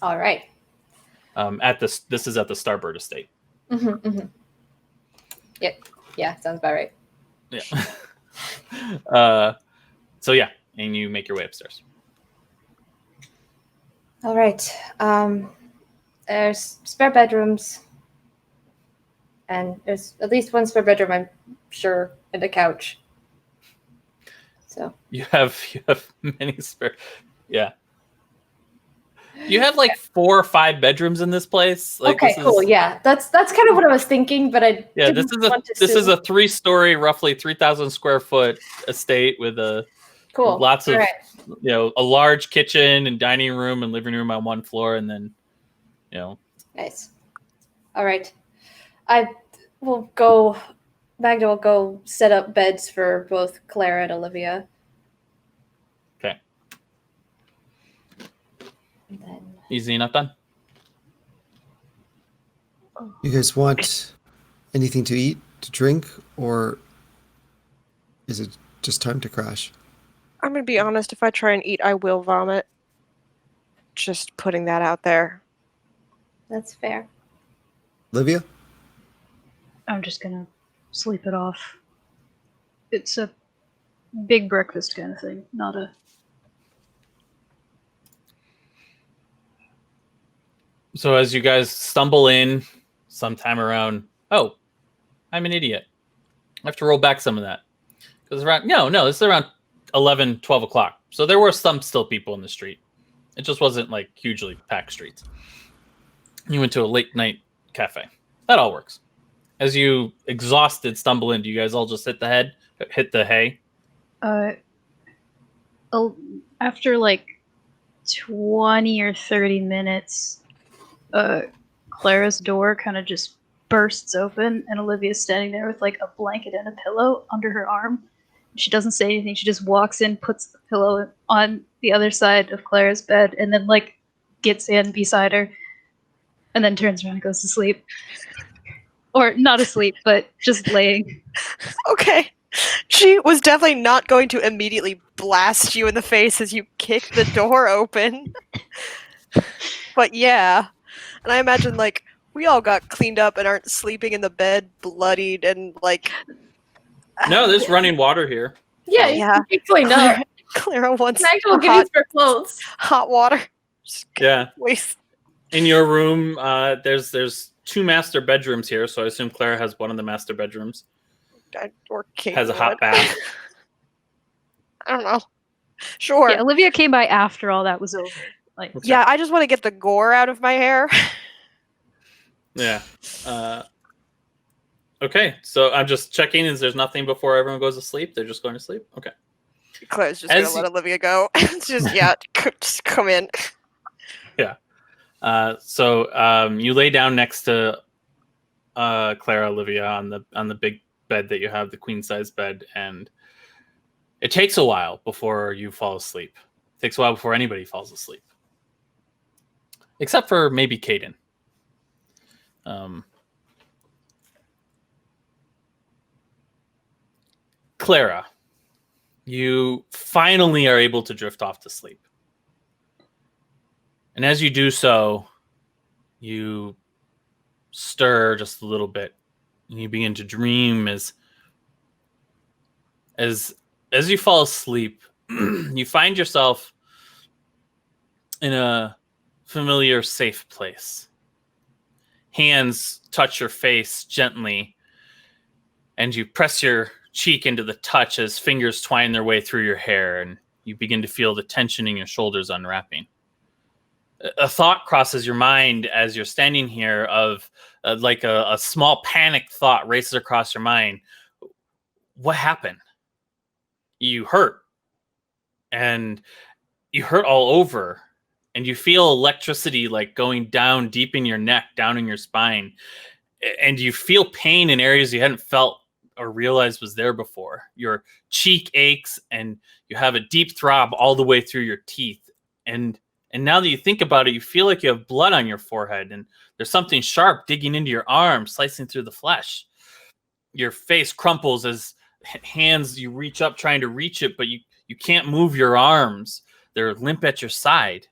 All right. This is at the Starbird estate. Yep. Yeah, sounds about right. Yeah. So yeah, and you make your way upstairs. All right. There's spare bedrooms, and there's at least one spare bedroom, I'm sure, and a couch. So You have many spare. Yeah. You have like 4 or 5 bedrooms in this place. Like, okay, cool. Yeah, that's kind of what I was thinking, but I Yeah, didn't want to this is assume. a 3-story, roughly 3,000 square foot estate with cool. lots of All right. a large kitchen and dining room and living room on one floor, and then Nice. All right. Magda will go set up beds for both Clara and Olivia. Okay. And then Easy enough done. You guys want anything to eat, to drink, or is it just time to crash? I'm gonna be honest. If I try and eat, I will vomit. Just putting that out there. that's fair. Olivia? I'm just gonna sleep it off. It's a big breakfast kind of thing, not a. So as you guys stumble in sometime around, oh, I'm an idiot. I have to roll back some of that. Because this is around 11, 12 o'clock. So there were some still people in the street. It just wasn't like hugely packed streets. You went to a late night cafe. That all works. As you exhausted stumble in, do you guys all just hit the hay? After like 20 or 30 minutes, Clara's door kind of just bursts open, and Olivia's standing there with like a blanket and a pillow under her arm. She doesn't say anything. She just walks in, puts the pillow on the other side of Clara's bed, and then like gets in beside her, and then turns around and goes to sleep. Or not asleep, but just laying. Okay. She was definitely not going to immediately blast you in the face as you kick the door open. But yeah. And I imagine, like, we all got cleaned up and aren't sleeping in the bed bloodied and, like... No, there's running water here. Yeah, Yeah. you clean up. Clara wants Magda will give you spare clothes. hot water. Just Yeah. waste. In your room, there's 2 master bedrooms here, so I assume Clara has one of the master bedrooms. Or Kate Has a hot would. bath. I don't know. Sure. Yeah, Olivia came by after all that was over. Like, Okay. Yeah, I just want to get the gore out of my hair. Yeah. Okay, so I'm just checking. Is there's nothing before everyone goes to sleep? They're just going to sleep? Okay. Claire's just As gonna you- let Olivia go. It's just just come in. So you lay down next to Clara, Olivia, on the big bed that you have, the queen size bed, and it takes a while before you fall asleep. It takes a while before anybody falls asleep, except for maybe Caden. Clara, you finally are able to drift off to sleep. And as you do so, you stir just a little bit, and you begin to dream as you fall asleep. You find yourself in a familiar, safe place. Hands touch your face gently, and you press your cheek into the touch as fingers twine their way through your hair, and you begin to feel the tension in your shoulders unwrapping. A thought crosses your mind as you're standing here of like a small panicked thought races across your mind. What happened? You hurt, and you hurt all over, and you feel electricity like going down deep in your neck, down in your spine, and you feel pain in areas you hadn't felt or realized was there before. Your cheek aches, and you have a deep throb all the way through your teeth, and now that you think about it, you feel like you have blood on your forehead, and there's something sharp digging into your arm, slicing through the flesh. Your face crumples as hands, you reach up trying to reach it, but you can't move your arms. They're limp at your side.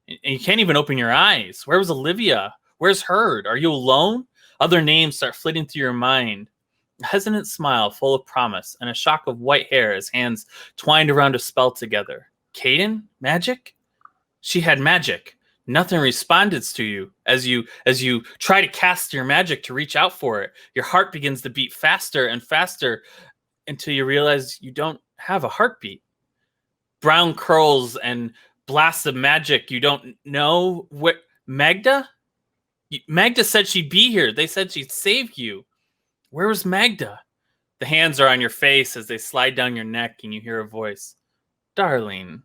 And you can't even open your eyes. Where was Olivia? Where's Herd? Are you alone? Other names start flitting through your mind. A hesitant smile full of promise, and a shock of white hair as hands twined around a spell together. Caden? Magic? She had magic. Nothing responds to you as you try to cast your magic to reach out for it. Your heart begins to beat faster and faster until you realize you don't have a heartbeat. Brown curls and blasts of magic. You don't know what Magda? Magda said she'd be here. They said she'd save you. Where was Magda? The hands are on your face as they slide down your neck, and you hear a voice. Darling.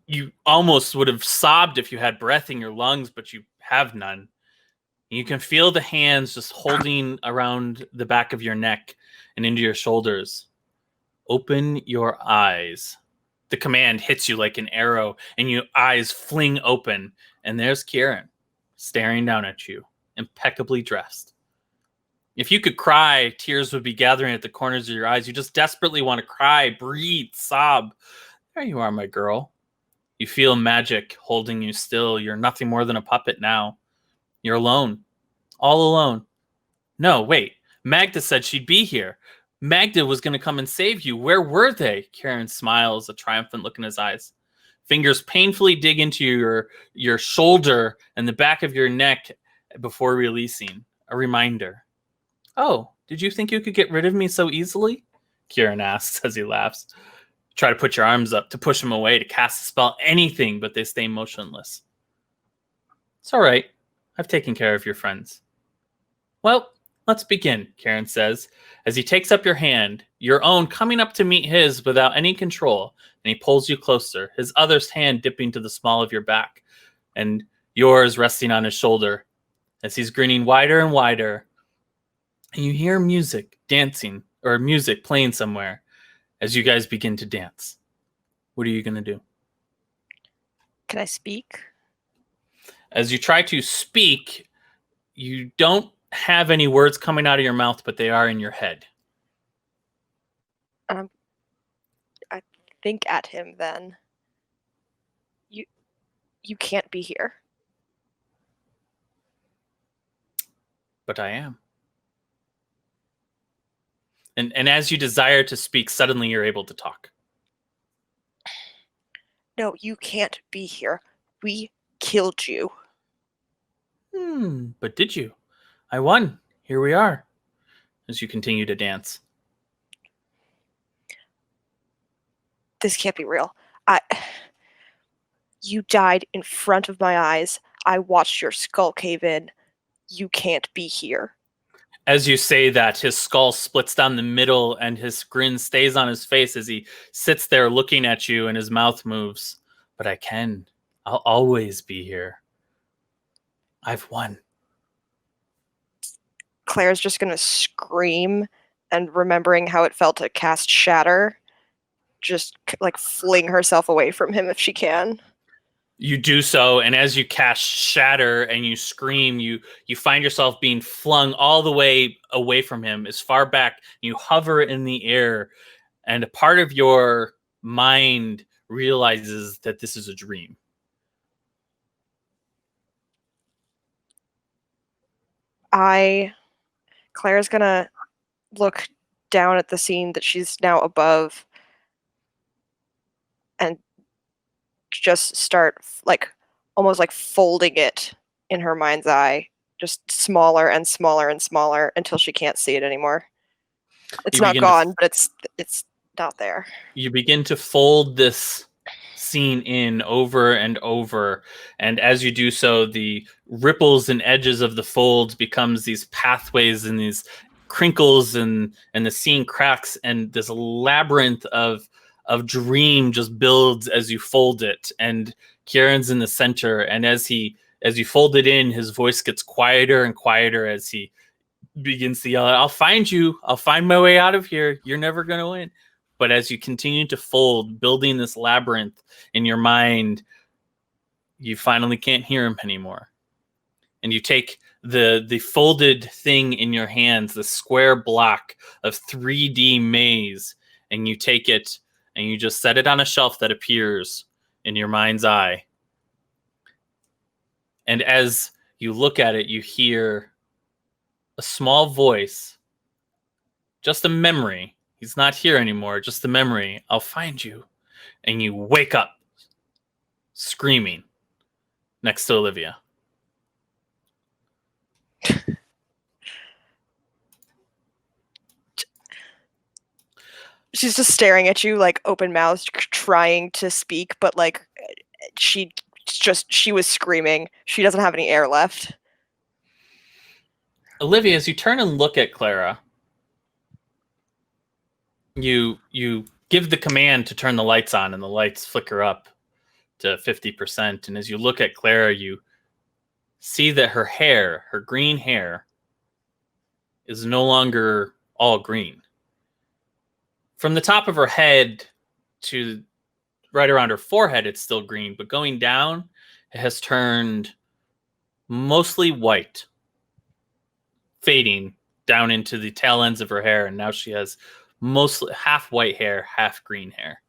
You almost would have sobbed if you had breath in your lungs, but you have none. You can feel the hands just holding around the back of your neck and into your shoulders. Open your eyes. The command hits you like an arrow, and your eyes fling open, and there's Kieran staring down at you, impeccably dressed. If you could cry, tears would be gathering at the corners of your eyes. You just desperately want to cry, breathe, sob. There you are, my girl. You feel magic holding you still. You're nothing more than a puppet now. You're alone. All alone. No, wait. Magda said she'd be here. Magda was going to come and save you. Where were they? Kieran smiles, a triumphant look in his eyes. Fingers painfully dig into your shoulder and the back of your neck before releasing. A reminder. Oh, did you think you could get rid of me so easily? Kieran asks as he laughs. Try to put your arms up to push him away, to cast a spell, anything, but they stay motionless. It's all right. I've taken care of your friends. Well, let's begin, Kieran says, as he takes up your hand, your own coming up to meet his without any control, and he pulls you closer, his other hand dipping to the small of your back, and yours resting on his shoulder, as he's grinning wider and wider. And you hear music dancing, or music playing somewhere, as you guys begin to dance. What are you going to do? Can I speak? As you try to speak, you don't have any words coming out of your mouth, but they are in your head. I think at him then. You can't be here. But I am. And as you desire to speak, suddenly you're able to talk. No, you can't be here. We killed you. But did you? I won. Here we are. As you continue to dance. This can't be real. You died in front of my eyes. I watched your skull cave in. You can't be here. As you say that, his skull splits down the middle and his grin stays on his face as he sits there looking at you and his mouth moves. But I can. I'll always be here. I've won. Claire's just going to scream, and remembering how it felt to cast Shatter, just like fling herself away from him if she can. You do so, and as you cast Shatter and you scream, you find yourself being flung all the way away from him, as far back. You hover in the air, and a part of your mind realizes that this is a dream. Claire's gonna look down at the scene that she's now above and just start like almost like folding it in her mind's eye, just smaller and smaller and smaller until she can't see it anymore. It's You not begin to gone, but it's not there. You begin to fold this scene in over and over, and as you do so, the ripples and edges of the folds becomes these pathways and these crinkles, and the scene cracks, and this labyrinth of dream just builds as you fold it. And Kieran's in the center, and as you fold it in, his voice gets quieter and quieter as he begins to yell, "I'll find you. I'll find my way out of here. You're never gonna win." But as you continue to fold, building this labyrinth in your mind, you finally can't hear him anymore. And you take the folded thing in your hands, the square block of 3D maze, and you take it and you just set it on a shelf that appears in your mind's eye. And as you look at it, you hear a small voice, just a memory. He's not here anymore, just the memory. "I'll find you." And you wake up screaming next to Olivia. She's just staring at you like open mouthed, trying to speak, but like she was screaming. She doesn't have any air left. Olivia, as you turn and look at Clara, you give the command to turn the lights on, and the lights flicker up to 50%. And as you look at Clara, you see that her hair, her green hair, is no longer all green. From the top of her head to right around her forehead, it's still green, but going down, it has turned mostly white, fading down into the tail ends of her hair, and now she has mostly half white hair, half green hair.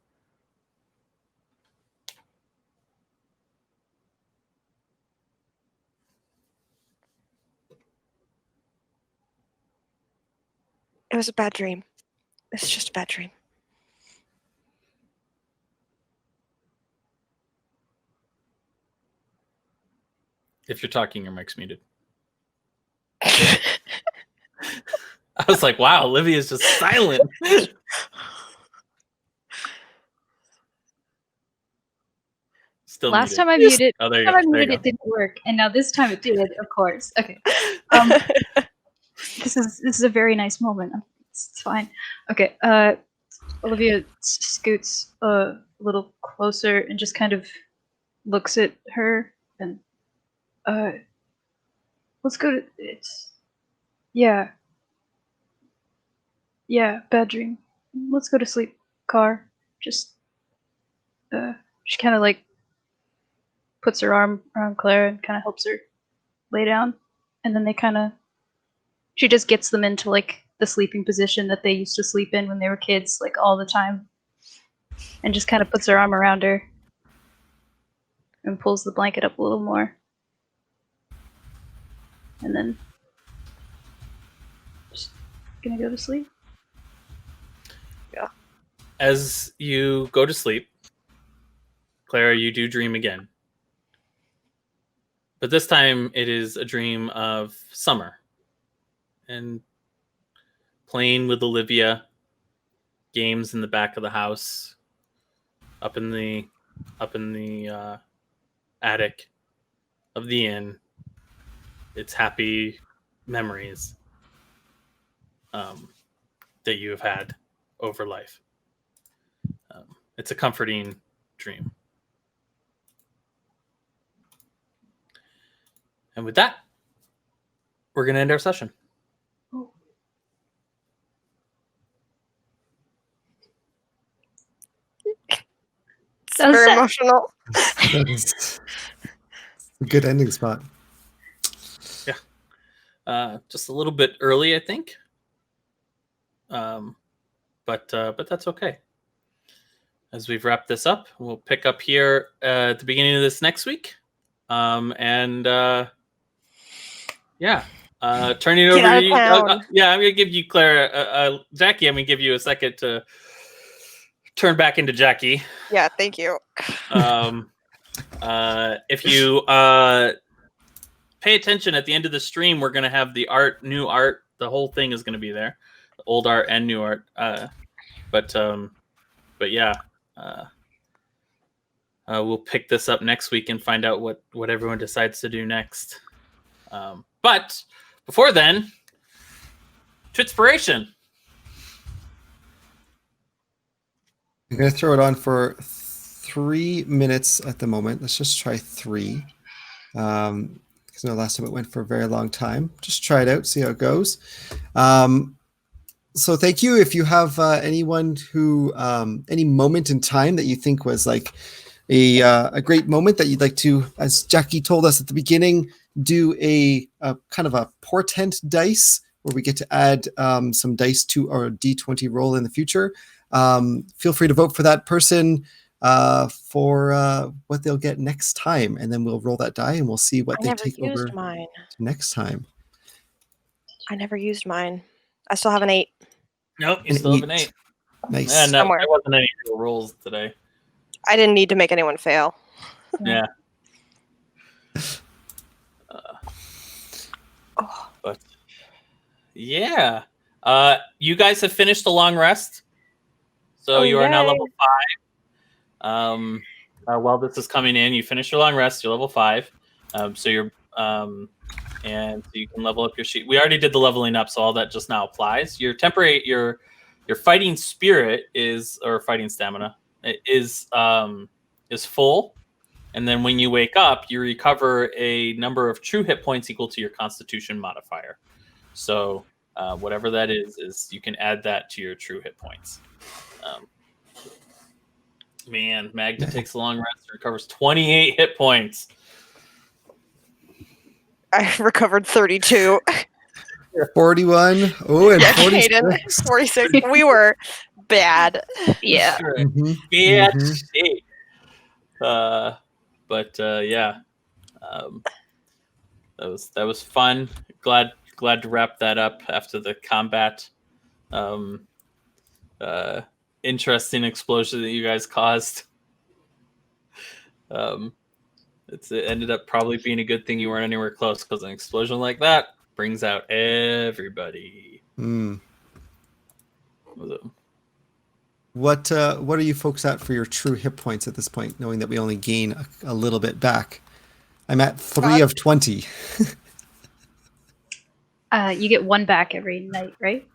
It was a bad dream. It's just a bad dream. If you're talking, your mic's muted. I was like, wow, Olivia's just silent. Still Last muted. time I muted, Oh, there you last go. time I There you muted, go. it didn't work, and now this time it did. Of course. Okay. This is a very nice moment. It's fine. Okay. Olivia scoots a little closer and just kind of looks at her and let's go to yeah, bad dream. Let's go to sleep, Car. Just she kind of like puts her arm around Claire and kind of helps her lay down, and then she just gets them into like the sleeping position that they used to sleep in when they were kids, like all the time, and just kind of puts her arm around her and pulls the blanket up a little more, and then just gonna go to sleep. As you go to sleep, Clara, you do dream again. But this time it is a dream of summer and playing with Olivia, games in the back of the house, up in the attic of the inn, its happy memories that you have had over life. It's a comforting dream. And with that, we're going to end our session. It's very emotional. That's a good ending spot. Just a little bit early, I think. But that's okay. As we've wrapped this up, we'll pick up here at the beginning of this next week. Turning it over to you. I'm gonna give you Clara, Jackie. I'm gonna give you a second to turn back into Jackie. Yeah, thank you. If you pay attention at the end of the stream, we're gonna have the new art. The whole thing is gonna be there, the old art and new art. We'll pick this up next week and find out what everyone decides to do next. But before then, Twitspiration. I'm going to throw it on for 3 minutes at the moment. Let's just try 3. Because no, last time it went for a very long time. Just try it out, see how it goes. So thank you. If you have anyone who, any moment in time that you think was like a great moment that you'd like to, as Jackie told us at the beginning, do a kind of a portent dice where we get to add some dice to our D20 roll in the future. Feel free to vote for that person for what they'll get next time, and then we'll roll that die and we'll see what they take over next time. I never used mine. I still have an 8. Nope, you still have an 8. Nice. Yeah, no, there wasn't any real rolls today. I didn't need to make anyone fail. Yeah. But yeah, you guys have finished the long rest, so you are now level 5. While this is coming in, you finish your long rest. You're level 5, so you're and so you can level up your sheet. We already did the leveling up, so all that just now applies. Your temporary, your fighting spirit or fighting stamina is full. And then when you wake up, you recover a number of true hit points equal to your Constitution modifier. So whatever that is you can add that to your true hit points. Magda takes a long rest and recovers 28 hit points. I recovered 32. 41. Oh, and 46. Kaden, 46. We were bad. Yeah. Mm-hmm. Bad Mhm. shape. That was fun. Glad to wrap that up after the combat. Interesting explosion that you guys caused. It ended up probably being a good thing you weren't anywhere close, because an explosion like that brings out everybody. Mm. What are you folks at for your true hit points at this point, knowing that we only gain a little bit back? I'm at 3 of 20. You get 1 back every night, right?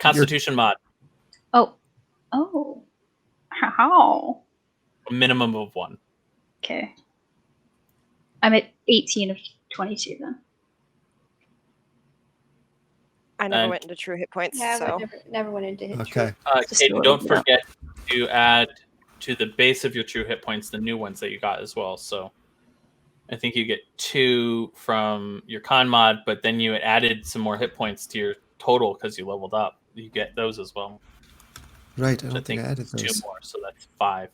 Constitution mod. Oh. How? A minimum of 1. Okay. I'm at 18 of 22 then. I never went into true hit points. Yeah, so. I never went into hit. Okay. Kate, don't forget to add to the base of your true hit points the new ones that you got as well. So I think you get 2 from your con mod, but then you added some more hit points to your total because you leveled up. You get those as well. Right. I don't think I added it's 2 those. more, so that's 5.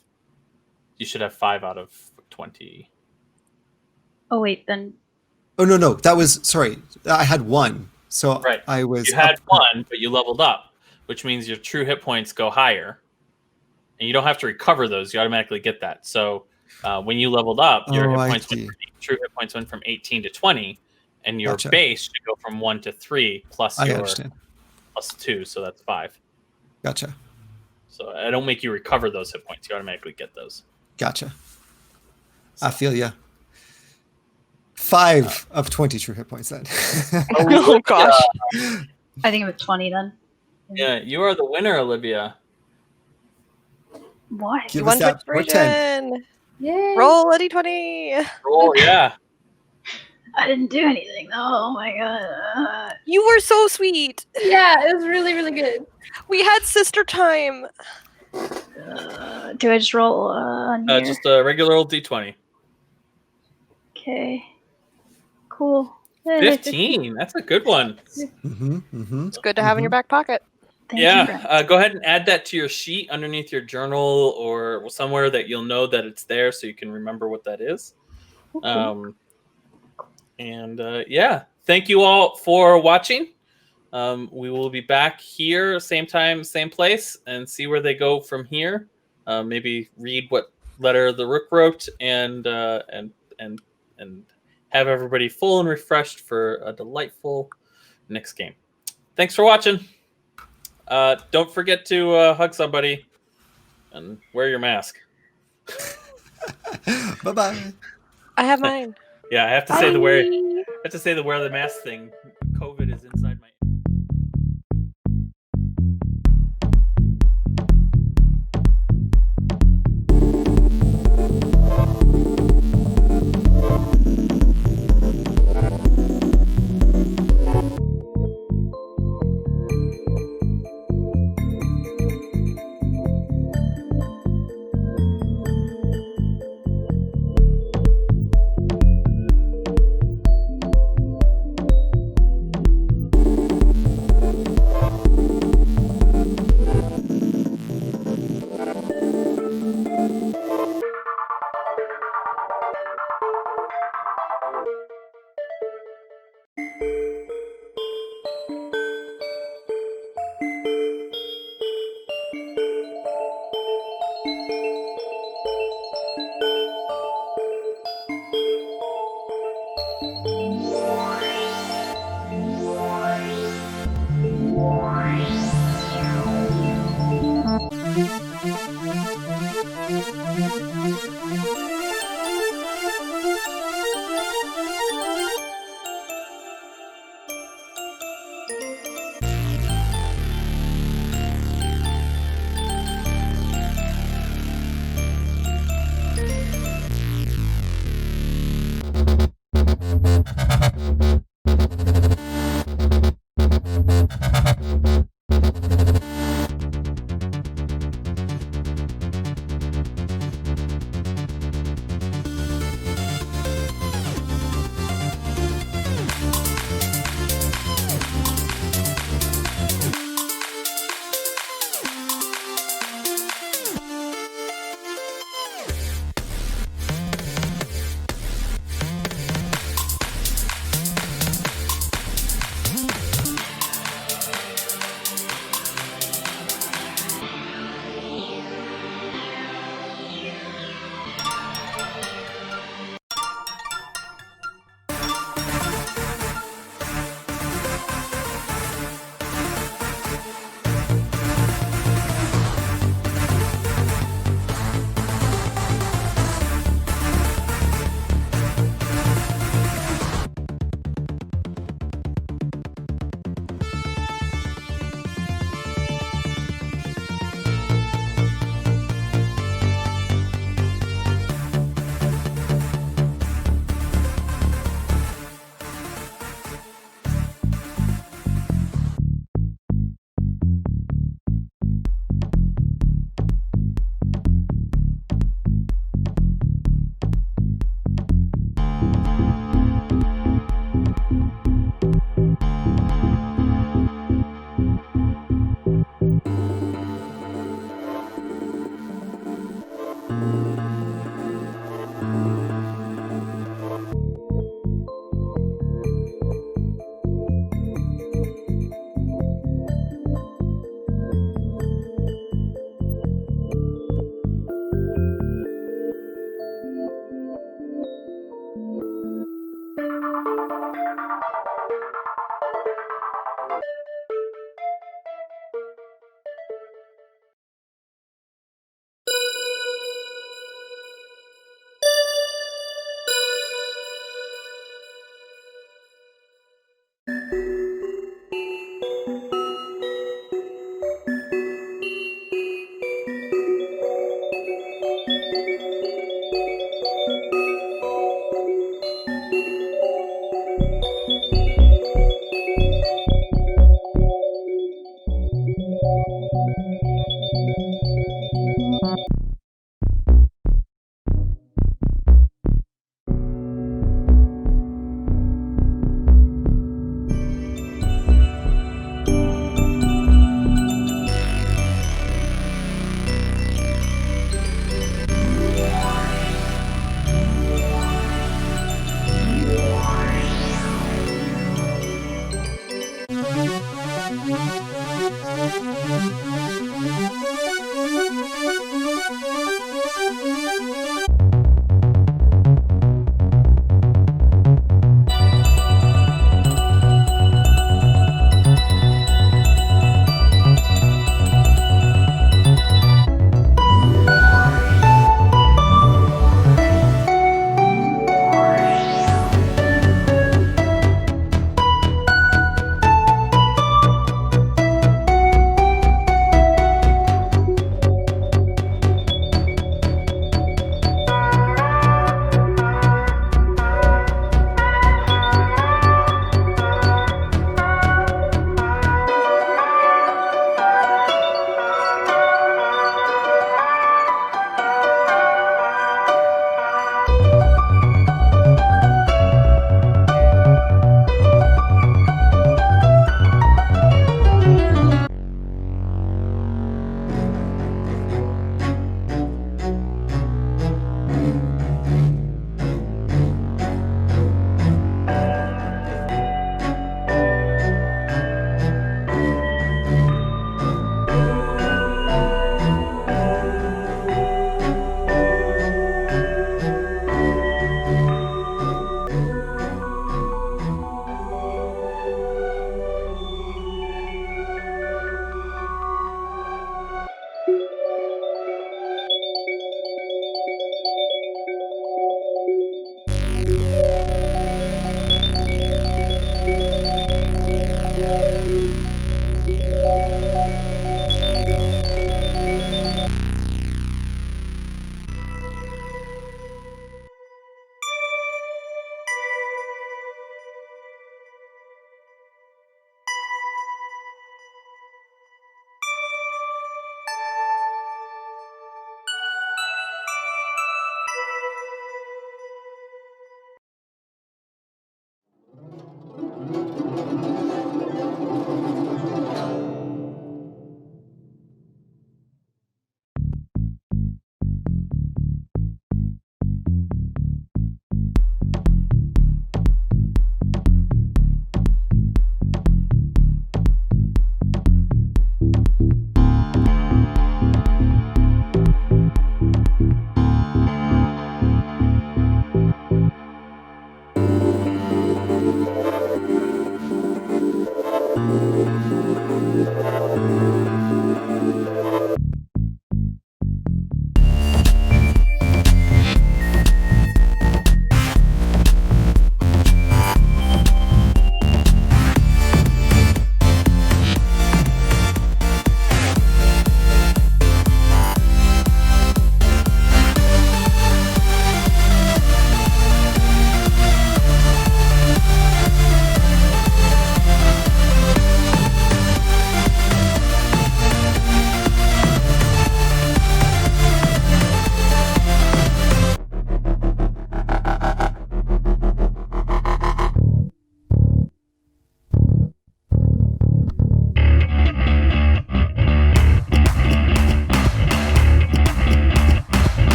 You should have 5 out of 20. Oh wait, then. Oh no, that was, sorry. I had 1. So Right. I was. You had 1, but you leveled up, which means your true hit points go higher, and you don't have to recover those. You automatically get that. So when you leveled up, your true hit points went from 18 to 20, and your base should go from 1 to 3 plus I your understand. plus 2, so that's 5. Gotcha. So I don't make you recover those hit points. You automatically get those. Gotcha. I feel ya. 5 of 20 true hit points then. Oh gosh. I think it was 20 then. Yeah, you are the winner, Olivia. Why? Give You us won that. We're 10. inspiration. Yay! Roll a d20. Oh yeah. I didn't do anything. Oh my god. You were so sweet. Yeah, it was really, really good. We had sister time. Do I just roll on here? Just a regular old d20. Okay. Cool. 15. That's a good one. Mm-hmm, mm-hmm. It's good to have in your back pocket. Thank you, Yeah. Brent. Go ahead and add that to your sheet underneath your journal or somewhere that you'll know that it's there, so you can remember what that is. Okay. Yeah, thank you all for watching. We will be back here, same time, same place, and see where they go from here. Maybe read what letter the Rook wrote, and have everybody full and refreshed for a delightful next game. Thanks for watching. Don't forget to hug somebody and wear your mask. Bye-bye. I have mine. Yeah, I have to say the wear Bye. the mask thing. COVID is inside.